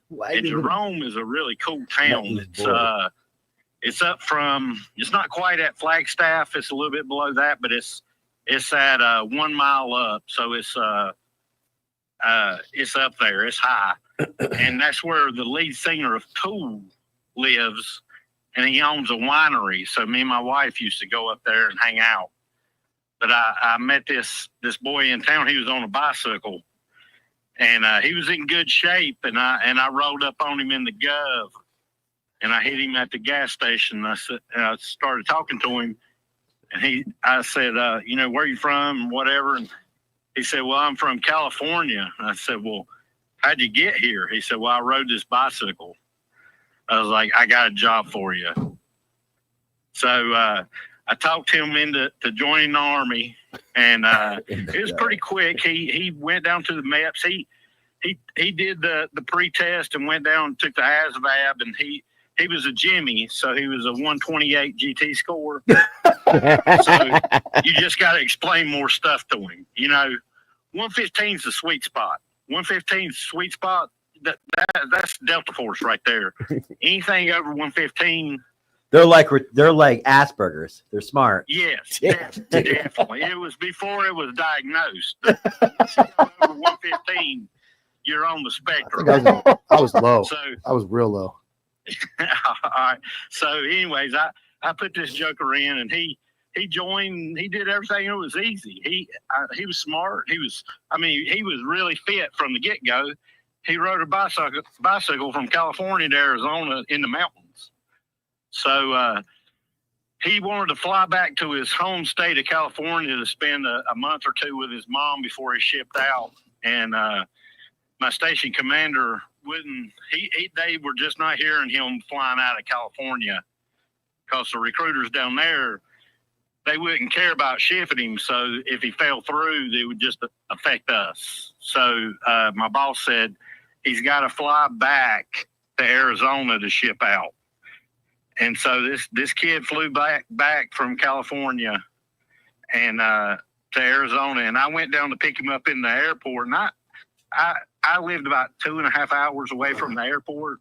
And Jerome is a really cool town. It's up from, it's not quite at Flagstaff. It's a little bit below that, but it's at 1 mile up. So it's up there. It's high. And that's where the lead singer of Tool lives. And he owns a winery. So me and my wife used to go up there and hang out. But I met this boy in town. He was on a bicycle. And he was in good shape, and I rolled up on him in the Gov, and I hit him at the gas station. I started talking to him, and I said, where you from, whatever. And he said, well, I'm from California. And I said, well, how'd you get here? He said, well, I rode this bicycle. I was like, I got a job for you. So I talked him into joining the Army. And it was pretty quick. He went down to the MEPS. He did the pre-test and went down and took the ASVAB, and he was a Jimmy, so he was a 128 GT score. So you just got to explain more stuff to him. 115 is the sweet spot. 115 is the sweet spot. That's Delta Force right there. Anything over 115. They're like Asperger's. They're smart. Yes, definitely. It was before it was diagnosed. Over 115, you're on the spectrum. I was low. So I was real low. all right. So, anyways, I put this joker in, and he joined. He did everything. It was easy. He was smart. He was really fit from the get go. He rode a bicycle from California to Arizona in the mountains. So he wanted to fly back to his home state of California to spend a month or two with his mom before he shipped out. And my station commander wouldn't. They were just not hearing him flying out of California because the recruiters down there, they wouldn't care about shipping him. So if he fell through, it would just affect us. So my boss said he's got to fly back to Arizona to ship out. And so this kid flew back from California and to Arizona, and I went down to pick him up in the airport. And I lived about 2.5 hours away from the airport,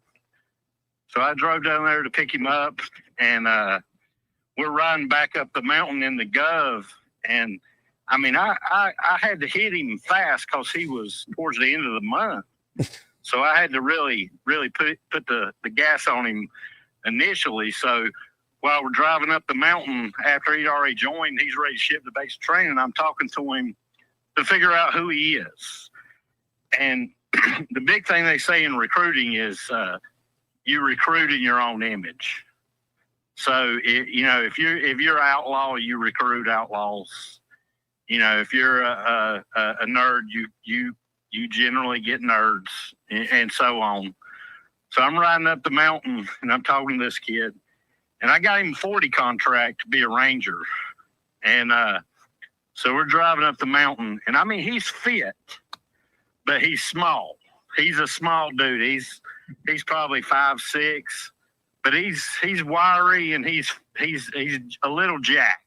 so I drove down there to pick him up, and we're riding back up the mountain in the Gov, and I mean I had to hit him fast because he was towards the end of the month, so I had to really put the gas on him initially. So while we're driving up the mountain after he'd already joined, he's ready to ship the basic training. I'm talking to him to figure out who he is. And the big thing they say in recruiting is you recruit in your own image. So if you're an outlaw, you recruit outlaws. If you're a nerd, you generally get nerds, and so on. So I'm riding up the mountain, and I'm talking to this kid, and I got him a 40 contract to be a ranger. And so we're driving up the mountain, and I mean, he's fit, but he's small. He's a small dude. He's probably 5'6", but he's wiry, and he's a little jacked.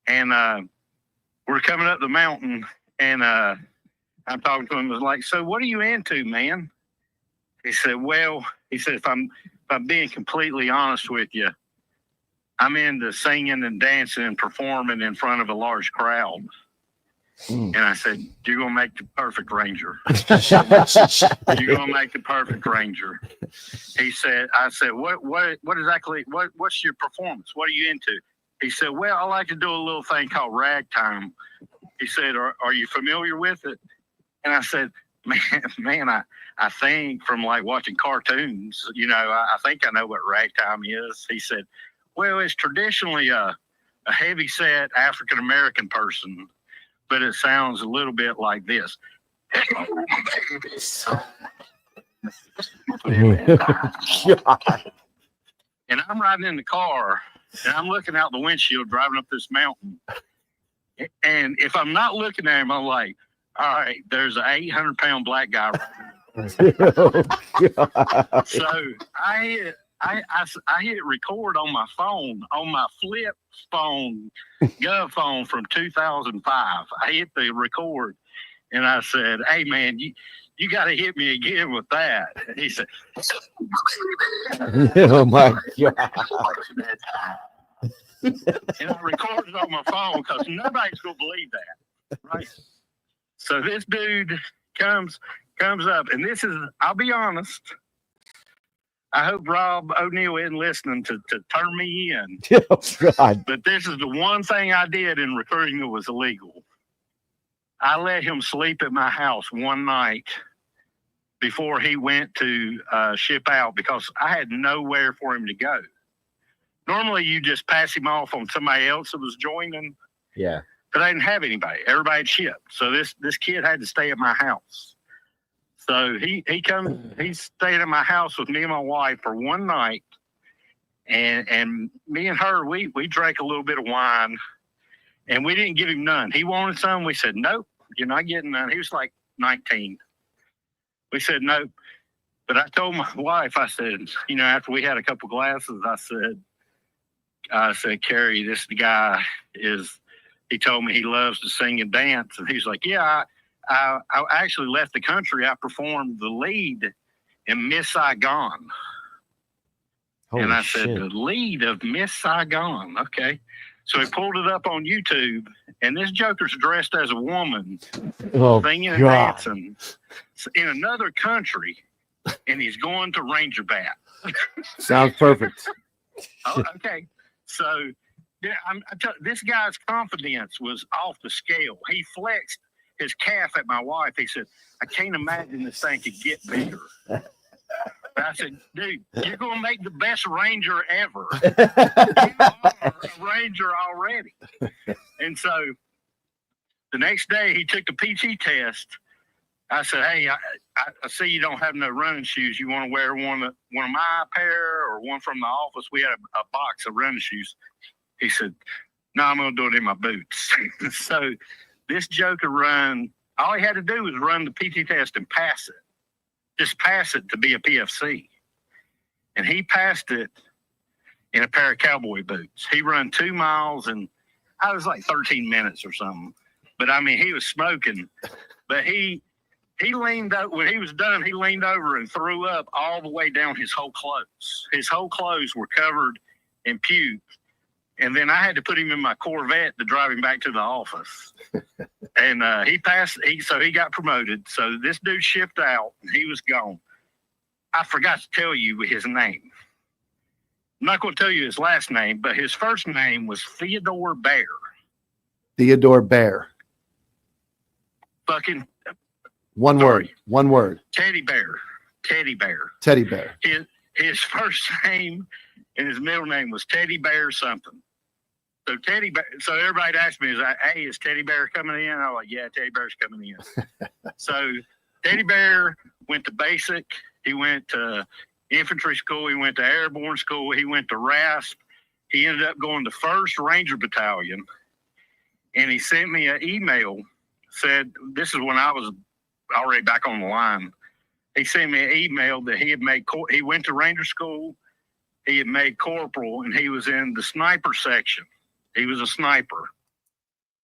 And we're coming up the mountain, and I'm talking to him. I was like, "So what are you into, man?" He said, if I'm being completely honest with you, I'm into singing and dancing and performing in front of a large crowd. And I said, "You're going to make the perfect ranger." You're going to make the perfect ranger. I said, what exactly, what's your performance? What are you into? He said, "Well, I like to do a little thing called ragtime." He said, are you familiar with it? And I said, man, I think from like watching cartoons, I think I know what ragtime is. He said, "Well, it's traditionally a heavy set African-American person, but it sounds a little bit like this." And I'm riding in the car, and I'm looking out the windshield driving up this mountain. And if I'm not looking at him, I'm like, all right, there's an 800-pound black guy right here. So I hit record on my phone, on my flip phone, Gov phone from 2005. I hit the record, and I said, "Hey, man, you got to hit me again with that." And he said, "Oh my God." And I recorded on my phone because nobody's going to believe that, right? So this dude comes up, and this is, I'll be honest, I hope Rob O'Neill isn't listening to turn me in. Oh, God. But this is the one thing I did in recruiting that was illegal. I let him sleep at my house one night before he went to ship out because I had nowhere for him to go. Normally, you just pass him off on somebody else that was joining. Yeah. But I didn't have anybody. Everybody had shipped. So this kid had to stay at my house. So he stayed at my house with me and my wife for one night. And me and her, we drank a little bit of wine, and we didn't give him none. He wanted some. We said, "Nope, you're not getting none." He was like 19. We said, "Nope." But I told my wife, I said, after we had a couple glasses, I said, "Carrie, this guy he told me he loves to sing and dance." And he's like, "Yeah, I actually left the country. I performed the lead in Miss Saigon." Holy and I shit. said, "The lead of Miss Saigon." Okay. So he pulled it up on YouTube, and this joker's dressed as a woman, singing and dancing in another country, and he's going to Ranger Bat. Sounds perfect. Oh, okay. So yeah, this guy's confidence was off the scale. He flexed his calf at my wife. He said, "I can't imagine this thing could get bigger." I said, "Dude, you're going to make the best ranger ever. You are a ranger already." And so the next day he took the PT test. I said, "Hey, I see you don't have no running shoes. You want to wear one of my pair or one from the office? We had a box of running shoes. He said, no, I'm going to do it in my boots. So this joker run, all he had to do was run the PT test and pass it. Just pass it to be a PFC. And he passed it in a pair of cowboy boots. He run 2 miles and I was like 13 minutes or something. But I mean, he was smoking. But he leaned up when he was done. He leaned over and threw up all the way down his whole clothes. His whole clothes were covered in puke. And then I had to put him in my Corvette to drive him back to the office. And he passed. So he got promoted. So this dude shipped out and he was gone. I forgot to tell you his name. I'm not going to tell you his last name, but his first name was Theodore Bear. Theodore Bear. Fucking. One word. One word. Teddy Bear. Teddy Bear. Teddy Bear. His first name and his middle name was Teddy Bear something. So Teddy Bear. So everybody asked me, "Hey, is Teddy Bear coming in?" I'm like, "Yeah, Teddy Bear's coming in." So Teddy Bear went to basic. He went to infantry school. He went to airborne school. He went to RASP. He ended up going to 1st Ranger Battalion. And he sent me an email. Said, this is when I was already back on the line. He sent me an email that he had made. He went to Ranger school. He had made corporal, and he was in the sniper section. He was a sniper.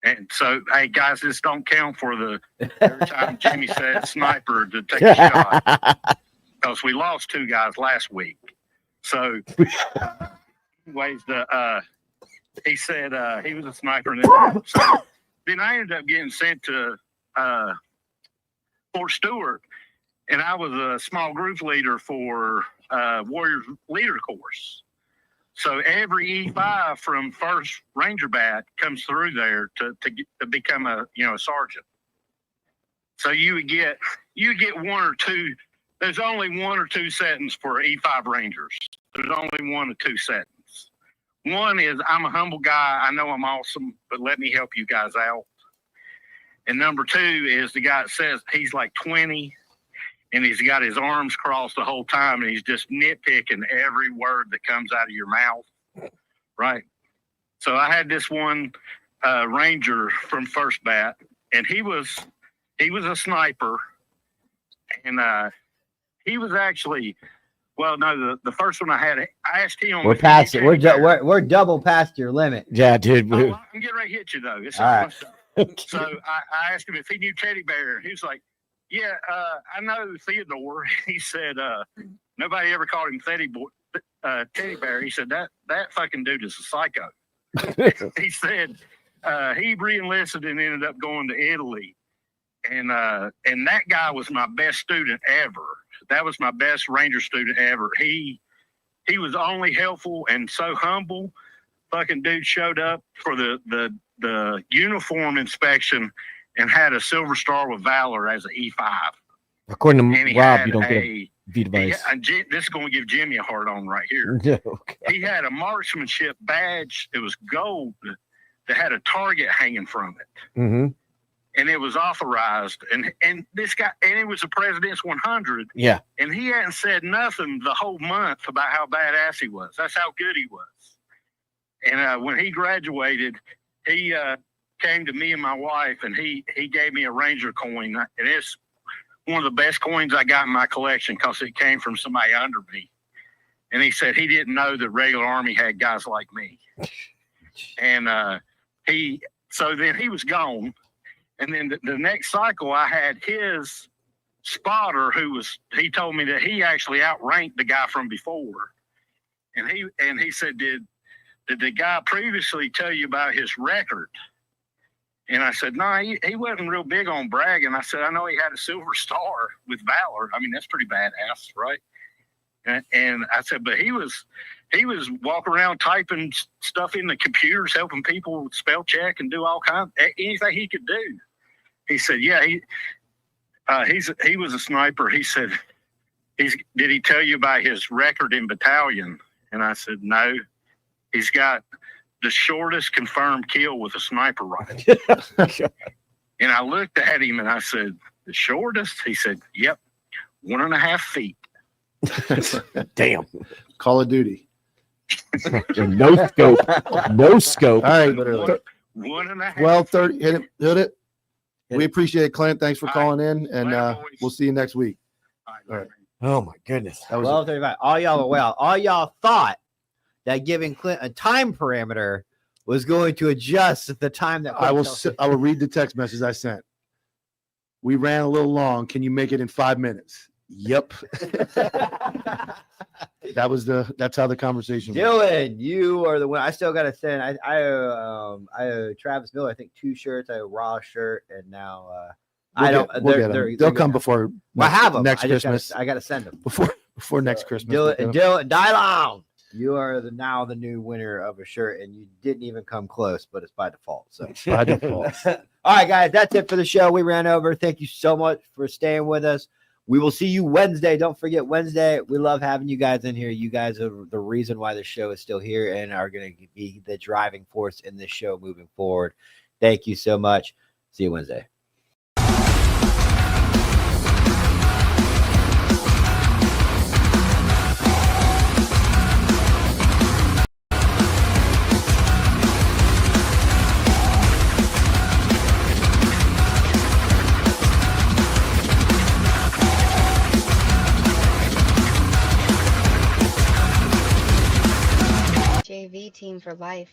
And so, hey, guys, this don't count for the every time Jimmy said sniper to take a shot. Because we lost 2 guys last week. So, anyways, he said he was a sniper. And then I ended up getting sent to Fort Stewart, and I was a small group leader for Warriors Leader Course. So every E5 from 1st Ranger Bat comes through there to become a sergeant. So you get 1 or 2. There's only 1 or 2 settings for E5 Rangers. There's only 1 or 2 settings. One is, I'm a humble guy. I know I'm awesome, but let me help you guys out. And number 2 is the guy that says he's like 20 and he's got his arms crossed the whole time and he's just nitpicking every word that comes out of your mouth. Right. So I had this one Ranger from 1st Bat, and he was a sniper, and he was actually, well, no, the first one I had, I asked him. We're past it. We're double past your limit. Yeah, dude. I'm getting ready to hit you though. It's all right. So I asked him if he knew Teddy Bear. He was like, "Yeah, I know Theodore." He said, "Nobody ever called him Teddy Bear." He said that fucking dude is a psycho. He said he re-enlisted and ended up going to Italy. And that guy was my best student ever. That was my best Ranger student ever. He was only helpful and so humble. Fucking dude showed up for the uniform inspection and had a Silver Star with Valor as an E5. According to Rob, you don't get a V device. This is going to give Jimmy a hard on right here. Okay. He had a marksmanship badge. It was gold that had a target hanging from it. Mm-hmm. And it was authorized, and this guy, and it was a President's 100. Yeah. And he hadn't said nothing the whole month about how badass he was. That's how good he was. And when he graduated, he came to me and my wife, and he gave me a Ranger coin. And it's one of the best coins I got in my collection because it came from somebody under me. And he said he didn't know the regular Army had guys like me. And so then he was gone. And then the next cycle, I had his spotter he told me that he actually outranked the guy from before. And he said, did the guy previously tell you about his record? And I said, no, he wasn't real big on bragging. I said, I know he had a Silver Star with Valor. I mean, that's pretty badass, right? And I said, but he was walking around typing stuff in the computers, helping people spell check and do all kinds, anything he could do. He said, yeah, he was a sniper. He said, did he tell you about his record in battalion? And I said, no, he's got the shortest confirmed kill with a sniper rifle. And I looked at him and I said, the shortest? He said, yep. 1.5 feet. Damn. Call of Duty. No scope. No scope. All right. One, 1.5. 12:30. Hit it. Hit it. Hit We it. appreciate it, Clint. Thanks for All calling in, and Later, boys. we'll see you next week. All right. Oh my goodness. That was 12:35. All y'all thought that giving Clint a time parameter was going to adjust at the time that I will. Clint I will read the text message I sent. We ran a little long. Can you make it in 5 minutes? Yep. That's how the conversation went. Dylan, you are the one. I still gotta send. I owe Travis Miller, I think, 2 shirts. I owe Raw shirt, and now I don't. We'll get them. They'll come before. I have them. next I just Christmas. I gotta send them Before next Christmas. Dylan, Dylan, you are now the new winner of a shirt, and you didn't even come close, but it's by default. So By default. all right, guys, that's it for the show. We ran over. Thank you so much for staying with us. We will see you Wednesday. Don't forget Wednesday. We love having you guys in here. You guys are the reason why the show is still here and are going to be the driving force in this show moving forward. Thank you so much. See you Wednesday. JV team for life.